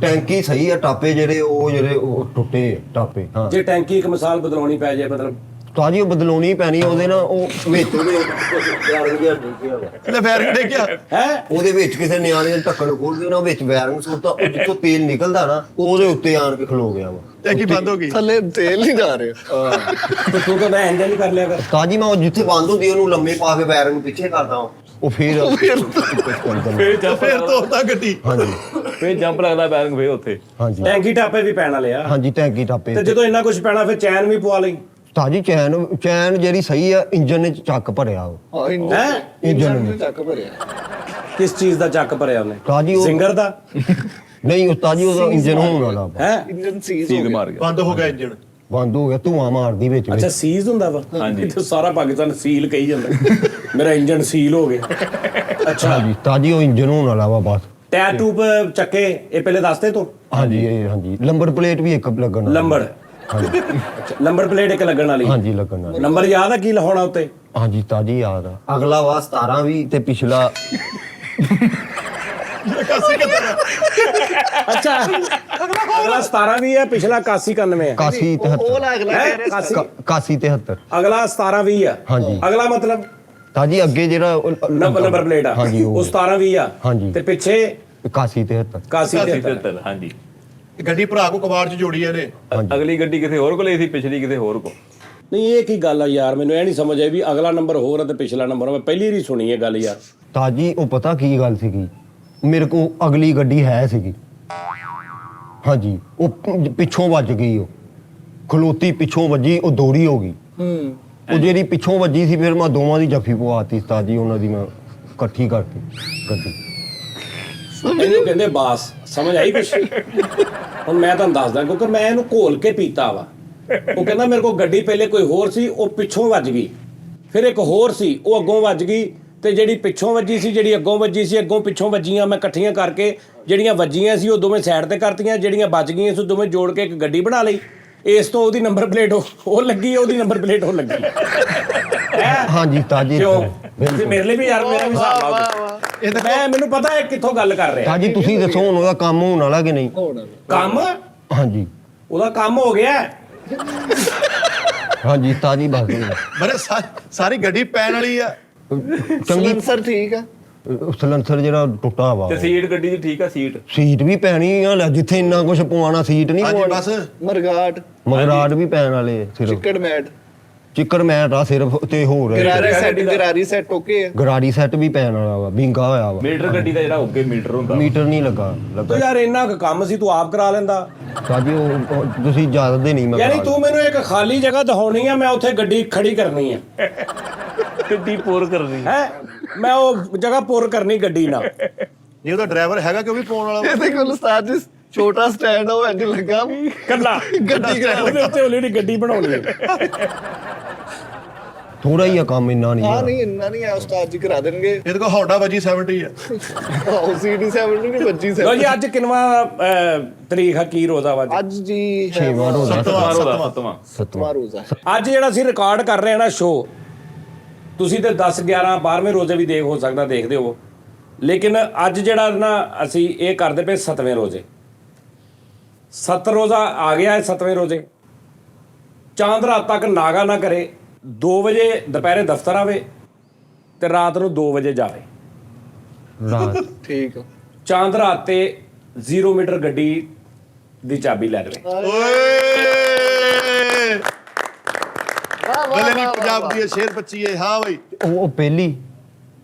ਟੈਂਕੀ ਸਹੀ ਆ ਟਾਪੇ ਜਿਹੜੇ ਉਹ ਟੁੱਟੇ ਆ, ਟਾਪੇ ਹਾਂ
ਜੇ ਟੈਂਕੀ ਇੱਕ ਮਿਸਾਲ ਬਦਲਾਉਣੀ ਪੈ ਜਾਏ, ਮਤਲਬ
ਤਾਜੀ ਉਹ ਬਦਲਾਉਣੀ ਪੈਣੀ ਉਹਦੇ ਨਾਲ ਉਹ ਵਿੱਚ ਉਹਦੇ ਵਾਇਰਿੰਗ ਜਿਹਾ ਡਿੱਗਿਆ ਵਾ।
ਲੈ ਫੇਰ ਵੀ ਦੇਖਿਆ
ਹੈ
ਉਹਦੇ ਵਿੱਚ ਕਿਸੇ ਨਿਆਣੇ ਨੇ ਢੱਕਣ ਖੋਲ੍ਹ ਦੇਣਾ ਵਿੱਚ ਵਾਇਰਿੰਗ ਸੁੱਟਦਾ ਉਹ ਜਿੱਥੋਂ ਤੇਲ ਨਿਕਲਦਾ ਨਾ ਉਹਦੇ ਉੱਤੇ ਆਣ ਕੇ ਖਲੋ ਗਿਆ ਵਾ
ਟੈਂਕੀ ਬੰਦ ਹੋ ਗਈ
ਥੱਲੇ ਤੇਲ ਨਹੀਂ ਜਾ ਰਿਹਾ।
ਤੇ ਤੂੰ ਕਹਿੰਦਾ ਐਂਜਲ ਹੀ ਕਰ ਲਿਆ ਕਰ।
ਤਾਜੀ ਮੈਂ ਉਹ ਜਿੱਥੇ ਬੰਦ ਹੁੰਦੀ ਉਹਨੂੰ ਲੰਮੇ ਪਾ ਕੇ ਵਾਇਰਿੰਗ ਪਿੱਛੇ ਕਰਦਾ ਵਾਂ। ਉਹ ਫੇਰ
ਫੇਰ ਜੰਪ
ਫੇਰ ਤੋੜਦਾ ਗੱਡੀ
ਹਾਂਜੀ
ਫੇਰ ਜੰਪ ਲੱਗਦਾ ਬੈਰਿੰਗ ਫੇਰ ਉੱਥੇ।
ਹਾਂਜੀ
ਟੈਂਕੀ ਟਾਪੇ ਵੀ ਪੈਣ ਵਾਲੇ ਆ।
ਹਾਂਜੀ ਟੈਂਕੀ ਟਾਪੇ
ਤੇ ਜਦੋਂ ਇੰਨਾ ਕੁਝ ਪੈਣਾ ਫਿਰ ਚੈਨ ਵੀ ਪਵਾ ਲਈ।
ਤਾਜੀ ਚੈਨ ਜਿਹੜੀ ਸਹੀ ਆ ਇੰਜਨ ਨੇ ਚੱਕ ਭਰਿਆ ਉਹ
ਹਾਂ
ਹੈਂ?
ਇੰਜਨ ਨੇ ਚੱਕ ਭਰਿਆ।
ਕਿਸ ਚੀਜ਼ ਦਾ ਚੱਕ ਭਰਿਆ ਉਹਨੇ?
ਤਾਜੀ ਉਹ
ਸਿੰਗਰ ਦਾ
ਨਹੀਂ ਉਹ ਤਾਜੀ ਉਹਦਾ ਇੰਜਨ ਹੋਣ ਵਾਲਾ ਵਾ।
ਹੈ?
ਇੰਜਨ ਸੀਜ਼
ਸੀਲ
ਹੋ ਗਿਆ।
ਮਾਰ ਗਿਆ।
ਬੰਦ ਹੋ ਗਿਆ ਇੰਜਣ
ਬੰਦ ਹੋ ਗਿਆ ਧੂਆਂ ਮਾਰਦੀ ਵਿੱਚ
ਅੱਛਾ ਸੀਜ਼ ਹੁੰਦਾ ਵਾ।
ਹਾਂਜੀ।
ਇੱਥੇ ਸਾਰਾ ਪਾਕਿਸਤਾਨ ਸੀਲ ਕਹੀ ਜਾਂਦਾ। ਮੇਰਾ ਇੰਜਨ ਸੀਲ ਹੋ ਗਿਆ। ਅੱਛਾ
ਹਾਂਜੀ ਤਾਜੀ ਉਹ ਇੰਜਨ ਹੋਣ ਵਾਲਾ ਵਾ ਬਸ
ਟਾਇਰ ਟੂਬ ਚੱਕੇ ਇਹ ਪਹਿਲੇ ਦੱਸਦੇ ਤੂੰ।
ਹਾਂਜੀ ਇਹ ਹਾਂਜੀ ਨੰਬਰ ਪਲੇਟ ਵੀ ਇੱਕ ਲੱਗਣ ਵਾਲੀ।
ਲੰਬੜ
ਹਾਂਜੀ
ਅੱਛਾ ਨੰਬਰ ਪਲੇਟ ਇੱਕ ਲੱਗਣ ਵਾਲੀ।
ਹਾਂਜੀ ਲੱਗਣ ਵਾਲੀ
ਨੰਬਰ ਯਾਦ ਆ ਕੀ ਲਿਖਾਉਣਾ ਉੱਤੇ?
ਹਾਂਜੀ ਤਾਜੀ ਯਾਦ ਆ ਅਗਲਾ ਵਾ 17 ਵੀ ਤੇ ਪਿਛਲਾ
ਅੱਛਾ ਅਗਲਾ 17 ਵੀ ਹੈ, ਪਿਛਲਾ 81 91 ਹੈ।
81
ਉਹ
73
ਲਾ ਅਗਲਾ
ਹੈਂ?
ਕਹਿ ਰਿਹਾ
81 73
ਅਗਲਾ 17 20 ਆ।
ਹਾਂਜੀ।
ਅਗਲਾ ਮਤਲਬ
ਤਾਜੀ ਅੱਗੇ ਜਿਹੜਾ ਉਹ
ਨੰਬਰ ਪਲੇਟ ਆ
ਹਾਂਜੀ
ਉਹ 17 20 ਆ।
ਹਾਂਜੀ।
ਤੇ ਪਿੱਛੇ
81 73
81 73।
73 ਹਾਂਜੀ।
ਗੱਡੀ ਭਰਾ ਕੋ ਕਬਾੜ ਚ ਜੋੜੀ ਇਹਨੇ
ਅਗਲੀ ਗੱਡੀ ਕਿਸੇ ਹੋਰ ਕੋਲੇ ਸੀ, ਪਿਛਲੀ ਕਿਸੇ ਹੋਰ ਕੋ।
ਨਹੀਂ ਇਹ ਕੀ ਗੱਲ ਆ ਯਾਰ, ਮੈਨੂੰ ਇਹ ਨਹੀਂ ਸਮਝ ਆਈ ਵੀ ਅਗਲਾ ਨੰਬਰ ਹੋਰ ਆ ਤੇ ਪਿਛਲਾ ਨੰਬਰ। ਮੈਂ ਪਹਿਲੀ ਵਾਰੀ ਸੁਣੀ ਇਹ ਗੱਲ ਯਾਰ।
ਤਾਜੀ ਉਹ ਪਤਾ ਕੀ ਗੱਲ ਸੀਗੀ ਮੇਰੇ ਕੋ ਅਗਲੀ ਗੱਡੀ ਹੈ ਸੀਗੀ ਹਾਂਜੀ ਉਹ ਪਿੱਛੋਂ ਵੱਜ ਗਈ ਉਹ ਖਲੋਤੀ ਪਿੱਛੋਂ ਵੱਜੀ ਉਹ ਦੋੜੀ ਹੋ ਗਈ ਉਹ ਜਿਹੜੀ ਪਿੱਛੋਂ ਵੱਜੀ ਸੀ ਫਿਰ ਮੈਂ ਦੋਵਾਂ ਦੀ ਜੱਫੀ ਪਵਾਤੀ ਤਾਜੀ ਉਹਨਾਂ ਦੀ ਮੈਂ ਇਕੱਠੀ ਕਰਕੇ ਗੱਡੀ
ਇਹਨੂੰ ਕਹਿੰਦੇ ਬਾਸ। ਸਮਝ ਆਈ ਕੁਛ? ਹੁਣ ਮੈਂ ਤੁਹਾਨੂੰ ਦੱਸਦਾ ਕਿਉਂਕਿ ਮੈਂ ਇਹਨੂੰ ਘੋਲ ਕੇ ਪੀਤਾ ਵਾ। ਉਹ ਕਹਿੰਦਾ ਮੇਰੇ ਕੋਲ ਗੱਡੀ ਪਹਿਲੇ ਕੋਈ ਹੋਰ ਸੀ, ਉਹ ਪਿੱਛੋਂ ਵੱਜ ਗਈ। ਫਿਰ ਇੱਕ ਹੋਰ ਸੀ, ਉਹ ਅੱਗੋਂ ਵੱਜ ਗਈ। ਤੇ ਜਿਹੜੀ ਪਿੱਛੋਂ ਵੱਜੀ ਸੀ, ਜਿਹੜੀ ਅੱਗੋਂ ਵੱਜੀ ਸੀ, ਅੱਗੋਂ ਪਿੱਛੋਂ ਵੱਜੀਆਂ ਮੈਂ ਇਕੱਠੀਆਂ ਕਰਕੇ ਜਿਹੜੀਆਂ ਵੱਜੀਆਂ ਸੀ ਉਹ ਦੋਵੇਂ ਸਾਈਡ ਤੇ ਕਰਤੀਆਂ, ਜਿਹੜੀਆਂ ਬਚ ਗਈਆਂ ਸੀ ਉਹ ਦੋਵੇਂ ਜੋੜ ਕੇ ਇੱਕ ਗੱਡੀ ਬਣਾ ਲਈ। ਇਸ ਤੋਂ ਉਹਦੀ ਨੰਬਰ ਪਲੇਟ ਉਹ ਲੱਗੀ, ਉਹਦੀ ਨੰਬਰ ਪਲੇਟ ਉਹ ਲੱਗੀ।
ਹਾਂਜੀ ਤਾਜੀ
ਕਿਉਂ? ਤੇ ਮੇਰੇ ਲਈ ਵੀ ਯਾਰ ਮੇਰਾ ਵੀ ਹਿਸਾਬ ਲਾਓ। ਮੈਂ ਮੈਨੂੰ ਪਤਾ ਹੈ ਕਿੱਥੋਂ ਗੱਲ ਕਰ ਰਿਹਾ।
ਤਾਜੀ ਤੁਸੀਂ ਦੱਸੋ ਹੁਣ ਉਹਦਾ ਕੰਮ ਹੋਣ ਵਾਲਾ ਕਿ ਨਹੀਂ
ਕੰਮ
ਹਾਂਜੀ
ਉਹਦਾ ਕੰਮ ਹੋ ਗਿਆ।
ਹਾਂਜੀ ਤਾਜੀ ਬਸ
ਬਰੇ ਸਾਰੀ ਗੱਡੀ ਪੈਣ ਵਾਲੀ ਆ
ਚੰਗੀ
ਸਰ ਠੀਕ ਆ।
ਸਲੈਂਸਰ ਜਿਹੜਾ ਟੁੱਟਾ ਵਾ
ਤੇ ਸੀਟ ਗੱਡੀ ਦੀ ਠੀਕ ਆ ਸੀਟ।
ਸੀਟ ਵੀ ਪੈਣੀ ਆ ਲੈ ਜਿੱਥੇ ਇੰਨਾ ਕੁਝ ਪਵਾਉਣਾ ਸੀਟ ਨਹੀਂ
ਹਾਂਜੀ
ਪਵਾਉਣੀ
ਬਸ
ਮਰਗਾਟ,
ਮਗਰਾਟ ਵੀ ਪੈਣ ਵਾਲੇ ਸਿਰਫ
ਚਿੱਕੜ ਮੈਟ,
ਚਿੱਕਰ ਮੈਟ ਆ ਸਿਰਫ ਤੇ ਹੋਰ
ਗਰਾਰੀ ਸੈੱਟ ਓਕੇ ਆ।
ਗਰਾੜੀ ਸੈੱਟ ਵੀ ਪੈਣ ਵਾਲਾ ਵਾ ਵਿੰਗਾ ਹੋਇਆ ਵਾ
ਮੀਟਰ ਗੱਡੀ ਦਾ ਜਿਹੜਾ ਅੱਗੇ ਮੀਟਰ ਹੁੰਦਾ
ਮੀਟਰ ਨਹੀਂ ਲੱਗਾ
ਤੂੰ ਯਾਰ ਇੰਨਾ ਕੁ ਕੰਮ ਸੀ ਤੂੰ ਆਪ ਕਰਾ ਲੈਂਦਾ।
ਸਾਜੀ ਉਹ ਤੁਸੀਂ ਜ਼ਿਆਦਾ ਦੇ ਨਹੀਂ ਮੈਂ
ਯਾਨੀ ਤੂੰ ਮੈਨੂੰ ਇੱਕ ਖਾਲੀ ਜਗ੍ਹਾ ਦਿਖਾਉਣੀ ਆ, ਮੈਂ ਉੱਥੇ ਗੱਡੀ ਖੜੀ ਕਰਨੀ ਆ।
ਗੱਡੀ ਪੂਰ ਕਰਨੀ।
ਹੈ ਮੈਂ ਉਹ ਜਗ੍ਹਾ ਪੁਰ ਕਰਨੀ ਗੱਡੀ ਨਾਲ।
ਜੇ ਉਹਦਾ ਡਰਾਈਵਰ ਹੈਗਾ ਕਿ ਉਹ ਵੀ ਪਾਉਣ ਵਾਲਾ ਵਾ।
ਇਹਦੇ ਕੋਲ ਉਸਤਾਦ ਜੀ ਛੋਟਾ ਸਟੈਂਡ ਆ, ਉਹ ਇੰਜ ਲੱਗਾ
ਕੱਲਾ
ਗੱਡੀ ਕਰਾ
ਉਹਦੇ ਉੱਤੇ ਆਲਰੇਡੀ ਗੱਡੀ ਬਣਾਉਣੀ ਹੈ।
ਥੋੜਾ ਹੀ ਆ ਕੰਮ, ਇੰਨਾ ਨਹੀਂ
ਹਾਂ
ਆ।
ਨਹੀਂ ਇੰਨਾ ਨਹੀਂ ਹੈ ਉਸਤਾਦ ਜੀ ਕਰਾ ਦੇਣਗੇ।
ਇਹਦੇ ਕੋਲ ਹੌਂਡਾ ਵੱਜੀ 70 ਆ।
ਉਹ CD 70 ਨਹੀਂ ਵੱਜੀ
ਲੋ
70।
ਜੀ ਅੱਜ ਕਿੰਨਵਾਂ ਤਰੀਕ ਆ, ਕੀ ਰੋਜ਼ਾ ਵਾ ਅੱਜ?
ਅੱਜ ਜੀ
6ਵਾਂ ਰੋਜ਼ਾ,
ਸੱਤਵਾਂ
7ਵਾਂ ਰੋਜ਼ਾ ਹੈ।
ਅੱਜ ਜਿਹੜਾ ਅਸੀਂ ਰਿਕਾਰਡ ਕਰ ਰਹੇ ਹਾਂ ਨਾ ਸ਼ੋਅ, ਤੁਸੀਂ ਤੇ 10 11 12ਵੇਂ ਰੋਜ਼ੇ ਵੀ ਦੇਖ ਹੋ ਸਕਦਾ ਦੇਖਦੇ ਹੋ, ਲੇਕਿਨ ਅੱਜ ਜਿਹੜਾ ਨਾ ਅਸੀਂ ਇਹ ਕਰਦੇ ਪਏ 7ਵੇਂ ਰੋਜ਼ੇ। 7 ਰੋਜ਼ਾ ਆ ਗਿਆ ਹੈ, 7ਵੇਂ ਰੋਜ਼ੇ। ਚਾਂਦ ਰਾਤ ਤੱਕ ਨਾਗਾ ਨਾ ਕਰੇ, 2 ਵਜੇ ਦੁਪਹਿਰੇ ਦਫ਼ਤਰ ਆਵੇ ਤੇ ਰਾਤ ਨੂੰ 2 ਵਜੇ ਜਾਵੇ।
ਰਾਤ
ਠੀਕ ਆ।
ਚਾਂਦ ਰਾਤ ਤੇ 0 ਮੀਟਰ ਗੱਡੀ ਦੀ ਚਾਬੀ ਲੈ ਲਵੇ।
ਓਏ ਬਲੇ ਨਹੀਂ ਪੰਜਾਬ ਦੀ ਇਹ ਸ਼ੇਰ ਬੱਚੀ ਹੈ। ਹਾਂ ਬਈ,
ਉਹ ਪਹਿਲੀ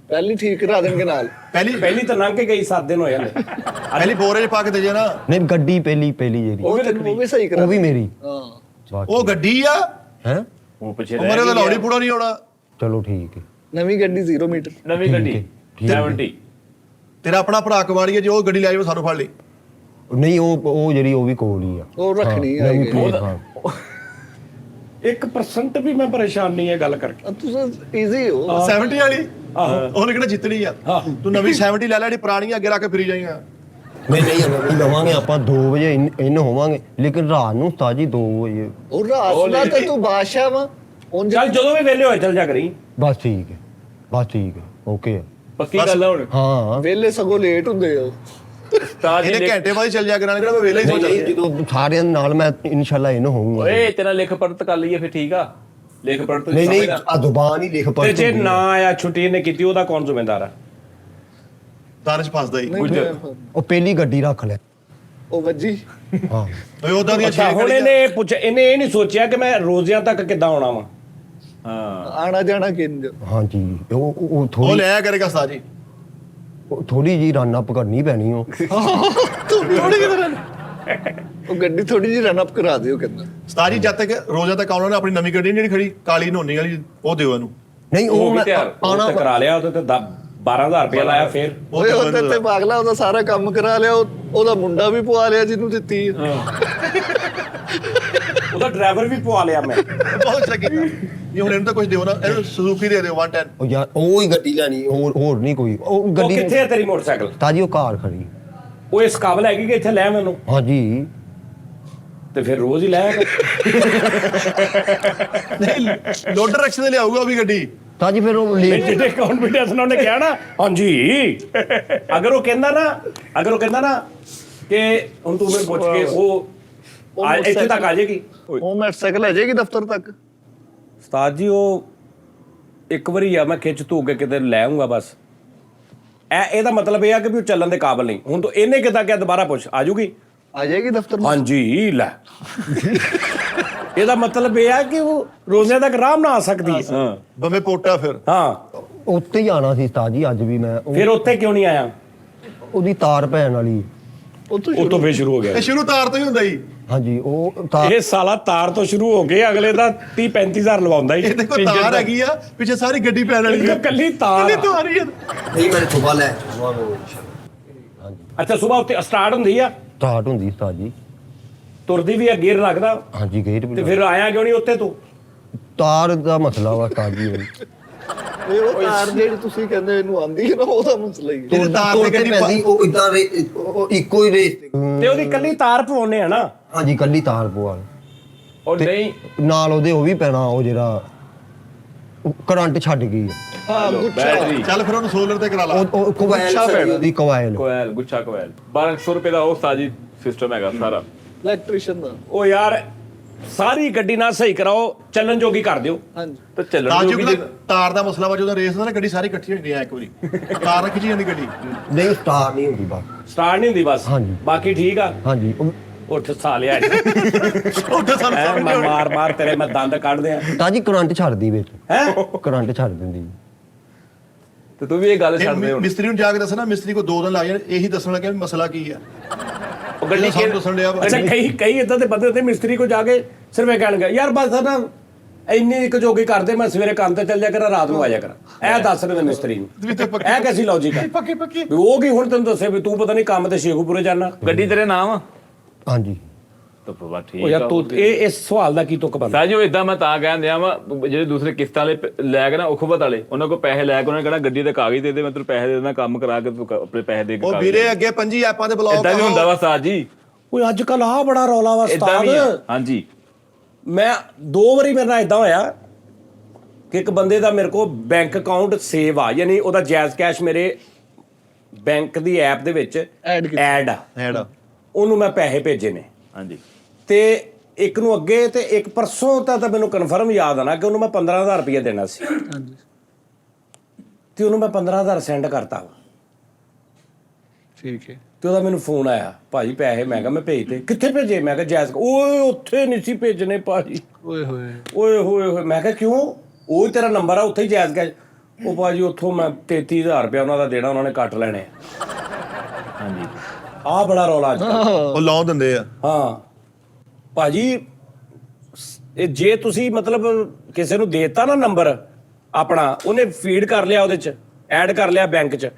ਪਹਿਲੀ ਠੀਕ ਕਰਾ ਦੇਣਗੇ ਨਾਲ।
ਪਹਿਲੀ ਤਾਂ ਲੰਘ ਕੇ ਗਈ 7 ਦਿਨ ਹੋਏ ਹਲੇ।
ਪਹਿਲੀ ਬੋਰੇ 'ਚ ਪਾ ਕੇ ਦੇ ਜੇ ਨਾ।
ਨਹੀਂ, ਗੱਡੀ ਪਹਿਲੀ ਜਿਹੜੀ
ਉਹ ਵੀ ਸਹੀ ਕਰਾ
ਉਹ ਵੀ ਮੇਰੀ।
ਹਾਂ
ਉਹ ਗੱਡੀ ਆ,
ਹੈ
ਉਹ ਪਿੱਛੇ
ਉਮਰੇ ਦਾ ਲਾਉਣੀ ਪੂਰਾ ਨਹੀਂ ਆਉਣਾ।
ਚਲੋ ਠੀਕ ਹੈ।
ਨਵੀਂ ਗੱਡੀ 0 ਮੀਟਰ।
ਨਵੀਂ ਗੱਡੀ
ਠੀਕ ਹੈ।
70
ਤੇਰਾ ਆਪਣਾ ਭਰਾ ਕਬਾੜੀ ਹੈ, ਜੇ ਉਹ ਗੱਡੀ ਲੈ ਜਾਵੇ ਸਾਨੂੰ ਫੜ ਲਈ।
ਨਹੀਂ, ਉਹ ਜਿਹੜੀ ਉਹ ਵੀ ਕੋਲ ਹੀ ਆ।
ਉਹ ਰੱਖਣੀ
ਹਾਂ, ਨਵੀਂ
ਹੈ।
ਪਲੇਟ, ਹਾਂ।
1% ਵੀ ਮੈਂ ਪਰੇਸ਼ਾਨ ਨਹੀਂ ਹੈ ਗੱਲ ਕਰਕੇ।
ਤੁਸੀਂ ਈਜ਼ੀ ਹੋ।
70 ਵਾਲੀ
ਆਹੋ।
ਉਹਨੇ ਕਿਹੜਾ ਜਿੱਤਣੀ ਆ। ਤੂੰ ਨਵੀਂ 70 ਲੈ ਲੈ, ਜਿਹੜੀ ਪੁਰਾਣੀ ਆ ਅੱਗੇ ਰੱਖ ਕੇ ਫਿਰੀ ਜਾਏਗਾ।
ਨਹੀਂ ਲਵਾਂਗੇ ਆਪਾਂ 2 ਵਜੇ ਇਨ ਹੋਵਾਂਗੇ, ਲੇਕਿਨ ਰਾਤ ਨੂੰ ਤਾਜੀ 2 ਵਜੇ।
ਉਹ ਰਾਤ ਦਾ ਤਾਂ ਤੂੰ ਬਾਦਸ਼ਾਹ ਵਾ। ਉਂਝ
ਚੱਲ ਜਦੋਂ ਵੀ ਵਿਹਲੇ ਹੋਏ ਚੱਲ ਜਾ ਕਰੀ।
ਬਸ ਠੀਕ ਹੈ, ਬਸ ਠੀਕ ਹੈ, ਓਕੇ ਆ।
ਪੱਕੀ ਗੱਲ ਆ ਹੁਣ।
ਹਾਂ
ਵੇਲੇ ਸਗੋਂ ਲੇਟ ਹੁੰਦੇ ਹੋ।
ਉਸਤਾਦ ਜੀ
ਇਹਨੇ
ਲਿਖ-
ਘੰਟੇ ਬਾਅਦ ਹੀ ਚੱਲ ਜਾ ਕਰਾਂਗੇ, ਕਿਹੜਾ ਮੈਂ ਵੇਲੇ ਹੀ ਸੋ
ਨਹੀਂ,
ਚੱਲ।
ਜਦੋਂ ਸਾਰਿਆਂ ਦੇ ਨਾਲ ਮੈਂ ਇਨਸ਼ਾਅੱਲਾ ਇਨ ਹੋਊਂਗਾ।
ਓਏ ਤੇਰਾ ਲਿਖ ਪੜਤ ਕਰ ਲਈਏ ਫਿਰ ਠੀਕ ਆ। ਲਿਖ ਪੜਤ
ਨਹੀਂ ਆ ਜ਼ੁਬਾਨ ਹੀ ਲਿਖ
ਤੇ
ਪੜ
ਜੇ ਨਾ ਆਇਆ ਛੁੱਟੀ ਇਹਨੇ ਕੀਤੀ, ਉਹਦਾ ਕੌਣ ਜ਼ਿੰਮੇਦਾਰ ਆ?
ਦਾਨਿਸ਼ ਫਸਦਾ ਹੀ।
ਉਹ ਪਹਿਲੀ ਗੱਡੀ ਰੱਖ ਲੈ।
ਉਹ ਵੱਜੀ।
ਹਾਂ,
ਓਏ ਉਦਾਂ ਦੀਆਂ
ਅੱਛਾ, ਹੁਣ ਇਹਨੇ ਇਹਨੇ ਇਹ ਨਹੀਂ ਸੋਚਿਆ ਕਿ ਮੈਂ ਰੋਜ਼ਿਆਂ ਤੱਕ ਕਿੱਦਾਂ ਆਉਣਾ ਵਾ।
ਹਾਂ
ਆਣਾ ਜਾਣਾ ਕਿੰਜ।
ਹਾਂਜੀ, ਉਹ
ਉਹ
ਥੋੜੀ
ਲੈ ਆਇਆ ਕਰੇਗਾ ਉਸਤਾਦ ਜੀ।
ਥੋੜੀ ਜੀ ਰਨ ਅਪ ਕਰਨੀ ਪੈਣੀ ਉਹ।
ਉਹ ਗੱਡੀ ਥੋੜੀ ਜਿਹੀ ਰਨ ਅਪ ਕਰਾ ਦਿਓ ਕਹਿੰਦਾ।
ਉਸਤਾਦ ਜੀ ਜਦ ਤੱਕ ਰੋਜ਼ਾ ਤੱਕ ਆਉਣਾ ਨਾ, ਆਪਣੀ ਨਵੀਂ ਗੱਡੀ ਜਿਹੜੀ ਖੜੀ ਕਾਲੀ ਨੋਨੀ ਵਾਲੀ, ਉਹ ਦਿਓ ਇਹਨੂੰ।
ਨਹੀਂ,
ਉਹ
ਉਹ
ਵੀ
ਮੈਂ
ਤਿਆਰ
ਆਉਣਾ
ਉਹ ਤੇ ਕਰਾ ਲਿਆ, ਉਹਦੇ ਤੇ 12,000 ਰੁਪਇਆ ਲਾਇਆ ਫੇਰ।
ਓਏ ਉਹਦੇ ਤੇ ਪਾਗਲਾ ਉਹਦਾ ਸਾਰਾ ਕੰਮ ਕਰਾ ਲਿਆ। ਉਹਦਾ ਮੁੰਡਾ ਵੀ ਪਵਾ ਲਿਆ ਜਿਹਨੂੰ ਦਿੱਤੀ ਹੈ।
ਉਹਦਾ ਡਰਾਈਵਰ ਵੀ ਪਵਾ ਲਿਆ ਮੈਂ।
ਬਹੁਤ ਅੱਛਾ ਕੀਤਾ। ਇਹ ਹੁਣ ਇਹਨੂੰ ਤਾਂ ਕੁਝ ਦਿਓ ਨਾ, ਇਹਨੂੰ ਸੁਜ਼ੂਕੀ ਦੇ ਦਿਓ 110।
ਉਹ ਯਾਰ ਉਹ ਹੀ ਗੱਡੀ ਲੈਣੀ, ਹੋਰ ਨਹੀਂ ਕੋਈ। ਉਹ
ਉਹ
ਗੱਡੀ
ਕਿੱਥੇ ਹੈ ਤੇਰੀ ਮੋਟਰਸਾਈਕਲ?
ਤਾਜੀ ਉਹ ਕਾਰ ਖੜੀ।
ਉਹ ਇਸ ਕਾਬਲ ਹੈਗੀ ਕਿ ਇੱਥੇ ਲੈ ਮੈਨੂੰ?
ਹਾਂਜੀ,
ਤੇ ਫਿਰ ਰੋਜ਼ ਹੀ ਲੈ ਆਇਆ
ਨਹੀਂ, ਲੋਡਰ ਰਕਸ਼ੇ ਤੇ ਲਿਆਊਗਾ ਉਹ ਵੀ ਗੱਡੀ।
ਤਾਜੀ ਫਿਰ ਉਹ ਲੇਟ।
ਜਿਹੜੇ ਕੌਨਫੀਡੈਂਸ ਨਾਲ ਉਹਨੇ ਕਿਹਾ ਨਾ ਹਾਂਜੀ, ਅਗਰ ਉਹ ਕਹਿੰਦਾ ਨਾ ਕਿ ਹੁਣ ਤੂੰ ਮੈਨੂੰ ਪੁੱਛ ਕੇ ਉਹ ਇੱਥੇ ਤੱਕ ਆ ਜਾਏਗੀ।
ਉਹ ਮੋਟਰਸਾਈਕਲ ਲੈ ਜਾਏਗੀ ਦਫ਼ਤਰ ਤੱਕ।
ਉਸਤਾਦ ਜੀ ਉਹ ਇੱਕ ਵਾਰੀ ਆ ਮੈਂ ਖਿੱਚ ਧੂ ਕੇ ਕਿਤੇ ਲੈ ਆਉਂਗਾ ਬਸ। ਇਹਦਾ ਮਤਲਬ ਇਹ ਆ ਕਿ ਵੀ ਉਹ ਚੱਲਣ ਦੇ ਕਾਬਿਲ ਨਹੀਂ। ਹੁਣ ਤੋਂ ਇਹਨੇ ਕਿਦਾਂ ਕਿਹਾ ਦੁਬਾਰਾ ਪੁੱਛ ਆ ਜੂਗੀ?
ਆ ਜਾਏਗੀ ਦਫ਼ਤਰ ਨੂੰ।
ਹਾਂਜੀ ਲੈ। ਇਹਦਾ ਮਤਲਬ ਇਹ ਆ ਕਿ ਉਹ ਰੋਜ਼ਿਆਂ ਤੱਕ ਆਰਾਮ ਨਾਲ ਆ ਸਕਦੀ ਹੈ।
ਹਾਂ
ਬੰਬੇ ਪੋਟਾ ਫਿਰ।
ਹਾਂ,
ਉੱਤੇ ਹੀ ਆਣਾ ਸੀ ਤਾਜੀ ਅੱਜ ਵੀ ਮੈਂ।
ਫਿਰ ਉੱਥੇ ਕਿਉਂ ਨਹੀਂ ਆਇਆ?
ਉਹਦੀ ਤਾਰ ਪੈਣ ਵਾਲੀ।
ਉਹ ਤੋਂ
ਉਹ ਤੋਂ ਫੇਰ ਸ਼ੁਰੂ ਹੋ ਗਿਆ।
ਇਹ ਸ਼ੁਰੂ ਤਾਰ ਤੋਂ ਹੀ ਹੁੰਦਾ ਹੀ।
ਹਾਂਜੀ, ਉਹ ਤਾਰ।
ਇਹ ਸਾਲਾ ਤਾਰ ਤੋਂ ਸ਼ੁਰੂ ਹੋ ਕੇ ਅਗਲੇ ਦਾ 30-35,000 ਲਵਾਉਂਦਾ ਹੀ।
ਇਹ ਦੇਖੋ ਤਾਰ ਹੈਗੀ ਆ, ਪਿੱਛੇ ਸਾਰੀ ਗੱਡੀ ਪੈਣ ਵਾਲੀ
ਇਹ ਕੱਲੀ ਤਾਰ
ਕੱਲੀ
ਆ।
ਤਾਰ ਹੀ ਆ।
ਨਹੀਂ, ਮੈਂ ਸੁਬਾ ਲੈ
ਅੱਛਾ, ਸਵੇਰ ਉੱਤੇ ਸਟਾਰਟ ਹੁੰਦੀ ਆ,
ਸਟਾਰਟ ਹੁੰਦੀ ਤਾਜੀ।
ਤੁਰਦੀ ਵੀ ਆ, ਗੇਅਰ ਲੱਗਦਾ।
ਹਾਂਜੀ, ਗੇਟ
ਤੇ
ਵੀ
ਫਿਰ ਆਇਆ ਕਿਉਂ ਨਹੀਂ ਉੱਤੇ ਤੂੰ?
ਤਾਰ ਦਾ ਮਸਲਾ ਵਾ ਤਾਜੀ।
ਉਹ ਤਾਰ ਜਿਹੜੀ ਤੁਸੀਂ ਕਹਿੰਦੇ ਇਹਨੂੰ ਆਂਦੀ ਹੈ ਨਾ, ਉਹਦਾ ਮਸਲਾ ਹੀ ਹੈ।
ਇਹ ਤਾਰ ਤੇ ਗੱਡੀ
ਪੈਂਦੀ, ਉਹ ਇਦਾਂ ਇੱਕੋ ਹੀ ਰੇਸ।
ਤੇ ਉਹਦੀ ਕੱਲੀ ਤਾਰ ਪਵਾਉਨੇ ਆ ਨਾ।
ਹਾਂਜੀ, ਕੱਲੀ ਤਾਰ ਪਵਾ।
ਉਹ ਨਹੀਂ
ਨਾਲ ਉਹਦੇ ਉਹ ਵੀ ਪੈਣਾ, ਉਹ ਜਿਹੜਾ ਕਰੰਟ ਛੱਡ ਗਈ।
ਹਾਂ ਗੁੱਛਾ।
ਬੈਟਰੀ
ਚੱਲ ਫਿਰ ਉਹਨੂੰ ਸੋਲਰ ਤੇ ਕਰਾ ਲਾ।
ਉਹ ਕੋਇਲ ਦੀ ਕੋਇਲ।
ਕੋਇਲ ਗੁੱਛਾ ਕੋਇਲ 1200 ਰੁਪਏ ਦਾ ਉਹ ਸਾਜੀ ਸਿਸਟਮ ਹੈਗਾ ਸਾਰਾ।
ਇਲੈਕਟ੍ਰੀਸ਼ੀਅਨ ਦਾ।
ਉਹ ਯਾਰ ਸਾਰੀ ਗੱਡੀ ਨਾਲ ਸਹੀ ਕਰਾਓ, ਚੱਲਣ ਜੋਗੀ ਕਰ ਦਿਓ।
ਹਾਂਜੀ।
ਤੇ ਚੱਲਣ
ਤਾਜੂ
ਜੋਗੀ
ਕਿਹੜਾ ਤਾਰ ਦਾ ਮਸਲਾ ਵਾ, ਜਦੋਂ ਰੇਸ ਦਾ ਨਾ ਗੱਡੀ ਸਾਰੀ ਇਕੱਠੀ ਹੋ ਜਾਂਦੀ ਆ ਇੱਕ ਵਾਰੀ। ਤਾਰ ਖਿੱਚੀ ਜਾਂਦੀ ਗੱਡੀ।
ਨਹੀਂ, ਸਟਾਰ ਨਹੀਂ ਹੁੰਦੀ ਬਸ।
ਸਟਾਰਟ ਨਹੀਂ ਹੁੰਦੀ ਬਸ।
ਹਾਂਜੀ।
ਬਾਕੀ ਠੀਕ ਆ।
ਹਾਂਜੀ,
ਉੱਠ ਸਾਲਿਆ
ਉੱਥੇ ਸਾਨੂੰ
ਐ
ਸਮਝ
ਮੈਂ
ਨਹੀਂ ਆਉਣੀ।
ਮਾਰ ਤੇਰੇ ਮੈਂ ਦੰਦ ਕੱਢ ਦਿਆਂ
ਤਾਜੀ ਕਰੰਟ ਛੱਡਦੀ ਵਿੱਚ।
ਹੈ।
ਕਰੰਟ ਛੱਡ ਦਿੰਦੀ।
ਤੇ ਤੂੰ ਵੀ ਇਹ ਗੱਲ ਛੱਡ ਦੇ
ਇਹ
ਹੁਣ।
ਮਿਸਤਰੀ ਨੂੰ ਜਾ ਕੇ ਦੱਸਣਾ, ਮਿਸਤਰੀ ਕੋ 2 ਦਿਨ ਲੱਗ ਜਾਣ, ਇਹੀ ਦੱਸਣ ਲੱਗਿਆ ਵੀ ਮਸਲਾ ਕੀ ਆ।
ਉਹ ਗੱਡੀ
ਇਹਦਾ ਸਾਨੂੰ ਦੱਸਣ ਡਿਆ ਵਾ।
ਅੱਛਾ, ਕਈ ਇਦਾਂ ਦੇ ਬੰਦੇ ਹੁੰਦੇ ਮਿਸਤਰੀ ਕੋ ਜਾ ਕੇ ਸਿਰਫ ਇਹ ਕਹਿਣਗੇ ਯਾਰ ਬਸ ਨਾ ਇੰਨੀ ਇੱਕ ਜੋਗੀ ਕਰਦੇ, ਮੈਂ ਸਵੇਰੇ ਕੰਮ ਤੇ ਚੱਲ ਜਾ ਕਰਾਂ, ਰਾਤ ਨੂੰ ਆ ਜਾ ਕਰਾਂ। ਇਹ ਦੱਸ ਰਹੇ ਮਿਸਤਰੀ ਨੂੰ। ਇਹ ਕੈਸੀ ਲੌਜੀਕ ਹੈ?
ਪੱਕੀ
ਵੀ ਉਹ ਕੀ ਹੁਣ ਤੈਨੂੰ ਦੱਸੇ ਵੀ ਤੂੰ ਪਤਾ ਨਹੀਂ ਕੰਮ ਤੇ ਸ਼ੇਖੂਪੁਰੇ ਜਾਣਾ।
ਗੱਡੀ ਤੇਰੇ ਨਾਮ ਆ?
ਹਾਂਜੀ,
ਤਾਂ ਬਾ ਠੀਕ
ਉਹ ਯਾਰ ਤੂੰ ਇਹ ਇਸ ਸਵਾਲ ਦਾ ਕੀ ਤੁਕ ਬੰਦਾ?
ਸਾਜੀ ਉਹ ਇਦਾਂ ਮੈਂ ਤਾਂ ਕਹਿਣ ਦਿਆਂ ਵਾ, ਜਿਹੜੇ ਦੂਸਰੇ ਕਿਸ਼ਤਾਂ ਵਾਲੇ ਲੈ ਕੇ ਨਾ ਉਖਬਤ ਵਾਲੇ, ਉਹਨਾਂ ਕੋਲ ਪੈਸੇ ਲੈ ਕੇ ਉਹਨਾਂ ਨੇ ਕਹਿਣਾ ਗੱਡੀ ਦੇ ਕਾਗਜ਼ ਦੇ ਦੇ, ਮੈਂ ਤੈਨੂੰ ਪੈਸੇ ਦੇ ਦੇਣਾ, ਕੰਮ ਕਰਾ ਕੇ ਤੂੰ ਆਪਣੇ ਪੈਸੇ ਦੇ ਕੇ
ਉਹ ਵੀਰੇ ਅੱਗੇ 5 ਐਪਾਂ ਦੇ ਬਲੌਗ
ਇਦਾਂ ਵੀ ਹੁੰਦਾ ਵਾ ਸਾਜੀ,
ਓਏ ਅੱਜ ਕੱਲ ਆਹ ਬੜਾ ਰੌਲਾ ਵਾ
ਇਦਾਂ ਵੀ ਆ।
ਉਸਤਾਦ।
ਹਾਂਜੀ
ਮੈਂ 2 ਵਾਰੀ ਮੇਰੇ ਨਾਲ ਇਦਾਂ ਹੋਇਆ ਕਿ ਇੱਕ ਬੰਦੇ ਦਾ ਮੇਰੇ ਕੋਲ ਬੈਂਕ ਅਕਾਊਂਟ ਸੇਵ ਆ, ਯਾਨੀ ਉਹਦਾ ਜਾਇਜ਼ ਕੈਸ਼ ਮੇਰੇ ਬੈਂਕ ਦੀ ਐਪ ਦੇ ਵਿੱਚ ਐਡ ਆ,
ਐਡ
ਉਹਨੂੰ ਮੈਂ ਪੈਸੇ ਭੇਜੇ ਨੇ।
ਹਾਂਜੀ
ਤੇ ਇੱਕ ਨੂੰ ਅੱਗੇ ਤੇ ਇੱਕ ਪਰਸੋਂ ਤਾਂ ਮੈਨੂੰ ਕਨਫਰਮ ਯਾਦ ਆ ਨਾ ਕਿ ਉਹਨੂੰ ਮੈਂ 15,000 ਰੁਪਏ ਦੇਣਾ ਸੀ, ਤੇ ਉਹਨੂੰ ਮੈਂ 15,000 ਸੈਂਡ ਕਰਤਾ ਵਾ।
ਠੀਕ ਹੈ।
ਤੇ ਉਹਦਾ ਮੈਨੂੰ ਫੋਨ ਆਇਆ, ਭਾਜੀ ਪੈਸੇ। ਮੈਂ ਕਿਹਾ ਮੈਂ ਭੇਜਤੇ। ਕਿੱਥੇ ਭੇਜੇ? ਮੈਂ ਕਿਹਾ ਜਾਇਜ਼। ਓਏ ਉੱਥੇ ਨਹੀਂ ਸੀ ਭੇਜਣੇ ਭਾਜੀ।
ਓਏ ਹੋਏ
ਓਏ ਹੋਏ ਹੋਏ। ਮੈਂ ਕਿਹਾ ਕਿਉਂ? ਉਹ ਹੀ ਤੇਰਾ ਨੰਬਰ ਆ, ਉੱਥੇ ਹੀ ਜਾਇਜ਼ ਕੈਸ਼। ਉਹ ਭਾਜੀ ਉੱਥੋਂ ਮੈਂ 33,000 ਰੁਪਇਆ ਉਹਨਾਂ ਦਾ ਦੇਣਾ, ਉਹਨਾਂ ਨੇ ਕੱਟ ਲੈਣੇ।
ਹਾਂਜੀ
ਆਹ ਬੜਾ ਰੌਲਾ ਅੱਜ ਕੱਲ੍ਹ।
ਉਹ ਲਾਉ ਦਿੰਦੇ ਆ।
ਹਾਂ ਭਾਜੀ, ਇਹ ਜੇ ਤੁਸੀਂ ਮਤਲਬ ਕਿਸੇ ਨੂੰ ਦੇਤਾ ਨਾ ਨੰਬਰ ਆਪਣਾ, ਉਹਨੇ ਫੀਡ ਕਰ ਲਿਆ, ਉਹਦੇ ਚ ਐਡ ਕਰ ਲਿਆ ਬੈਂਕ ਚ,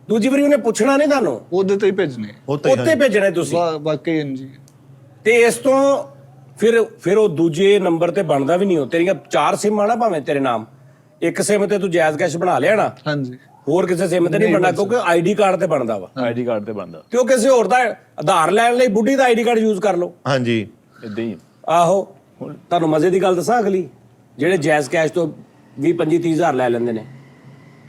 ਦੂਜੀ ਵਾਰੀ ਉਹਨੇ ਪੁੱਛਣਾ ਨਹੀਂ ਤੁਹਾਨੂੰ,
ਉਹਦੇ ਤੇ ਹੀ ਭੇਜਣੇ।
ਉੱਤੇ ਭੇਜਣੇ ਤੁਸੀਂ।
ਵਾਕਈ ਜੀ।
ਤੇ ਇਸ ਤੋਂ ਫਿਰ ਉਹ ਦੂਜੇ ਨੰਬਰ ਤੇ ਬਣਦਾ ਵੀ ਨਹੀਂ। ਉਹ ਤੇਰੀਆਂ 4 ਸਿਮ ਆ ਨਾ ਭਾਵੇਂ ਤੇਰੇ ਨਾਮ, ਇੱਕ ਸਿਮ ਤੇ ਤੂੰ ਜਾਇਜ਼ ਕੈਸ਼ ਬਣਾ ਲਿਆ ਨਾ,
ਹਾਂਜੀ
ਹੋਰ ਕਿਸੇ ਸਿਮ ਤੇ ਨਹੀਂ ਬਣਨਾ, ਕਿਉਂਕਿ ਆਈਡੀ ਕਾਰਡ ਤੇ ਬਣਦਾ ਵਾ।
ਆਈਡੀ ਕਾਰਡ ਤੇ ਬਣਦਾ,
ਤੇ ਉਹ ਕਿਸੇ ਹੋਰ ਦਾ ਆਧਾਰ ਲੈਣ ਲਈ ਬੁੱਢੀ ਦਾ ਆਈਡੀ ਕਾਰਡ ਯੂਜ਼ ਕਰ ਲਓ।
ਹਾਂਜੀ
ਇਦਾਂ ਹੀ
ਆਹੋ। ਹੁਣ ਤੁਹਾਨੂੰ ਮਜ਼ੇ ਦੀ ਗੱਲ ਦੱਸਾਂ, ਅਗਲੀ ਜਿਹੜੇ ਜਾਇਜ਼ ਕੈਸ਼ ਤੋਂ 20 25 30 ਹਜ਼ਾਰ ਲੈ ਲੈਂਦੇ ਨੇ,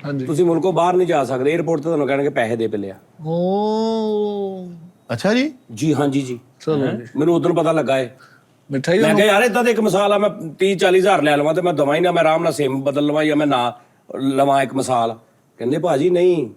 ਹਾਂਜੀ।
ਤੁਸੀਂ ਮੁਲਕੋਂ ਬਾਹਰ ਨਹੀਂ ਜਾ ਸਕਦੇ, 에어ਪੋਰਟ ਤੇ ਤੁਹਾਨੂੰ ਕਹਿਣਗੇ ਪੈਸੇ ਦੇ ਪਿਲਿਆ।
ਓ
ਅੱਛਾ ਜੀ।
ਜੀ ਹਾਂਜੀ ਜੀ,
ਚਲੋ
ਮੈਨੂੰ ਉਦੋਂ ਪਤਾ ਲੱਗਾ ਏ।
ਮਿਠਾਈ
ਮੈਂ ਕਿਹਾ ਯਾਰ ਇਦਾਂ ਦੀ ਇੱਕ ਮਿਸਾਲ ਆ, ਮੈਂ 30 40 ਹਜ਼ਾਰ ਲੈ ਲਵਾਂ ਤੇ ਮੈਂ ਦਵਾਂ ਹੀ ਨਾ, ਮੈਂ ਆਰਾਮ ਨਾਲ ਸਿਮ ਬਦਲ ਲਵਾਂ ਜਾਂ ਮੈਂ ਨਾ ਲਵਾਂ। ਇੱਕ ਮਿਸਾਲ ਕਹਿੰਦੇ ਭਾਜੀ ਨਹੀਂ,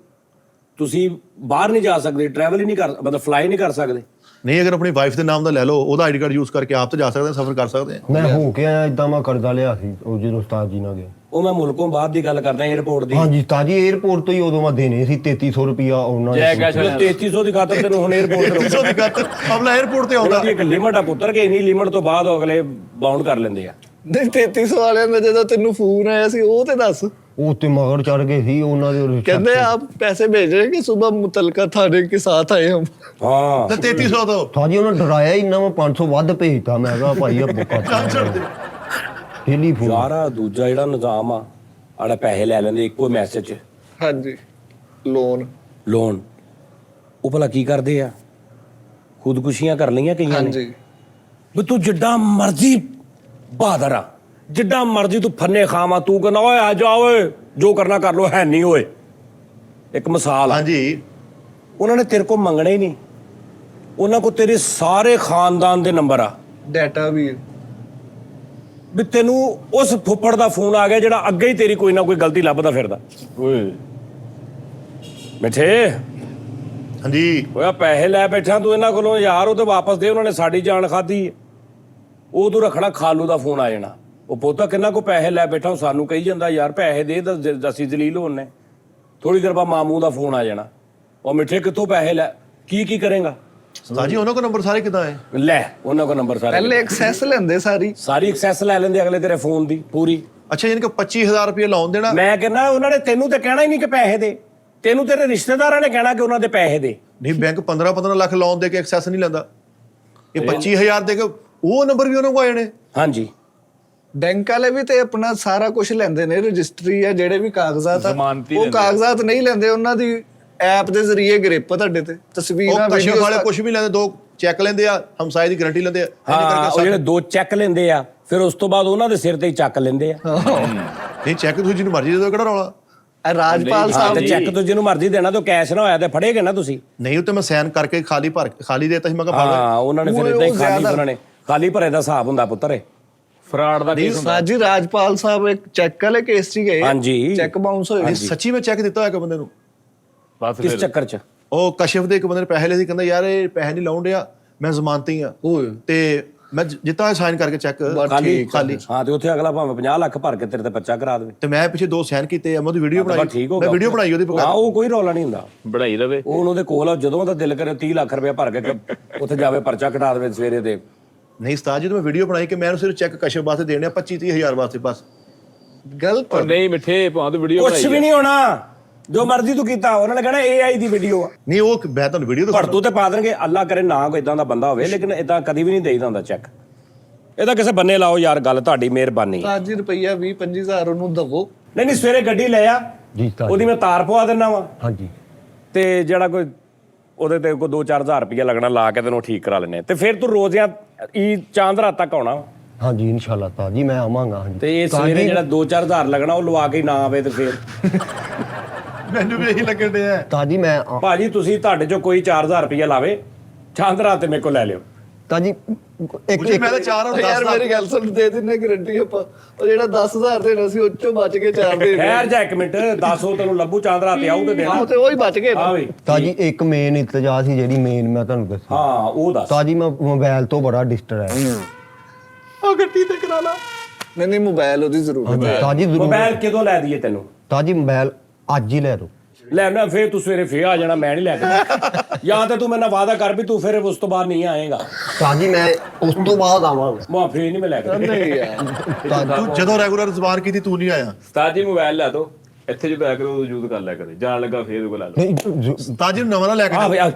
ਤੁਸੀਂ ਬਾਹਰ ਨਹੀਂ ਜਾ ਸਕਦੇ, ਟਰੈਵਲ ਹੀ ਨਹੀਂ ਕਰ, ਮਤਲਬ ਫਲਾਈ ਨਹੀਂ ਕਰ ਸਕਦੇ।
ਨਹੀਂ, ਅਗਰ ਆਪਣੀ ਵਾਈਫ ਦੇ ਨਾਮ ਦਾ ਲੈ ਲਓ, ਉਹਦਾ ਆਈਡੀ ਕਾਰਡ ਯੂਜ਼ ਕਰਕੇ ਆਪ ਤਾਂ ਜਾ ਸਕਦੇ ਆ, ਸਫ਼ਰ ਕਰ ਸਕਦੇ ਆ।
ਮੈਂ ਹੋ ਕੇ ਆਇਆ, ਇਦਾਂ ਮੈਂ ਕਰਜ਼ਾ ਲਿਆ ਸੀ ਉਹ ਜਦੋਂ ਉਸਤਾਦ ਜੀ ਨਾਲ ਗਏ।
ਉਹ ਮੈਂ ਮੁਲਕੋਂ ਬਾਹਰ ਦੀ ਗੱਲ ਕਰਦਾ, 에어ਪੋਰਟ ਦੀ।
ਹਾਂਜੀ ਉਸਤਾਦ ਜੀ, 에어ਪੋਰਟ ਤੋਂ ਹੀ ਉਦੋਂ ਮੈਂ ਦੇਣੇ ਸੀ 3300 ਰੁਪਿਆ ਉਹਨਾਂ
ਜੈ
ਨੇ।
ਕੈਸ਼
3300 ਦੀ ਖਾਤਰ ਤੈਨੂੰ ਹੁਣ 에어ਪੋਰਟ ਤੇ
300 ਦੀ ਖਾਤਰ ਅਗਲਾ 에어ਪੋਰਟ ਤੇ ਆਉਂਦਾ।
ਉਹਦੀ ਇੱਕ ਲਿਮਟ ਆ ਪੁੱਤਰ, ਕਿ ਇੰਨੀ ਲਿਮਟ ਤੋਂ ਬਾਅਦ ਅਗਲੇ ਬਾਉਂਡ ਕਰ ਲੈਂਦੇ ਆ।
ਨਹੀਂ 3300 ਵਾਲਿਆਂ ਦਾ ਜਦੋਂ ਤੈਨੂੰ ਫੋਨ ਆਇਆ ਸੀ, ਉਹ ਤੇ ਦੱਸ।
ਉਹ ਤੇ ਮਗਰ ਚੜ ਗਏ ਸੀ ਉਹਨਾਂ ਦੇ।
कहते आप पैसे भेज रहे हैं कि सुबह मुतलका थाने के साथ आए हम।
ਹਾਂ
ਤੇ 3300 ਤੋਂ
ਸਾਜੀ ਉਹਨਾਂ ਡਰਾਇਆ ਇੰਨਾ, ਮੈਂ 500 ਵੱਧ ਭੇਜਤਾ। ਮੈਂ ਕਿਹਾ ਭਾਈ ਆ ਬੁੱਕਾ ਟੈਲੀਫੋਨ।
ਯਾਰ ਆਹ ਦੂਜਾ ਜਿਹੜਾ ਨਿਜ਼ਾਮ ਆ, ਆੜਾ ਪੈਸੇ ਲੈ ਲੈਂਦੇ ਇੱਕੋ ਮੈਸੇਜ 'ਚ,
हाँ जी लोन।
ਲੋਨ। ਉਹ ਭਲਾ ਕੀ ਕਰਦੇ ਆ? ਖੁਦਕੁਸ਼ੀਆਂ ਕਰ ਲਈਆਂ ਕਈਆਂ
हाँ
ਨੇ।
जी
ਵੀ ਤੂੰ ਜਿੱਡਾ ਮਰਜ਼ੀ ਬਹਾਦਰ ਆ, ਜਿੱਡਾ ਮਰਜ਼ੀ ਤੂੰ ਫੰਨੇ ਖਾਵਾ, ਤੂੰ ਕਹਿੰਦਾ ਓਏ ਆ ਜਾ ਓਏ, ਜੋ ਕਰਨਾ ਕਰ ਲੋ, ਹੈ ਨਹੀਂ ਓਏ। ਇੱਕ ਮਿਸਾਲ ਆ,
ਹਾਂਜੀ।
ਉਹਨਾਂ ਨੇ ਤੇਰੇ ਕੋਲ ਮੰਗਣੇ ਹੀ ਨਹੀਂ, ਉਹਨਾਂ ਕੋਲ ਤੇਰੇ ਸਾਰੇ ਖਾਨਦਾਨ ਦੇ ਨੰਬਰ ਆ।
डाटा भी है।
ਵੀ ਤੈਨੂੰ ਉਸ ਫੁੱਫੜ ਦਾ ਫੋਨ ਆ ਗਿਆ ਜਿਹੜਾ ਅੱਗੇ ਹੀ ਤੇਰੀ ਕੋਈ ਨਾ ਕੋਈ ਗਲਤੀ ਲੱਭਦਾ ਫਿਰਦਾ।
ਓਏ
ਮਿੱਠੇ
ਹਾਂਜੀ।
ਓਏ ਆਹ ਪੈਸੇ ਲੈ ਬੈਠਾ ਤੂੰ ਇਹਨਾਂ ਕੋਲੋਂ ਯਾਰ, ਉਹ ਤੇ ਵਾਪਸ ਦੇ, ਉਹਨਾਂ ਨੇ ਸਾਡੀ ਜਾਨ ਖਾਧੀ। ਉਹ ਤੂੰ ਰੱਖਣਾ, ਖਾਲੂ ਦਾ ਫੋਨ ਆ ਜਾਣਾ, ਉਹ ਪੋਤਾ ਕਿੰਨਾ ਕੋ ਪੈਸੇ ਲੈ ਬੈਠਾ, ਉਹ ਸਾਨੂੰ ਕਹੀ ਜਾਂਦਾ ਯਾਰ ਪੈਸੇ ਦੇ, ਅਸੀਂ ਜਲੀਲ ਹੋਣੇ। ਥੋੜੀ ਦੇਰ ਬਾਅਦ ਮਾਮੂ ਦਾ ਫੋਨ ਆ ਜਾਣਾ, ਉਹ ਮਿੱਠੇ ਕਿੱਥੋਂ ਪੈਸੇ ਲੈ, ਕੀ ਕਰੇਗਾ?
ਉਸਤਾਦ ਜੀ ਉਹਨਾਂ ਕੋਲ ਨੰਬਰ ਸਾਰੇ ਕਿੱਦਾਂ ਹੈ?
ਲੈ ਉਹਨਾਂ ਕੋ ਨੰਬਰ ਸਾਰੇ,
पहले एक्सेस लेंदे सारी।
ਸਾਰੀ ਐਕਸੈਸ ਲੈ ਲੈਂਦੇ ਅਗਲੇ ਤੇਰੇ ਫੋਨ ਦੀ ਪੂਰੀ।
ਅੱਛਾ, ਯਾਨੀ ਕਿ 25000 ਰੁਪਏ ਲਾਉਣ ਦੇਣਾ।
ਮੈਂ ਕਹਿੰਦਾ ਉਹਨਾਂ ਨੇ ਤੈਨੂੰ ਤੇ ਕਹਿਣਾ ਹੀ ਨਹੀਂ ਕਿ ਪੈਸੇ ਦੇ, ਤੈਨੂੰ ਤੇਰੇ ਰਿਸ਼ਤੇਦਾਰਾਂ ਨੇ ਕਹਿਣਾ ਕਿ ਉਹਨਾਂ ਦੇ ਪੈਸੇ ਦੇ।
ਨਹੀਂ, ਬੈਂਕ 15 ਲੱਖ ਲੋਨ ਦੇ ਕੇ ਐਕਸੈਸ ਨਹੀਂ ਲੈਂਦਾ। ਇਹ 25000 ਦੇ ਕੇ ਉਹ ਨੰਬਰ ਵੀ ਉਹਨਾਂ ਕੋਲ ਆ ਜਾਣੇ।
ਹਾਂਜੀ
बैंक वाले भी ते अपना सारा कुछ लेंदे ने, रजिस्ट्री है ਜਿਹੜੇ ਵੀ ਕਾਗਜ਼ਾਤ ਆ,
ਜ਼ਮਾਨਤੀ
ਉਹ
ਲੈਂਦੇ।
ਕਾਗਜ਼ਾਤ ਨਹੀਂ ਲੈਂਦੇ, ਉਹਨਾਂ ਦੀ ਐਪ ਦੇ ਜ਼ਰੀਏ ਗ੍ਰਿਪ ਤੁਹਾਡੇ ਤੇ
ਉਹ
ਤਸਵੀਰਾਂ
ਕਸ਼ਮ
ਵੀਡੀਓ
ਵਾਲੇ ਕੁਝ ਵੀ ਲੈਂਦੇ, 2 ਚੈੱਕ ਲੈਂਦੇ ਆ, ਹਮਸਾਏ ਦੀ ਗਾਰੰਟੀ ਲੈਂਦੇ ਆ।
ਹਾਂ, ਉਹ ਜਿਹੜੇ 2 ਚੈੱਕ ਲੈਂਦੇ ਆ, ਫਿਰ ਉਸ ਤੋਂ ਬਾਅਦ ਉਹਨਾਂ ਦੇ ਸਿਰ ਤੇ ਹੀ ਚੱਕ ਲੈਂਦੇ ਆ।
ਨਹੀਂ, ਚੈੱਕ ਤੁਸੀਂ ਜਿਹਨੂੰ ਮਰਜ਼ੀ ਦੇ ਦਿਓ, ਕਿਹੜਾ ਰੌਲਾ।
ਰਾਜਪਾਲ
ਹਾਂ,
ਸਾਹਿਬ
ਤੇ ਚੈੱਕ ਤੋਂ ਜਿਹਨੂੰ ਮਰਜ਼ੀ ਦੇਣਾ, ਤੇ ਕੈਸ਼ ਨਾ ਹੋਇਆ ਤੇ ਫੜੇਗੇ ਨਾ ਤੁਸੀਂ।
ਨਹੀਂ, ਉਹ ਤੇ ਮੈਂ ਸਾਈਨ ਕਰਕੇ ਖਾਲੀ ਦੇਤਾ ਸੀ। ਮੈਂ ਕਿਹਾ
ਹਾਂ, ਉਹਨਾਂ ਨੇ ਫਿਰ ਇਦਾਂ ਹੀ ਖਾਲੀ, ਉਹਨਾਂ ਨੇ ਖਾਲੀ ਭਰੇ ਦਾ ਹਿਸਾਬ ਹੁੰਦਾ ਪੁੱਤਰ।
ਫਰਾਡ ਦਾ ਕੇਸ ਹੁੰਦਾ।
ਸਾਜੀ ਰਾਜਪਾਲ ਸਾਹਿਬ ਇੱਕ ਚੈੱਕ ਵਾਲੇ ਕੇਸ 'ਚ ਗਏ।
ਹਾਂਜੀ।
ਚੈੱਕ ਬਾਉਂਸ ਹੋਏ।
ਨਹੀਂ, ਸੱਚੀ ਮੈਂ ਚੈੱਕ ਦਿੱਤਾ ਹੋਇਆ ਕਿ ਬੰਦੇ ਨੂੰ।
ਬਸ
ਕਿਸ
ਫਿਰ
ਚੱਕਰ 'ਚ?
ਉਹ ਕਸ਼ਿਫ ਦੇ ਇੱਕ ਬੰਦੇ ਨੇ ਪੈਸੇ ਲਏ ਸੀ, ਕਹਿੰਦਾ ਯਾਰ ਇਹ ਪੈਸੇ ਨਹੀਂ ਲਾਉਣ ਡਿਆ, ਮੈਂ ਜ਼ਮਾਨਤੀ ਆ। ਤੇ ਮੈਂ ਜਿੱਤਾ ਸਾਈਨ ਕਰਕੇ ਚੈੱਕ ਖਾਲੀ।
ਹਾਂ, ਤੇ ਉੱਥੇ ਅਗਲਾ ਭਾਵੇਂ 50 ਲੱਖ ਭਰ ਕੇ ਤੇਰੇ ਤੇ ਪਰਚਾ ਕਰਾ ਦੇਵੇ।
ਤੇ ਮੈਂ ਪਿੱਛੇ 2 ਸਾਈਨ ਕੀਤੇ ਆ, ਮੈਂ ਉਹਦੀ ਵੀਡੀਓ ਬਣਾਈ।
ਠੀਕ ਹੋ
ਮੈਂ
ਗਿਆ।
ਵੀਡੀਓ ਬਣਾਈ ਉਹਦੀ।
ਹਾਂ, ਉਹ ਕੋਈ ਰੌਲਾ ਨਹੀਂ ਹੁੰਦਾ,
ਬੜਾਈ ਰਵੇ।
ਉਹ ਉਹਦੇ ਕੋਲ ਆ, ਜਦੋਂ ਉਹਦਾ ਦਿਲ ਕਰੇ 30 ਲੱਖ ਰੁਪਏ ਭਰ ਕੇ ਉੱਥੇ ਜਾਵੇ, ਪਰਚਾ ਕਟਾ ਦੇਵੇ ਸਵੇਰੇ ਦੇ।
ਨਹੀਂ ਉਸਤਾਦ ਜੀ, ਮੈਂ ਵੀਡੀਓ ਬਣਾਈ ਕਿ ਮੈਂ ਉਹਨੂੰ ਸਿਰਫ ਚੈੱਕ ਕਸ਼ਿਫ ਵਾਸਤੇ ਦੇਣੇ ਆ 25-30 ਹਜ਼ਾਰ ਵਾਸਤੇ ਬਸ।
ਗਲਤ।
ਪਰ ਨਹੀਂ ਮਿੱਠੇ ਭਾਂ ਤੂੰ ਵੀਡੀਓ
ਕੁਛ ਵੀ ਨਹੀਂ ਹੋਣਾ, ਜੋ ਮਰਜ਼ੀ ਤੂੰ ਕੀਤਾ ਉਹਨਾਂ ਨੇ ਕਹਿਣਾ AI ਦੀ ਵੀਡੀਓ ਆ।
ਨਹੀਂ ਉਹ ਮੈਂ ਤੁਹਾਨੂੰ ਵੀਡੀਓ ਦਿਖਾ
ਭੜਤੂ ਤੇ ਪਾ ਦੇਣਗੇ, ਅੱਲਾ ਕਰੇ ਨਾ ਕੋਈ ਇਦਾਂ ਦਾ ਬੰਦਾ ਹੋਵੇ, ਲੇਕਿਨ ਇਦਾਂ ਕਦੀ ਵੀ ਨਹੀਂ ਦੇਈਦਾ ਹੁੰਦਾ ਚੈੱਕ। ਇਹਦਾ ਕਿਸੇ ਬੰਨੇ ਲਾਓ ਯਾਰ ਗੱਲ, ਤੁਹਾਡੀ ਮਿਹਰਬਾਨੀ।
ਉਸਤਾਦ ਜੀ ਰੁਪਈਆ 20-25,000 ਉਹਨੂੰ ਦਵੋ।
ਨਹੀਂ ਸਵੇਰੇ ਗੱਡੀ ਲੈ ਆ,
ਜੀ ਉਸਤਾਦ
ਉਹਦੀ ਮੈਂ ਤਾਰ ਪਵਾ ਦਿੰਦਾ ਵਾ,
ਹਾਂਜੀ
ਤੇ ਜਿਹੜਾ ਕੋਈ ਉਹਦੇ ਤੇ ਕੋਈ 2-4 ਹਜ਼ਾਰ ਰੁਪਇਆ ਲੱਗਣਾ ਲਾ ਕੇ ਤੈਨੂੰ ਠੀਕ ਕਰਾ ਲੈਣੇ, ਤੇ ਫਿਰ ਤੂੰ ਰੋਜ਼ਿਆਂ ਚਾਂਦ ਰਾਤ ਤੱਕ ਆਉਣਾ ਵਾ।
ਹਾਂਜੀ ਇਨਸ਼ਾਅੱਲਾ ਉਸਤਾਦ ਜੀ ਮੈਂ ਆਵਾਂਗਾ। ਹਾਂਜੀ
ਤੇ ਇਹ ਸਵੇਰੇ ਜਿਹੜਾ 2-4 ਹਜ਼ਾਰ ਲੱਗਣਾ ਉਹ ਲਵਾ ਕੇ ਨਾ ਆਵੇ ਤੇ ਫਿਰ
ਮੈਨੂੰ ਵੀ ਇਹੀ ਲੱਗਣ ਡਿਆ।
ਉਸਤਾਦ ਜੀ ਮੈਂ
ਭਾਜੀ ਤੁਸੀਂ ਤੁਹਾਡੇ ਚੋਂ ਕੋਈ 4000 ਰੁਪਇਆ ਲਾਵੇ ਚਾਂਦ ਰਾਤ ਤੇ ਮੇਰੇ ਕੋਲ ਲੈ ਲਿਓ।
ਉਸਤਾਦ ਜੀ ਇੱਕ
ਮੈਂ ਤਾਂ 4
ਉਹ ਯਾਰ ਮੇਰੀ ਗੱਲ ਸੁਣ, ਦੇ ਦਿੰਨੇ ਗਰੰਟੀ ਆਪਾਂ। ਉਹ ਜਿਹੜਾ 10,000 ਦੇਣਾ ਸੀ ਉਹ ਚੋਂ ਬਚ ਕੇ 4 ਦੇ
ਖੈਰ ਜਾ ਇੱਕ ਮਿੰਟ, 10 ਉਹ ਤੈਨੂੰ ਲੱਭੂ ਚਾਂਦ ਰਾਤ ਤੇ ਆਊ ਤੇ ਦੇਣਾ।
ਆਹੋ ਤੇ ਉਹ ਹੀ ਬਚ ਗਏ ਨਾ।
ਹਾਂ ਬਈ
ਉਸਤਾਦ ਜੀ ਇੱਕ ਮੇਨ ਇਲਤਜਾ ਸੀ ਜਿਹੜੀ ਮੇਨ ਮੈਂ ਤੁਹਾਨੂੰ ਦੱਸੀ।
ਹਾਂ ਉਹ ਦੱਸ।
ਉਸਤਾਦ ਜੀ ਮੈਂ ਮੋਬਾਈਲ ਤੋਂ ਬੜਾ ਡਿਸਟਰਬ ਹੈ।
ਉਹ ਗੱਡੀ ਤੇ ਕਰਾ ਲਾ।
ਨਹੀਂ ਮੋਬਾਈਲ ਉਹਦੀ ਜ਼ਰੂਰ
ਹਾਂਜੀ ਉਸਤਾਦ ਜੀ ਜ਼ਰੂਰ।
ਮੋਬਾਈਲ ਕਦੋਂ ਲੈ ਦਈਏ ਤੈਨੂੰ?
ਉਸਤਾਦ ਜੀ ਮੋਬਾਈਲ ਅੱਜ ਹੀ ਲੈ ਲਓ।
ਲੈ ਨਾ ਫੇਰ ਤੂੰ ਸਵੇਰੇ ਫੇਰ ਆ ਜਾਣਾ, ਮੈਂ ਨਹੀਂ ਲੈ ਕੇ ਜਾਂ ਤੇ ਤੂੰ ਮੇਰੇ ਨਾਲ ਵਾਅਦਾ ਕਰ ਵੀ ਤੂੰ ਫਿਰ ਉਸ ਤੋਂ ਬਾਅਦ ਨਹੀਂ ਆਏਗਾ।
ਉਸਤਾਦ ਜੀ ਮੈਂ ਉਸ ਤੋਂ ਬਾਅਦ ਆਵਾਂਗਾ।
ਮੈਂ ਫੇਰ ਨਹੀਂ ਮੈਂ ਲੈ ਕੇ
ਨਹੀਂ ਯਾਰ।
ਤੂੰ ਜਦੋਂ ਰੈਗੂਲਰ ਜ਼ਬਾਨ ਕੀਤੀ ਤੂੰ ਨਹੀਂ ਆਇਆ।
ਉਸਤਾਦ ਜੀ ਮੋਬਾਈਲ ਲੈ ਦੋ, ਇੱਥੇ ਜਦੋਂ ਆਇਆ ਕਰੋ ਉਦੋਂ ਯੂਜ਼ ਕਰ ਲਿਆ ਕਰੇ, ਜਾਣ ਲੱਗਾ ਫੇਰ ਉਹ ਲੈ ਲਓ।
ਨਹੀਂ
ਉਸਤਾਦ ਜੀ ਨੂੰ ਨਵਾਂ ਨਾ ਲੈ ਕੇ
ਆ
ਜਾਓ।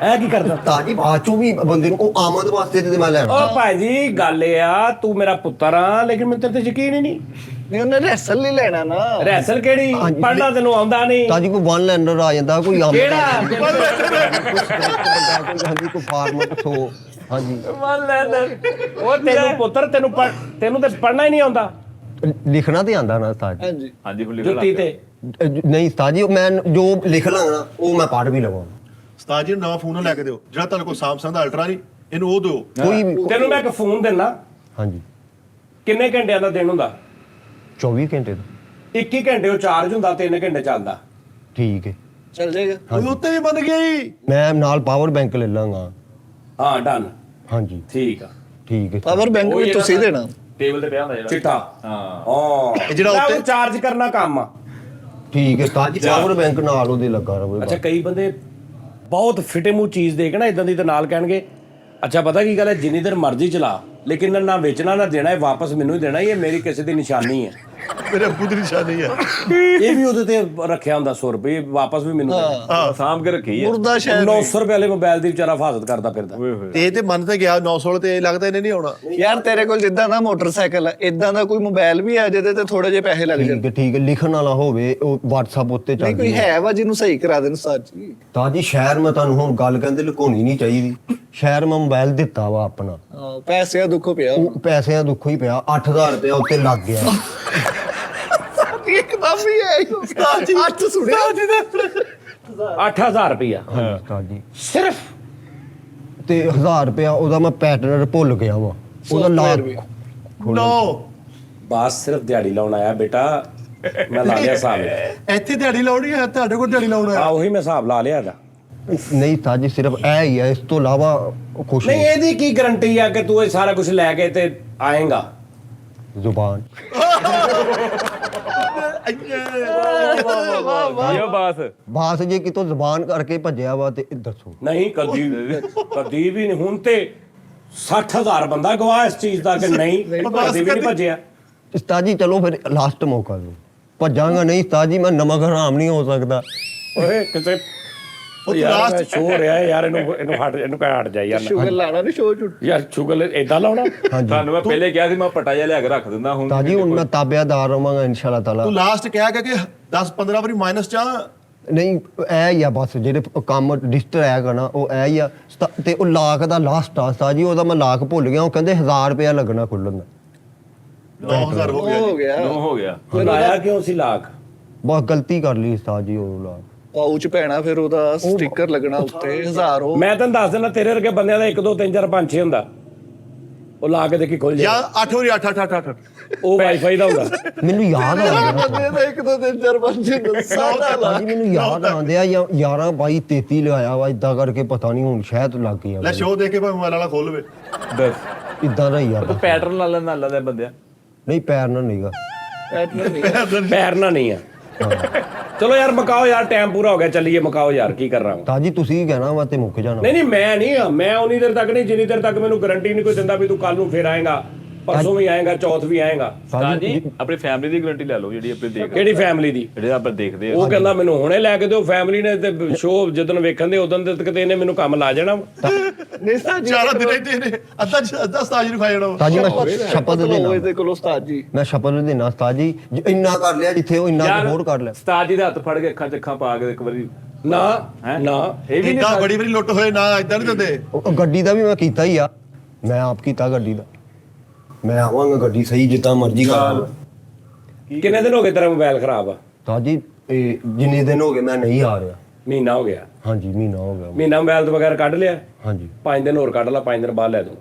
ਇਹ ਕੀ ਕਰਦਾ?
ਉਸਤਾਦ ਜੀ ਬਾਅਦ ਚੋਂ ਵੀ ਬੰਦੇ ਨੂੰ ਉਹ ਆਮਦ ਵਾਸਤੇ ਤੇ ਮੈਂ ਲੈਣਾ।
ਓ ਭਾਜੀ ਗੱਲ ਇਹ ਆ, ਤੂੰ ਮੇਰਾ ਪੁੱਤਰ ਆ, ਲੇਕਿਨ ਮੈਨੂੰ ਤੇਰੇ ਤੇ ਯਕੀਨ ਹੀ ਨਹੀਂ।
ਨਹੀਂ ਉਹਨੇ ਰੈਸਲ ਨਹੀਂ ਲੈਣਾ ਨਾ।
ਰੈਸਲ ਕਿਹੜੀ?
ਹਾਂਜੀ।
ਪੜਨਾ ਤੈਨੂੰ ਆਉਂਦਾ ਨਹੀਂ।
ਉਸਤਾਦ ਜੀ ਕੋਈ ਵਨ ਲੈਂਡਰ ਆ ਜਾਂਦਾ, ਕੋਈ ਆਮਦ
ਕਿਹੜਾ?
ਹਾਂਜੀ ਕੋਈ ਫਾਰਮਰ ਸੋ। ਹਾਂਜੀ
ਉਹ ਤੈਨੂੰ ਪੁੱਤਰ ਤੈਨੂੰ ਤੇ ਪੜਨਾ ਹੀ ਨਹੀਂ ਆਉਂਦਾ।
ਲਿਖਣਾ ਤੇ ਆਂਦਾ ਨਾ ਉਸਤਾਦ ਜੀ।
ਹਾਂਜੀ
ਹਾਂਜੀ ਹੁਣ ਲਿਖਣ
ਜੁੱਤੀ
ਲੱਗ
ਤੇ
ਨਹੀਂ ਉਸਤਾਦ ਜੀ ਮੈਂ ਜੋ ਲਿਖ ਲਾਂਗਾ ਉਹ ਮੈਂ ਪੜ੍ਹ ਵੀ ਲਵਾਂ।
ਉਸਤਾਦ ਜੀ ਨੂੰ ਨਵਾਂ ਫੋਨ ਲੈ ਕੇ ਦਿਓ, ਜਿਹੜਾ ਤੁਹਾਨੂੰ ਕੋਈ Samsung ਦਾ ਅਲਟਰਾ ਨਹੀਂ, ਇਹਨੂੰ ਉਹ ਦਿਓ।
ਕੋਈ ਵੀ
ਤੈਨੂੰ ਮੈਂ ਇੱਕ ਫੋਨ ਦਿੰਨਾ,
ਹਾਂਜੀ
ਕਿੰਨੇ ਘੰਟਿਆਂ ਦਾ ਦਿਨ ਹੁੰਦਾ?
24 ਘੰਟੇ ਦਾ
21 ਘੰਟੇ ਉਹ ਚਾਰਜ ਹੁੰਦਾ, 3 ਘੰਟੇ ਚੱਲਦਾ।
ਠੀਕ ਹੈ।
ਚੱਲ ਜਾਏਗਾ।
ਉਹ ਉੱਤੇ ਵੀ ਬਣ ਗਈ।
ਮੈਂ ਨਾਲ ਪਾਵਰ ਬੈਂਕ ਲੈ ਲਾਂਗਾ।
ਹਾਂ ਡਨ,
ਹਾਂਜੀ
ਠੀਕ ਆ।
ਠੀਕ ਹੈ।
ਪਾਵਰ ਬੈਂਕ ਵੀ ਤੁਸੀਂ ਦੇਣਾ।
ਟੇਬਲ ਤੇ ਪਿਆ ਹੁੰਦਾ ਜਿਹੜਾ
ਚਿੱਟਾ
ਹਾਂ।
ਹਾਂ
ਇਹ ਜਿਹੜਾ ਉੱਤੇ
ਚਾਰਜ ਕਰਨਾ ਕੰਮ ਆ।
ਠੀਕ ਹੈ ਉਸਤਾਦ ਜੀ ਪਾਵਰ ਬੈਂਕ ਨਾਲ ਉਹਦੇ ਲੱਗਾ ਰਵੇ।
ਅੱਛਾ ਕਈ ਬੰਦੇ ਬਹੁਤ ਫਿਟੇ ਮੂੰਹ ਚੀਜ਼ ਦੇ ਕੇ ਨਾ ਇਦਾਂ ਦੀ ਤੇ ਨਾਲ ਕਹਿਣਗੇ ਅੱਛਾ ਪਤਾ ਕੀ ਗੱਲ ਹੈ, ਜਿੰਨੀ ਦੇਰ ਮਰਜ਼ੀ ਚਲਾ, ਲੇਕਿਨ ਨਾ ਵੇਚਣਾ ਨਾ ਦੇਣਾ, ਇਹ ਵਾਪਸ ਮੈਨੂੰ ਹੀ ਦੇਣਾ, ਇਹ ਮੇਰੀ ਕਿਸੇ ਦੀ ਨਿਸ਼ਾਨੀ ਹੈ।
ਮੇਰੇ ਅੱਬੂ ਦੀ ਨਿਸ਼ਾਨੀ ਹੈ।
ਇਹ ਵੀ ਉਹਦੇ ਤੇ ਰੱਖਿਆ ਹੁੰਦਾ 100 ਰੁਪਏ, ਵਾਪਸ ਵੀ ਮੈਨੂੰ ਦੇਣਾ।
ਸਾਂਭ ਕੇ ਰੱਖੀ ਹੈ।
ਮੁਰਦਾ ਸ਼ਹਿਰ
900 ਰੁਪਏ ਵਾਲੇ ਮੋਬਾਈਲ ਦੀ ਵਿਚਾਰਾ ਹਿਫਾਜ਼ਤ ਕਰਦਾ ਫਿਰਦਾ।
ਤੇ ਇਹ ਤੇ ਮੰਨ ਤੇ ਗਿਆ 900 ਤੇ ਲੱਗਦਾ ਇਹਨੇ ਨਹੀਂ ਆਉਣਾ।
ਯਾਰ ਤੇਰੇ ਕੋਲ ਜਿੱਦਾਂ ਦਾ ਮੋਟਰਸਾਈਕਲ ਹੈ, ਇਦਾਂ ਦਾ ਕੋਈ ਮੋਬਾਈਲ ਵੀ ਹੈ ਜਿਹਦੇ ਤੇ ਥੋੜੇ ਜਿਹੇ ਪੈਸੇ ਲੱਗ ਜਾਣ।
ਠੀਕ ਹੈ ਲਿਖਣ ਵਾਲਾ ਹੋਵੇ, ਉਹ WhatsApp ਉੱਤੇ ਚੱਲ
ਨਹੀਂ ਕੋਈ ਹੈ ਵਾ ਜਿਹਨੂੰ ਸਹੀ ਕਰਾ ਦੇਣ ਸਰ ਜੀ।
ਤਾਂ ਜੀ ਸ਼ਹਿਰ ਮੈਂ ਤੁਹਾਨੂੰ ਹੁਣ ਗੱਲ ਕਹਿੰਦੇ ਲੁਕਾਉਣੀ ਨਹੀਂ ਚਾਹੀਦੀ। ਸ਼ਹਿਰ ਮੈਂ ਮੋਬਾਈਲ ਦਿੱਤਾ ਵਾ ਆਪਣਾ,
ਹਾਂ ਪੈਸਿਆਂ ਦੁੱਖੋਂ ਪਿਆ।
ਉਹ ਪੈਸਿਆਂ ਦੁੱਖੋਂ ਹੀ ਪਿਆ, 8000 ਰੁਪਏ ਉੱਤੇ ਲੱਗ ਗਿਆ।
ਇੱਕਦਮ ਹੀ ਹੈ ਉਸਤਾਦ ਜੀ। 8 ਸੁਣਿਆ
8000 ਰੁਪਇਆ
ਹਾਂਜੀ ਉਸਤਾਦ ਜੀ।
ਸਿਰਫ।
ਤੇ 1000 ਰੁਪਇਆ ਉਹਦਾ ਮੈਂ ਪੈਟਰਨ ਭੁੱਲ ਗਿਆ ਵਾ, ਉਹਦਾ ਲਾ
ਨੋ
ਬਸ ਸਿਰਫ ਦਿਹਾੜੀ ਲਾਉਣ ਆਇਆ ਬੇਟਾ, ਮੈਂ ਲਾ ਲਿਆ ਹਿਸਾਬ।
ਇੱਥੇ ਦਿਹਾੜੀ ਲਾਉਣੀ ਹੈ, ਤੁਹਾਡੇ ਕੋਲ ਦਿਹਾੜੀ ਲਾਉਣਾ
ਆ
ਹੈ।
ਉਹੀ ਮੈਂ ਹਿਸਾਬ ਲਾ ਲਿਆ ਇਹਦਾ।
ਨਹੀਂ ਉਸਤਾਦ ਜੀ ਸਿਰਫ ਇਹ ਹੀ ਹੈ, ਇਸ ਤੋਂ ਇਲਾਵਾ ਕੁਛ
ਨਹੀਂ
ਨਹੀਂ।
ਇਹਦੀ ਕੀ ਗਾਰੰਟੀ ਆ ਕਿ ਤੂੰ ਇਹ ਸਾਰਾ ਕੁਝ ਲੈ ਕੇ ਤੇ ਆਏਗਾ?
ਜ਼ੁਬਾਨ
ਇਹ ਬਾਸ
ਬਾਸ ਜੇ ਕਿਤੋਂ ਜ਼ੁਬਾਨ ਕਰਕੇ ਭੱਜਿਆ ਵਾ ਤੇ ਦੱਸੋ।
ਨਹੀਂ ਕਦੀ ਕਦੀ ਵੀ ਨਹੀਂ। ਹੁਣ ਤੇ 60000 ਬੰਦਾ ਗਵਾਹ ਇਸ ਚੀਜ਼ ਦਾ ਕਿ ਨਹੀਂ ਕਦੀ ਵੀ ਨਹੀਂ ਭੱਜਿਆ।
ਉਸਤਾਦ ਜੀ ਚਲੋ ਫਿਰ ਲਾਸਟ ਮੌਕਾ ਦਿਓ, ਭੱਜਾਂਗਾ ਨਹੀਂ ਉਸਤਾਦ ਜੀ, ਮੈਂ ਨਮਕ ਹਰਾਮ ਨਹੀਂ ਹੋ ਸਕਦਾ।
ਓਏ ਕਿਸੇ ਯਾਰ ਸ਼ੋਰ ਰਿਹਾ ਯਾਰ, ਇਹਨੂੰ ਹਟ ਜਾ ਯਾਰ।
ਸ਼ੂਗਰ ਲਾਣਾ ਨਹੀਂ ਸ਼ੋਅ ਝੁੱਟ।
ਯਾਰ ਸ਼ੁਗਰ ਏਦਾਂ ਲਾਉਣਾ?
ਹਾਂਜੀ
ਤੁਹਾਨੂੰ ਮੈਂ ਪਹਿਲੇ ਕਿਹਾ ਸੀ ਮੈਂ ਪਟਾ ਜਿਹਾ ਲਿਆ ਕੇ ਰੱਖ ਦਿੰਦਾ। ਹੁਣ
ਉਸਤਾਦ ਜੀ ਹੁਣ ਮੈਂ ਤਾਬਿਆਦਾਰ ਰਵਾਂਗਾ ਇਨਸ਼ਾਅੱਲਾ ਤਾਲਾ।
ਤੂੰ ਲਾਸਟ ਕਿਹਾ ਕਿ 10-15 ਵਾਰੀ ਮਾਈਨਸ ਚਾ।
ਨਹੀਂ ਇਹ ਹੀ ਆ ਬਸ, ਜਿਹੜੇ ਕੰਮ ਡਿਸਟਰ ਹੈਗਾ ਨਾ ਉਹ ਇਹ ਹੀ ਆ। ਤੇ ਉਹ ਲਾਖ ਦਾ ਲਾਸਟ ਆ ਉਸਤਾਦ ਜੀ, ਉਹਦਾ ਮੈਂ ਲਾਖ ਭੁੱਲ ਗਿਆ। ਉਹ ਕਹਿੰਦੇ 1000 ਰੁਪਇਆ ਲੱਗਣਾ ਖੁੱਲਣ ਦਾ।
9000 ਹੋ ਗਿਆ।
ਹੋ ਗਿਆ।
ਨੋ ਹੋ ਗਿਆ।
ਲਾਇਆ ਕਿਉਂ ਸੀ ਲਾਖ?
ਬਸ ਗਲਤੀ ਕਰ ਲਈ ਉਸਤਾਦ ਜੀ, ਉਹ ਲਾਖ।
ਪਾਉਚ ਪੈਣਾ, ਫਿਰ ਉਹਦਾ ਸਟicker ਲੱਗਣਾ ਉੱਤੇ 1000। ਉਹ
ਮੈਂ ਤੈਨੂੰ ਦੱਸ ਦਿੰਦਾ, ਤੇਰੇ ਵਰਗੇ ਬੰਦਿਆਂ ਦਾ 1 2 3 4 5 6 ਹੁੰਦਾ, ਉਹ ਲਾ ਕੇ ਦੇਖੀ ਖੁੱਲ
ਜਾਂ
ਜਾ।
8 ਵਾਰੀ 8
ਉਹ ਵਾਈਫਾਈ ਦਾ ਹੁੰਦਾ।
ਮੈਨੂੰ ਯਾਦ ਆ ਗਿਆ
ਬੰਦੇ ਦਾ 1 2 3 4 5
ਉਸਤਾਦ ਜੀ, ਮੈਨੂੰ ਯਾਦ ਆਉਂਦੇ ਆ 11 22 33 ਲਿਆਇਆ ਵਾ, ਇਦਾਂ ਕਰਕੇ ਪਤਾ ਨਹੀਂ ਹੁਣ ਸ਼ਾਇਦ ਲੱਗ ਗਿਆ।
ਲੈ ਸ਼ੋਅ ਦੇ ਕੇ ਭਾਵੇਂ ਮੋਬਾਈਲ ਵਾਲਾ ਖੋਲ ਲਵੇ।
ਬਸ
ਇਦਾਂ ਦਾ ਹੀ ਆ ਬਸ।
ਪੈਟਰਨ ਲਾ ਲੈਂਦਾ ਅੱਲਾ ਦੇ ਬੰਦਿਆ।
ਨਹੀਂ ਪੈਰ ਨਾਲ ਨਹੀਂਗਾ।
ਪੈਰਨਾ ਨਹੀਂ ਆ। ਚਲੋ ਯਾਰ ਮਕਾਓ ਯਾਰ, ਟਾਈਮ ਪੂਰਾ ਹੋ ਗਿਆ, ਚੱਲੀਏ ਮਕਾਓ ਯਾਰ, ਕੀ ਕਰ ਰਹਾ ਹਾਂ।
ਤਾਂ ਜੀ ਤੁਸੀਂ ਹੀ ਕਹਿਣਾ ਵਾ ਤੇ ਮੁੱਕ ਜਾਣਾ।
ਨਹੀਂ ਮੈਂ ਨਹੀਂ, ਮੈਂ ਉਨੀ ਦੇਰ ਤੱਕ ਨਹੀਂ ਜਿੰਨੀ ਦੇਰ ਤੱਕ ਮੈਨੂੰ ਗਾਰੰਟੀ ਨਹੀਂ ਕੋਈ ਦਿੰਦਾ ਵੀ ਤੂੰ ਕੱਲ ਨੂੰ ਫੇਰ ਆਏਗਾ। ਪਰਸੋਂ ਵੀ ਆਏਗਾ, ਚੌਥ ਵੀ ਆਏਗਾ।
ਸਾਜੀ ਆਪਣੀ ਫੈਮਿਲੀ ਦੀ ਗਾਰੰਟੀ ਲੈ ਲਓ ਜਿਹੜੀ ਆਪਣੀ ਦੇਖ
ਕਿਹੜੀ ਫੈਮਿਲੀ ਦੀ?
ਜਿਹੜੇ ਆਪਾਂ ਦੇਖਦੇ ਆ
ਉਹ ਕਹਿੰਦਾ ਮੈਨੂੰ ਹੁਣੇ ਲੈ ਕੇ ਦਿਓ। ਫੈਮਿਲੀ ਨੇ ਤੇ ਸ਼ੋਅ ਜਦੋਂ ਵੇਖਣ ਦੇ ਉਦੋਂ ਤੇ ਕਿਤੇ ਇਹਨੇ ਮੈਨੂੰ ਕੰਮ ਲਾ ਜਾਣਾ।
ਨਹੀਂ ਉਸਤਾਦ ਜੀ
ਚਾਰਾ ਦਿਨ ਇੱਥੇ ਨੇ ਅੱਧਾ ਉਸਤਾਦ ਜੀ ਨੂੰ ਖਾ ਜਾਣਾ ਵਾ।
ਉਸਤਾਦ ਜੀ ਮੈਂ ਸ਼ਪਥ ਦੇਣਾ,
ਇਹਦੇ ਕੋਲ ਉਸਤਾਦ ਜੀ
ਮੈਂ ਸ਼ਪਥ ਦੇਣਾ ਉਸਤਾਦ ਜੀ, ਇੰਨਾ ਕਰ ਲਿਆ ਜਿੱਥੇ ਉਹ ਇੰਨਾ ਕੁ ਹੋਰ ਕਰ ਲਿਆ।
ਉਸਤਾਦ ਜੀ ਦਾ ਹੱਥ ਫੜ ਕੇ ਅੱਖਾਂ 'ਚ ਅੱਖਾਂ ਪਾ ਕੇ ਇੱਕ ਵਾਰੀ
ਨਾ ਨਾ
ਇਹ ਵੀ
ਇੱਦਾਂ ਬੜੀ ਵਾਰੀ ਲੁੱਟ ਹੋਏ ਨਾ ਇਦਾਂ ਨਹੀਂ ਦਿੰਦੇ।
ਉਹ ਗੱਡੀ ਦਾ ਵੀ ਮੈਂ ਕੀਤਾ ਹੀ ਆ, ਮੈਂ ਆਪ ਕੀਤਾ ਗੱਡੀ ਦਾ। ਮੈਂ ਆਵਾਂਗਾ ਗੱਡੀ ਸਹੀ ਜਿੱਦਾਂ ਮਰਜ਼ੀ ਕਰ।
ਕਿੰਨੇ ਦਿਨ ਹੋ ਗਏ ਤੇਰਾ ਮੋਬਾਈਲ ਖਰਾਬ ਆ?
ਉਸਤਾਦ ਜੀ ਇਹ ਜਿੰਨੇ ਦਿਨ ਹੋ ਗਏ ਮੈਂ ਨਹੀਂ ਆ ਰਿਹਾ।
ਮਹੀਨਾ ਹੋ ਗਿਆ।
ਹਾਂਜੀ ਮਹੀਨਾ ਹੋ ਗਿਆ।
ਮਹੀਨਾ ਮੋਬਾਈਲ ਤੋਂ ਬਗੈਰ ਕੱਢ ਲਿਆ।
ਹਾਂਜੀ
5 ਦਿਨ ਹੋਰ ਕੱਢ ਲਾ, 5 ਦਿਨ ਬਾਅਦ ਲੈ ਦੂੰ।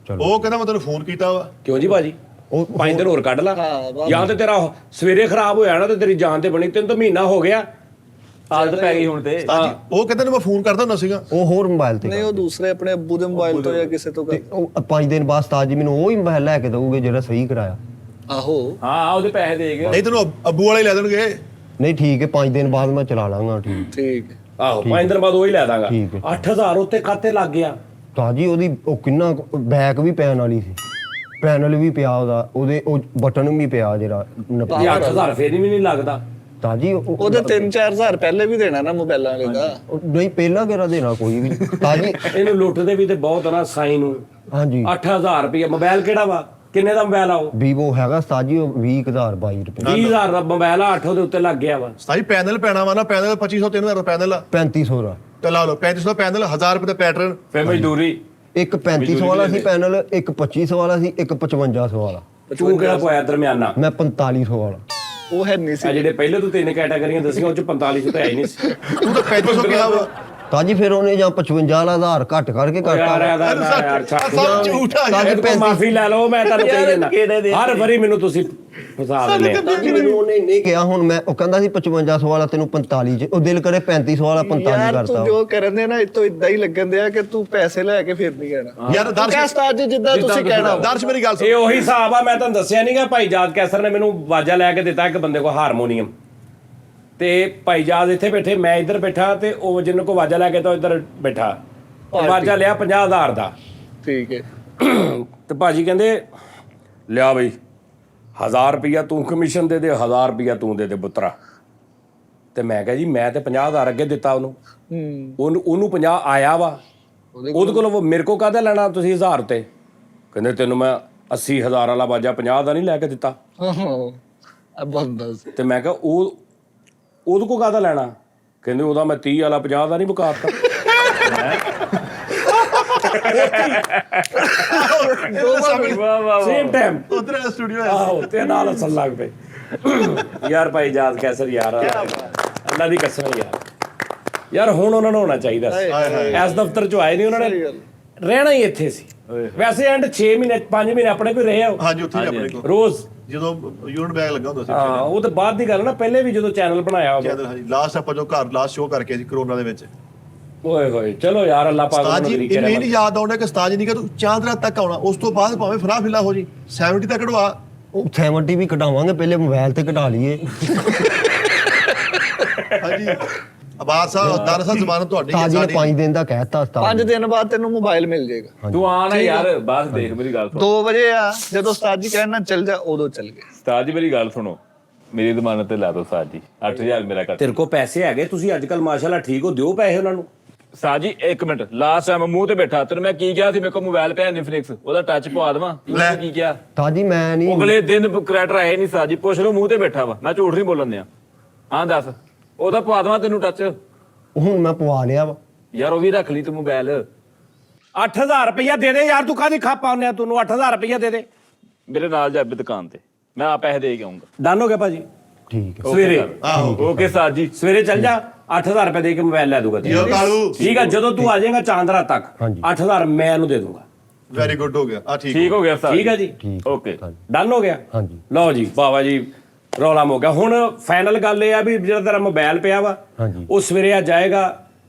ਚਲੋ
ਉਹ ਕਹਿੰਦਾ ਮੈਂ ਤੈਨੂੰ ਫੋਨ ਕੀਤਾ ਵਾ।
ਕਿਉਂ ਜੀ ਭਾਜੀ?
ਉਹ
5 ਦਿਨ ਹੋਰ ਕੱਢ ਲਾ।
ਹਾਂ,
ਜਾਂ ਤੇ ਤੇਰਾ ਸਵੇਰੇ ਖਰਾਬ ਹੋਇਆ ਨਾ ਤੇ ਤੇਰੀ ਜਾਨ ਤੇ ਬਣੀ। ਤੈਨੂੰ ਤਾਂ ਮਹੀਨਾ ਹੋ ਗਿਆ।
ਆਦਤ ਪੈ ਗਈ ਹੁਣ ਤੇ
ਉਸਤਾਦ ਜੀ ਉਹ ਕਹਿੰਦਾ ਮੈਂ ਫੋਨ ਕਰਦਾ ਹੁੰਦਾ ਸੀਗਾ।
ਉਹ ਹੋਰ ਮੋਬਾਈਲ ਤੇ
ਨਹੀਂ ਉਹ ਦੂਸਰੇ ਆਪਣੇ ਅੱਬੂ ਦੇ ਮੋਬਾਈਲ ਤੋਂ ਜਾਂ ਕਿਸੇ ਤੋਂ
ਤੇ ਉਹ 5 ਦਿਨ ਬਾਅਦ ਉਸਤਾਦ ਜੀ ਮੈਨੂੰ ਉਹ ਹੀ ਮੋਬਾਈਲ ਲੈ ਕੇ ਦਊਗੇ ਜਿਹੜਾ ਸਹੀ ਕਰਾਇਆ।
ਆਹੋ
ਹਾਂ ਉਹਦੇ ਪੈਸੇ ਦੇ ਗਏ
ਨਹੀਂ ਤੈਨੂੰ ਅੱਬੂ ਵਾਲੇ ਲੈ ਦੇਣਗੇ।
ਨਹੀਂ ਠੀਕ ਹੈ 5 ਦਿਨ ਬਾਅਦ ਮੈਂ ਚਲਾ ਲਾਂਗਾ। ਠੀਕ
ਠੀਕ
ਆਹੋ 5 ਦਿਨ ਬਾਅਦ ਉਹ ਹੀ ਲੈ ਦਾਂਗਾ।
ਠੀਕ ਹੈ।
8000 ਉੱਤੇ ਖਾਤੇ ਲੱਗ ਗਿਆ।
ਉਸਤਾਦ ਜੀ ਉਹਦੀ ਉਹ ਕਿੰਨਾ ਬੈਕ ਵੀ ਪੈਣ ਵਾਲੀ ਸੀ, ਪੈਨਲ ਵੀ ਪਿਆ ਉਹਦਾ, ਉਹਦੇ ਉਹ ਬਟਨ ਵੀ ਪਿਆ ਜਿਹੜਾ
ਇਹ 8000 ਫੇਰ ਵੀ ਨਹੀਂ ਲੱਗਦਾ।
ਉਸਤਾਦ ਜੀ
ਉਹਦੇ 3-4 ਪਹਿਲੇ ਵੀ ਦੇਣਾ ਨਾ ਮੋਬਾਈਲਾਂ ਵਾਲੇ ਦਾ।
ਨਹੀਂ ਪਹਿਲਾਂ ਕਿਹੜਾ ਦੇਣਾ ਕੋਈ ਵੀ ਉਸਤਾਦ ਜੀ।
ਇਹਨੂੰ ਲੁੱਟਦੇ ਵੀ ਤੇ ਬਹੁਤ ਨਾ ਸਾਈ ਨੂੰ।
ਹਾਂਜੀ
8000 ਰੁਪਏ ਮੋਬਾਈਲ ਕਿਹੜਾ ਵਾ? ਕਿੰਨੇ ਦਾ ਮੋਬਾਈਲ ਆ ਉਹ?
ਵੀਵੋ ਹੈਗਾ ਉਸਤਾਦ ਜੀ ਉਹ 20022 ਰੁਪਏ
20000 ਦਾ ਮੋਬਾਈਲ ਆ, 8 ਉਹਦੇ ਉੱਤੇ ਲੱਗ ਗਿਆ ਵਾ।
ਉਸਤਾਦ ਜੀ ਪੈਨਲ ਪੈਣਾ ਵਾ ਨਾ, ਪੈਨਲ 2500 3000 ਦਾ ਪੈਨਲ ਆ
3500 ਦਾ।
ਤੇ ਲਾ ਲਓ 3500 ਪੈਨਲ 1000 ਰੁਪਏ ਦਾ ਪੈਟਰਨ।
ਫੇ ਮਜ਼ਦੂਰੀ
ਇੱਕ 3500 ਵਾਲਾ ਸੀ ਪੈਨਲ, ਇੱਕ 2500 ਵਾਲਾ ਸੀ, ਇੱਕ 5500 ਵਾਲਾ।
ਤੂੰ ਕਿਹੜਾ ਪਾਇਆ ਦਰਮਿਆਨਾ?
ਮੈਂ 4500 ਵਾਲਾ।
ਉਹ ਹੈ ਨਹੀਂ
ਆ
ਸੀ।
ਜਿਹੜੇ ਪਹਿਲੇ ਤੂੰ 3 ਕੈਟਾਗਰੀਆਂ ਦੱਸੀਆਂ ਉਹ ਚ 45 ਤਾਂ ਹੈ ਹੀ ਨਹੀਂ ਸੀ।
ਤੂੰ ਤਾਂ 3500 ਕਿਹਾ ਵਾ।
ਤਾਂ ਜੀ ਫਿਰ ਉਹਨੇ ਜਾਂ 55 ਵਾਲਾ ਆਧਾਰ ਘੱਟ ਕਰਕੇ ਕਰਤਾ।
ਯਾਰ
ਸਭ ਝੂਠ ਆ ਯਾਰ।
ਇਹਦੇ ਕੋਲ ਮਾਫੀ ਲੈ ਲਓ। ਮੈਂ ਤੁਹਾਨੂੰ ਕਹੀ ਦਿੰਦਾ ਹਰ ਵਾਰੀ ਮੈਨੂੰ ਤੁਸੀਂ ਫਸਾ ਦਿੰਦੇ ਆ।
ਜੀ ਮੈਨੂੰ ਉਹਨੇ ਨਹੀਂ ਕਿਹਾ। ਹੁਣ ਮੈਂ ਉਹ ਕਹਿੰਦਾ ਸੀ 5500 ਵਾਲਾ ਤੈਨੂੰ 45 ਚ, ਉਹ ਦਿਲ ਕਰੇ 3500 ਵਾਲਾ 45
ਯਾਰ
ਕਰਤਾ।
ਤੂੰ ਜੋ ਕਰਨ ਦੇ ਨਾ ਇਤੋਂ ਇਦਾਂ ਹੀ ਲੱਗਣ ਦਿਆ ਕਿ ਤੂੰ ਪੈਸੇ ਲੈ ਕੇ ਫਿਰ ਨਹੀਂ ਕਹਿਣਾ।
ਯਾਰ
ਤੂੰ ਕਹਿ ਉਸਤਾਦ ਜੀ ਜਿੱਦਾਂ ਤੁਸੀਂ ਕਹਿਣਾ।
ਦਰਸ਼ ਮੇਰੀ ਗੱਲ ਸੁਣ।
ਇਹ ਉਹੀ ਹਿਸਾਬ ਆ। ਮੈਂ ਤੁਹਾਨੂੰ ਦੱਸਿਆ ਨਹੀਂਗਾ ਭਾਈ ਜਾਦ ਕੈਸਰ ਨੇ ਮੈਨੂੰ ਵਾਜਾ ਲੈ ਕੇ ਦਿੱਤਾ ਇੱਕ ਬੰਦੇ ਕੋਲ ਹਾਰਮੋਨੀਅਮ। ਤੇ ਭਾਈ ਜਾਦ ਇੱਥੇ ਬੈਠੇ, ਮੈਂ ਇੱਧਰ ਬੈਠਾ ਤੇ ਉਹ ਜਿਹਨੂੰ ਕੋ ਵਾਜਾ ਲੈ ਕੇ ਤਾਂ ਇੱਧਰ ਬੈਠਾ। ਵਾਜਾ ਲਿਆ 50000 ਦਾ।
ਠੀਕ ਹੈ।
ਤੇ ਭਾਜੀ ਕਹਿੰਦੇ ਲਿਆ ਬਈ 1000 ਰੁਪਿਆ ਤੂੰ ਕਮਿਸ਼ਨ ਦੇ 1000 ਰੁਪਿਆ ਤੂੰ ਦੇ ਪੁੱਤਰਾ। ਤੇ ਮੈਂ ਕਿਹਾ ਜੀ ਮੈਂ ਤੇ 50000 ਅੱਗੇ ਦਿੱਤਾ ਉਹਨੂੰ। ਉਹਨੂੰ 50 ਆਇਆ ਵਾ। ਉਹਦੇ ਕੋਲ ਮੇਰੇ ਕੋ ਕਾਹਦਾ ਲੈਣਾ ਤੁਸੀਂ 1000 ਤੇ? ਕਹਿੰਦੇ ਤੈਨੂੰ ਮੈਂ 80000 ਵਾਲਾ ਵਾਜਾ 50 ਦਾ ਨਹੀਂ ਲੈ ਕੇ ਦਿੱਤਾ।
ਬਸ
ਤੇ ਮੈਂ ਕਿਹਾ ਉਹਦੇ ਕੋ ਕਾਹਦਾ ਲੈਣਾ? ਕਹਿੰਦੇ ਉਹਦਾ ਮੈਂ 30 ਵਾਲਾ 50 ਦਾ ਨਹੀਂ ਮੁਕਾਤਾ।
ਵਾਹ ਵਾਹ
ਸੇਮ ਟਾਈਮ
ਉਧਰ ਸਟੂਡੀਓ ਹੈ।
ਆਹੋ ਤੇ ਨਾਲ ਹੱਸਣ ਲੱਗ ਪਏ। ਯਾਰ ਭਾਈ ਜਾਦ ਕੈਸਰ ਯਾਰ ਅੱਲਾ ਦੀ ਕਸਮ ਯਾਰ। ਯਾਰ ਹੁਣ ਉਹਨਾਂ ਨੂੰ ਹੋਣਾ ਚਾਹੀਦਾ ਸੀ। ਇਸ ਦਫ਼ਤਰ ਚੋਂ ਆਏ ਨਹੀਂ ਉਹਨਾਂ ਨੇ ਰਹਿਣਾ ਹੀ ਇੱਥੇ ਸੀ। ਵੈਸੇ ਐਂਡ 6 ਮਹੀਨੇ 5 ਮਹੀਨੇ ਆਪਣੇ ਕੋਈ ਰਹੇ ਹੋ
ਹਾਂਜੀ ਉੱਥੇ ਹੀ ਆਪਣੇ ਕੋਲ
ਰੋਜ਼।
ਜਦੋਂ ਯੂਨਿਟ ਬੈਗ ਲੱਗਾ ਹੁੰਦਾ ਸੀ।
ਹਾਂ ਉਹ ਤਾਂ ਬਾਅਦ ਦੀ ਗੱਲ ਨਾ। ਪਹਿਲੇ ਵੀ ਜਦੋਂ ਚੈਨਲ ਬਣਾਇਆ ਹੋਵੇ।
ਚੈਨਲ ਹਾਂਜੀ ਲਾਸਟ ਆਪਾਂ ਜੋ ਘਰ ਲਾਸਟ ਸ਼ੋਅ ਕਰਕੇ ਸੀ ਕਰੋਨਾ ਦੇ ਵਿੱਚ।
ਓਏ ਹੋਏ ਚਲੋ ਯਾਰ ਅੱਲਾ ਪਾਕ
ਉਸਤਾਦ
ਨੂੰ
ਜੀ
ਤਰੀਕੇ
ਇਹਨੂੰ ਇਹ
ਨਾਲ।
ਨਹੀਂ ਯਾਦ ਆਉਂਦਾ ਕਿ ਉਸਤਾਦ ਜੀ ਨਹੀਂ ਕਿ ਤੂੰ ਚਾਂਦ ਰਾਤ ਤੱਕ ਆਉਣਾ, ਉਸ ਤੋਂ ਬਾਅਦ ਭਾਵੇਂ ਫਰਾ ਫਿਲਾ ਹੋ ਜੀ 70 ਤੱਕ ਕਢਵਾ।
ਉਹ 70 ਵੀ ਕਢਾਵਾਂਗੇ, ਪਹਿਲੇ ਮੋਬਾਈਲ ਤੇ ਕਢਾ ਲਈਏ।
ਹਾਂਜੀ ਆਬਾਦ ਸਾਹਿਬ ਦਰਅਸਲ ਜ਼ਮਾਨਤ ਤੁਹਾਡੀ ਹੈ
ਉਸਤਾਦ ਜੀ ਨੇ
ਸਾਡੀ।
5 ਦਿਨ ਦਾ ਕਹਿਤਾ ਉਸਤਾਦ
5 ਦਿਨ ਬਾਅਦ ਤੈਨੂੰ ਮੋਬਾਈਲ ਮਿਲ ਜਾਏਗਾ।
ਤੂੰ ਆਣਾ ਯਾਰ ਬਸ ਦੇਖ ਮੇਰੀ ਗੱਲ ਸੁਣ।
2 ਵਜੇ ਆ ਜਦੋਂ ਉਸਤਾਦ ਜੀ ਕਹਿਣਾ ਚੱਲ ਜਾ ਉਦੋਂ ਚੱਲ ਗਏ।
ਉਸਤਾਦ ਜੀ ਮੇਰੀ ਗੱਲ ਸੁਣੋ, ਮੇਰੀ ਜ਼ਮਾਨਤ ਤੇ ਲਾ ਦਿਓ ਉਸਤਾਦ ਜੀ 8000 ਮੇਰਾ ਕਰ।
ਤੇਰੇ ਕੋਲ ਪੈਸੇ ਹੈਗੇ, ਤੁਸੀਂ ਅੱਜ ਕੱਲ ਮਾਸ਼ਾਅੱਲਾ ਠੀਕ ਹੋ, ਦਿਓ ਪੈਸੇ ਉਹਨਾਂ ਨੂੰ।
ਉਸਤਾਦ ਜੀ 1 ਮਿੰਟ ਲਾਸਟ ਟਾਈਮ ਮੂੰਹ ਤੇ ਬੈਠਾ ਤੈਨੂੰ ਮੈਂ ਕੀ ਕਿਹਾ ਸੀ? ਮੇਰੇ ਕੋਲ ਮੋਬਾਈਲ ਪਿਆ ਨਿਫਨਿਕਸ, ਉਹਦਾ ਟੱਚ ਪਵਾ ਦੇਵਾਂ। ਤੂੰ ਕੀ ਕਿਹਾ?
ਉਸਤਾਦ ਜੀ ਮੈਂ ਨਹੀਂ।
ਅਗਲੇ ਦਿਨ ਕਰੈਕਟਰ ਆਏ ਨਹੀਂ ਉਸਤਾਦ ਜੀ, ਪੁੱਛ ਲਓ ਮੂੰਹ ਤੇ ਬੈਠਾ ਵਾ, ਮੈਂ ਝੂਠ ਨਹੀਂ ਬੋਲਣ ਦਿਆਂ। ਹਾਂ ਦੱਸ ਉਹਦਾ ਪਵਾ ਦੇਵਾਂ ਤੈਨੂੰ ਟੱਚ?
ਹੁਣ ਮੈਂ ਪਵਾ ਲਿਆ ਵਾ।
ਯਾਰ ਉਹ ਵੀ ਰੱਖ ਲਈ ਤੂੰ ਮੋਬਾਈਲ।
8000 ਰੁਪਇਆ ਦੇ ਦੇ ਯਾਰ। ਤੂੰ ਕਾਹਦੀ ਖਾਪਾ ਉਹਨੇ ਤੈਨੂੰ 8000 ਰੁਪਇਆ ਦੇ ਦੇ।
ਮੇਰੇ ਨਾਲ ਜਾ ਕੇ ਦੁਕਾਨ ਤੇ, ਮੈਂ ਆ ਪੈਸੇ ਦੇ ਕੇ ਆਉਂਗਾ।
ਡਨ ਹੋ ਗਿਆ ਭਾਜੀ।
ਠੀਕ ਹੈ
ਸਵੇਰੇ
ਓਕੇ ਉਸਤਾਦ ਜੀ।
ਸਵੇਰੇ ਚੱਲ ਜਾ 8000 ਰੁਪਏ ਦੇ ਕੇ ਮੋਬਾਈਲ ਲੈ ਦੂਗਾ
ਯੋ ਕਾਲੂ
ਠੀਕ ਆ। ਜਦੋਂ ਤੂੰ ਆ ਜਾਏਗਾ ਚਾਂਦਰਾ ਤੱਕ
ਹਾਂਜੀ।
8000 ਮੈਂ ਇਹਨੂੰ ਦੇ ਦੂੰਗਾ।
ਵੈਰੀ ਗੁੱਡ ਹੋ ਗਿਆ ਆ ਠੀਕ
ਠੀਕ ਹੋ ਗਿਆ ਉਸਤਾਦ
ਠੀਕ ਹੈ ਜੀ।
ਠੀਕ
ਓਕੇ
ਡਨ ਹੋ ਗਿਆ।
ਹਾਂਜੀ
ਲਓ ਜੀ ਬਾਬਾ ਜੀ ਰੌਲਾ ਹੋ ਗਿਆ। ਹੁਣ ਫਾਈਨਲ ਗੱਲ ਇਹ ਆ ਵੀ ਜਿਹੜਾ ਤੇਰਾ ਮੋਬਾਈਲ ਪਿਆ ਵਾ
ਹਾਂਜੀ
ਉਹ ਸਵੇਰੇ ਆ ਜਾਏਗਾ।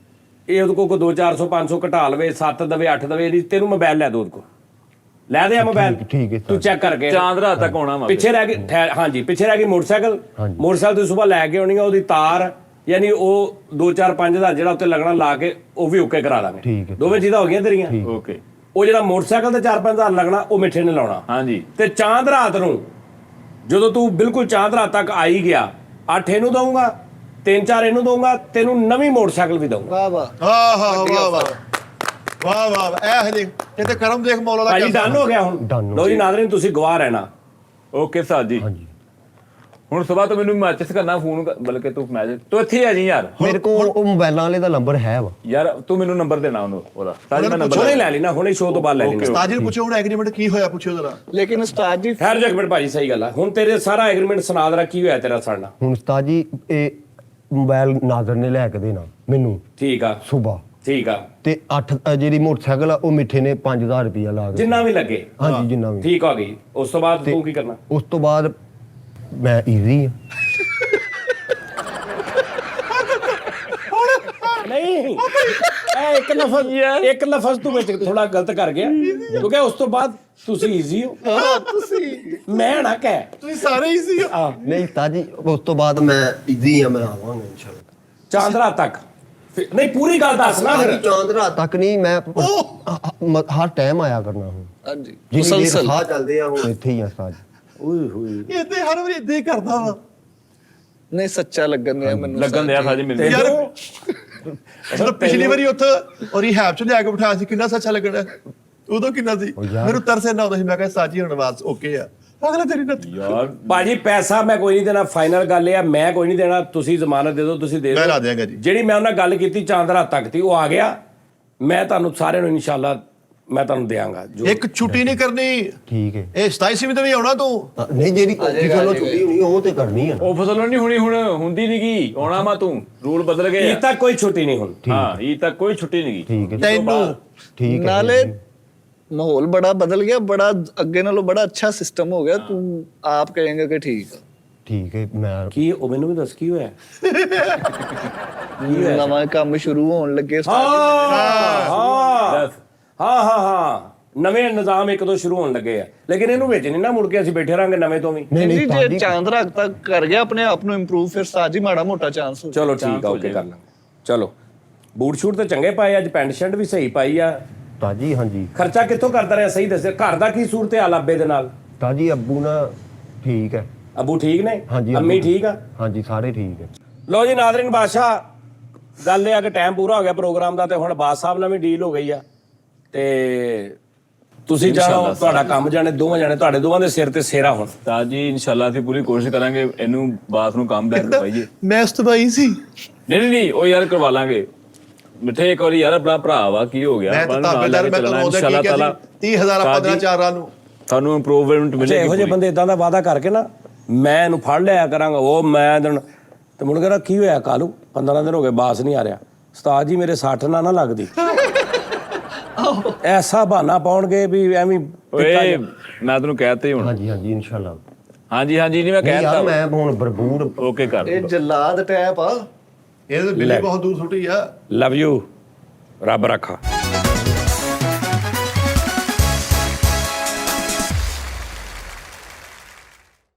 ਇਹ ਉਹਦੇ ਕੋਲ 200 400 500 ਘਟਾ ਲਵੇ, 7 ਦਵੇ 8 ਦਵੇ, ਇਹਦੀ ਤੈਨੂੰ ਮੋਬਾਈਲ ਲੈ ਦੋ ਉਹਦੇ ਕੋਲ। ਲੈ ਦੇ ਆ ਮੋਬਾਈਲ।
ਠੀਕ ਹੈ
ਤੂੰ ਚੈੱਕ ਕਰਕੇ।
ਚਾਂਦ ਰਾਤ ਤੱਕ ਆਉਣਾ ਵਾ।
ਪਿੱਛੇ ਰਹਿ ਗਈ ਹਾਂਜੀ ਪਿੱਛੇ ਰਹਿ ਗਈ ਮੋਟਰਸਾਈਕਲ।
ਹਾਂਜੀ।
ਮੋਟਰਸਾਈਕਲ ਤੂੰ ਸਵੇਰ ਲੈ ਕੇ ਆਉਣੀ ਆ, ਉਹਦੀ ਤਾਰ ਯਾਨੀ ਉਹ 2 4 5 ਦਾ ਜਿਹੜਾ ਉੱਤੇ ਲੱਗਣਾ ਲਾ ਕੇ ਉਹ ਵੀ ਓਕੇ ਕਰਾ ਦਾਂਗੇ।
ਠੀਕ ਹੈ।
ਦੋਵੇਂ ਚੀਜ਼ਾਂ ਹੋ ਗਈਆਂ ਤੇਰੀਆਂ।
ਓਕੇ
ਉਹ ਜਿਹੜਾ ਮੋਟਰਸਾਈਕਲ ਤੇ 4-5 ਹਜ਼ਾਰ ਲੱਗਣਾ ਉਹ ਮਿੱਠੇ ਨੇ ਲਾਉਣਾ।
ਹਾਂਜੀ
ਤੇ ਚਾਂਦ ਰਾਤ ਨੂੰ ਜਦੋਂ ਤੂੰ ਬਿਲਕੁਲ ਚਾਂਦ ਰਾਤ ਤੱਕ ਆਈ ਗਿਆ 8 ਇਹਨੂੰ ਦਊਂਗਾ 3-4 ਇਹਨੂੰ ਦਊਂਗਾ ਤੈਨੂੰ ਨਵੀਂ ਮੋਟਰਸਾਈਕਲ ਵੀ ਦਊਂਗਾ।
ਵਾਹ ਵਾਹ
ਵਾਹ ਵਾਹ ਵਾਹ ਵਾਹ ਵਾਹ ਵਾਹ ਇਹ ਦੇਖ ਇਹ ਤੇ ਕਰਮ ਦੇਖ ਮੌਲਾ ਦਾ
ਭਾਜੀ
ਕਿਆ
ਡਨ ਹੋ ਗਿਆ ਹੁਣ।
Done ਹੋ
ਲੋ ਜੀ ਨਾਜ਼ਰੀਨ ਤੁਸੀਂ ਗਵਾਹ ਰਹਿਣਾ।
ਓਕੇ ਸਾਜ ਜੀ।
ਹਾਂਜੀ
ਹੁਣ ਸਵੇਰ ਤੋਂ ਮੈਨੂੰ ਮੈਸੇਜ ਕਰਨਾ ਫੋਨ ਬਲਕਿ ਤੂੰ ਮੈਸੇਜ ਤੂੰ ਇੱਥੇ ਆ ਜੀ ਯਾਰ।
ਮੇਰੇ ਕੋਲ ਉਹ ਮੋਬਾਈਲਾਂ ਵਾਲੇ ਦਾ ਨੰਬਰ ਹੈ ਵਾ।
ਯਾਰ ਤੂੰ ਮੈਨੂੰ ਨੰਬਰ ਦੇਣਾ ਉਹਦਾ ਸਾਜ ਮੈਂ ਨੰਬਰ
ਹੁਣੇ ਲੈ ਲੈਣਾ ਹੁਣੇ ਸ਼ੋਅ ਤੋਂ ਬਾਅਦ ਲੈ ਲੈਣਾ।
ਉਸਤਾਦ ਜੀ ਨੂੰ ਪੁੱਛੋ ਹੁਣ ਐਗਰੀਮੈਂਟ ਕੀ ਹੋਇਆ ਪੁੱਛੋ ਜ਼ਰਾ।
ਲੇਕਿਨ ਉਸਤਾਦ ਜੀ
ਖੈਰ ਜਗਮਟ ਭਾਜੀ ਸਹੀ ਗੱਲ ਆ। ਹੁਣ ਤੇਰੇ ਸਾਰਾ ਐਗਰੀਮੈਂਟ ਸੁਣਾ ਦੇਣਾ ਕੀ ਹੋਇਆ ਤੇਰਾ ਸਾਡੇ ਨਾਲ।
ਹੁਣ ਉਸਤਾਦ ਜੀ ਇਹ ਮੋਬਾਈਲ ਨਾਜ਼ਰ ਨੇ ਲੈ ਕੇ ਦੇਣਾ ਮੈਨੂੰ
ਠੀਕ ਆ
ਸਵੇਰ
ਠੀਕ ਆ
ਤੇ 8 ਜਿਹੜੀ ਮੋਟਰਸਾਈਕਲ ਆ ਉਹ ਮਿੱਠੇ ਨੇ 5000 ਰੁਪਇਆ ਲਾ ਕੇ
ਜਿੰਨਾ ਵੀ ਲੱਗੇ
ਹਾਂਜੀ ਜਿੰਨਾ ਵੀ।
ਠੀਕ ਹੋ ਗਈ। ਉਸ ਤੋਂ ਬਾਅਦ ਤੂੰ ਕੀ ਕਰਨਾ?
ਉਸ ਤੋਂ ਬਾਅਦ ਮੈਂ ਈਜ਼ੀ ਆ।
ਨਹੀਂ ਇਹ ਇੱਕ ਲਫ਼ਜ਼ ਤੂੰ ਵਿੱਚ ਥੋੜਾ ਗਲਤ ਕਰ ਗਿਆ ਕਿਉਂਕਿ ਉਸ ਤੋਂ ਬਾਅਦ ਤੁਸੀਂ ਈਜ਼ੀ ਹੋ।
ਤੁਸੀਂ
ਮੈਂ ਨਾ ਕਹਿ
ਤੁਸੀਂ ਸਾਰੇ ਹੀ ਸੀ
ਆ
ਨਹੀਂ ਉਸਤਾਦ ਜੀ ਉਸ ਤੋਂ ਬਾਅਦ ਮੈਂ ਈਜ਼ੀ ਆ। ਮੈਂ ਆਵਾਂਗਾ ਇਨਸ਼ਾਅੱਲਾ।
ਚਾਂਦ ਰਾਤ ਤੱਕ ਨਹੀਂ ਪੂਰੀ ਗੱਲ ਦੱਸ ਨਾ ਫਿਰ।
ਚਾਂਦ ਰਾਤ ਤੱਕ ਨਹੀਂ ਮੈਂ ਹਰ ਟਾਈਮ ਆਇਆ ਕਰਨਾ ਹੁਣ।
ਹਾਂਜੀ
ਜਿੰਨੀ ਦੇਰ
ਮੁਸਲਸਲ
ਸਾਹ ਚੱਲਦੇ ਆ ਹੁਣ ਇੱਥੇ ਹੀ ਆ ਉਸਤਾਦ ਜੀ।
ਓਏ ਹੋਏ
ਇਹ ਤੇ ਹਰ ਵਾਰੀ ਇਦਾਂ ਹੀ ਕਰਦਾ ਵਾ
ਨਹੀਂ ਸੱਚਾ ਲੱਗਣ ਦਿਆ ਮੈਨੂੰ
ਲੱਗਣ ਦਿਆ ਸਾਜ ਮੈਨੂੰ।
ਯਾਰ ਜਦੋਂ ਪਿਛਲੀ ਵਾਰੀ ਉੱਥੇ ਔਰ ਰਿਹਾਬ ਚ ਲਿਆ ਕੇ ਬਿਠਾਇਆ ਸੀ ਕਿੰਨਾ ਸੱਚਾ ਲੱਗਣਾ ਉਦੋਂ ਕਿੰਨਾ ਸੀ
ਯਾਰ।
ਮੈਨੂੰ ਤਰਸ ਇੰਨਾ ਆਉਂਦਾ ਸੀ ਮੈਂ ਕਿਹਾ ਸਾਜੀ ਹੁਣ ਬਾਤ ਓਕੇ ਆ ਅਗਲਾ ਤੇਰੀ ਨੱਤੀ
ਯਾਰ
ਭਾਜੀ ਪੈਸਾ ਮੈਂ ਕੋਈ ਨਹੀਂ ਦੇਣਾ। ਫਾਈਨਲ ਗੱਲ ਇਹ ਆ ਮੈਂ ਕੋਈ ਨਹੀਂ ਦੇਣਾ। ਤੁਸੀਂ ਜ਼ਮਾਨਤ ਦੇ ਦਿਓ ਤੁਸੀਂ ਦੇ
ਮੈਂ
ਦਿਓ।
ਲਾ ਦਿਆਂਗਾ ਜੀ।
ਜਿਹੜੀ ਮੈਂ ਉਹਨਾਂ ਨਾਲ ਗੱਲ ਕੀਤੀ ਚਾਂਦ ਰਾਤ ਤੱਕ ਦੀ ਉਹ ਆ ਗਿਆ। ਮੈਂ ਤੁਹਾਨੂੰ ਸਾਰਿਆਂ ਨੂੰ ਇਨਸ਼ਾਅੱਲਾ ਮੈਂ ਤੁਹਾਨੂੰ ਦਿਆਂਗਾ ਜੋ
ਇੱਕ ਛੁੱਟੀ ਨਹੀਂ ਕਰਨੀ
ਠੀਕ ਹੈ।
ਇਹ 27 ਤੇ ਵੀ ਆਉਣਾ ਤੂੰ
ਨਹੀਂ ਜਿਹੜੀ ਚਲੋ ਛੁੱਟੀ ਹੋਣੀ ਉਹ ਤੇ ਕਰਨੀ ਆ।
ਉਹ ਫਸਲ ਨਹੀਂ ਹੋਣੀ ਹੁਣ ਹੁੰਦੀ ਨਹੀਂ ਗਈ ਆਉਣਾ ਮਾ ਤੂੰ ਰੂਲ ਬਦਲ ਗਏ
ਇਹ ਤੱਕ ਕੋਈ ਛੁੱਟੀ ਨਹੀਂ ਹੁਣ।
ਹਾਂ ਇਹ ਤੱਕ ਕੋਈ ਛੁੱਟੀ ਨਹੀਂ ਗਈ।
ਠੀਕ ਹੈ
ਤੈਨੂੰ
ਠੀਕ ਹੈ।
ਨਾਲੇ ਮਾਹੌਲ ਬੜਾ ਬਦਲ ਗਿਆ ਬੜਾ ਅੱਗੇ ਨਾਲੋਂ ਬੜਾ ਅੱਛਾ ਸਿਸਟਮ ਹੋ ਗਿਆ ਤੂੰ ਆਪ ਕਹੇਂਗੇ ਕਿ ਠੀਕ ਆ
ਠੀਕ ਹੈ ਮੈਂ
ਕੀ ਉਹ ਮੈਨੂੰ ਵੀ ਦੱਸ ਕੀ ਹੋਇਆ?
ਨਵਾਂ ਕੰਮ ਸ਼ੁਰੂ ਹੋਣ ਲੱਗੇ
ਹਾਂ
ਦੱਸ।
ਹਾਂ ਨਵੇਂ ਨਿਜ਼ਾਮ ਇੱਕ ਦੋ ਸ਼ੁਰੂ ਹੋਣ ਲੱਗੇ ਆ ਲੇਕਿਨ ਇਹਨੂੰ ਵਿੱਚ ਨਹੀਂ ਨਾ ਮੁੜ ਕੇ ਅਸੀਂ ਬੈਠੇ ਰਾਂਗੇ ਨਵੇਂ ਤੋਂ ਵੀ।
ਨਹੀਂ
ਨਹੀਂ
ਨਹੀਂ
ਜੇ ਚਾਂਦ ਰਾਤ ਤੱਕ ਕਰ ਗਿਆ ਆਪਣੇ ਆਪ ਨੂੰ ਇੰਪਰੂਵ ਫਿਰ ਸਾਜੀ ਮਾੜਾ ਮੋਟਾ ਚਾਂਸ ਹੋ
ਚਲੋ ਠੀਕ ਆ ਓਕੇ ਕਰ ਲਾਂਗੇ। ਚਲੋ ਬੂਟ ਸ਼ੂਟ ਤੇ ਚੰਗੇ ਪਾਏ ਅੱਜ ਪੈਂਟ ਸ਼ਰਟ ਵੀ ਸਹੀ ਪਾਈ ਆ।
ਤਾਜੀ ਹਾਂਜੀ
ਖਰਚਾ ਕਿੱਥੋਂ ਕਰਦਾ ਰਿਹਾ ਸਹੀ ਦੱਸਿਆ। ਘਰ ਦਾ ਕੀ ਸੂਰਤ ਹਾਲ ਅੱਬੇ ਦੇ ਨਾਲ?
ਤਾਜੀ ਅੱਬੂ ਨਾ ਠੀਕ ਹੈ।
ਅੱਬੂ ਠੀਕ ਨੇ?
ਹਾਂਜੀ
ਅੰਮੀ
ਅੱਬੂ-
ਠੀਕ ਆ?
ਹਾਂਜੀ ਸਾਰੇ ਠੀਕ ਹੈ।
ਲੋ ਜੀ ਨਾਜ਼ਰੀਨ ਬਾਦਸ਼ਾਹ ਗੱਲ ਇਹ ਆ ਕਿ ਟਾਈਮ ਪੂਰਾ ਹੋ ਗਿਆ ਪ੍ਰੋਗਰਾਮ ਦਾ ਤੇ ਹੁਣ ਬਾਦ ਸਾਹਿਬ ਨਾਲ ਵੀ ਡੀਲ ਹੋ ਗਈ ਆ ਤੇ ਤੁਸੀਂ ਜਾਣੋ ਤੁਹਾਡਾ ਕੰਮ ਜਾਣੇ ਦੋਵਾਂ ਜਾਣੇ ਤੁਹਾਡੇ ਦੋਵਾਂ ਦੇ ਸਿਰ ਤੇ ਸੇਰਾ ਹੁਣ।
ਸਾਜ ਜੀ ਇਨਸ਼ਾਅੱਲਾ ਅਸੀਂ ਪੂਰੀ ਕੋਸ਼ਿਸ਼ ਕਰਾਂਗੇ ਇਹਨੂੰ ਬਾਤ ਨੂੰ ਕੰਮ ਬੈਕ ਕਰਵਾਈਏ।
ਮੈਂ ਉਸਤਬਾਈ ਸੀ
ਨਹੀਂ ਉਹ ਯਾਰ ਕਰਵਾ ਲਾਂਗੇ ਮਿੱਠੇ ਇੱਕ ਵਾਰੀ ਯਾਰ ਆਪਣਾ ਭਰਾ ਵਾ ਕੀ ਹੋ ਗਿਆ
ਮੈਂ ਤਾਂ ਤਾਬੇਦਾਰ ਮੈਂ ਤੁਹਾਨੂੰ ਉਹਦਾ ਕੀ ਕਿਹਾ ਸੀ 30000 ਆਪਾਂ ਦੇਣਾ 4 ਰਾਤ ਨੂੰ
ਤੁਹਾਨੂੰ ਇੰਪਰੂਵਮੈਂਟ
ਜੇ
ਮਿਲੇਗੀ।
ਇਹੋ ਜਿਹੇ ਬੰਦੇ ਇਦਾਂ ਦਾ ਵਾਅਦਾ ਕਰਕੇ ਨਾ ਮੈਂ ਇਹਨੂੰ ਫੜ ਲਿਆ ਕਰਾਂਗਾ ਉਹ ਮੈਂ ਦਿਨ ਤੇ ਮੁੜ ਕੇ ਕੀ ਹੋਇਆ ਕਾਲੂ 15 ਦਿਨ ਹੋ ਗਏ ਬਾਸ ਨਹੀਂ ਆ ਰਿਹਾ। ਉਸਤਾਦ ਜੀ ਮੇਰੇ 60 ਨਾ ਲੱਗਦੀ ਐਸਾ ਬਹਾਨਾ ਪਾਉਣਗੇ ਵੀ ਐਵੇਂ
ਓਏ ਮੈਂ ਤੈਨੂੰ ਕਹਿਤਾ ਹੀ ਹੁਣ।
ਹਾਂਜੀ ਹਾਂਜੀ ਇਨਸ਼ਾਅੱਲਾ।
ਹਾਂਜੀ ਨਹੀਂ ਮੈਂ
ਨਹੀਂ ਯਾਰ
ਕਹਿਤਾ
ਮੈਂ ਹੁਣ ਬਰਬੂਰ
ਓਕੇ ਕਰ
ਇਹ ਜਲਾਦ ਟੈਪ ਆ
ਇਹ ਤਾਂ ਬਿੱਲੀ ਬਹੁਤ ਦੂਰ ਸੁੱਟੀ ਆ
ਲਵ ਯੂ ਰੱਬ ਰੱਖਾ।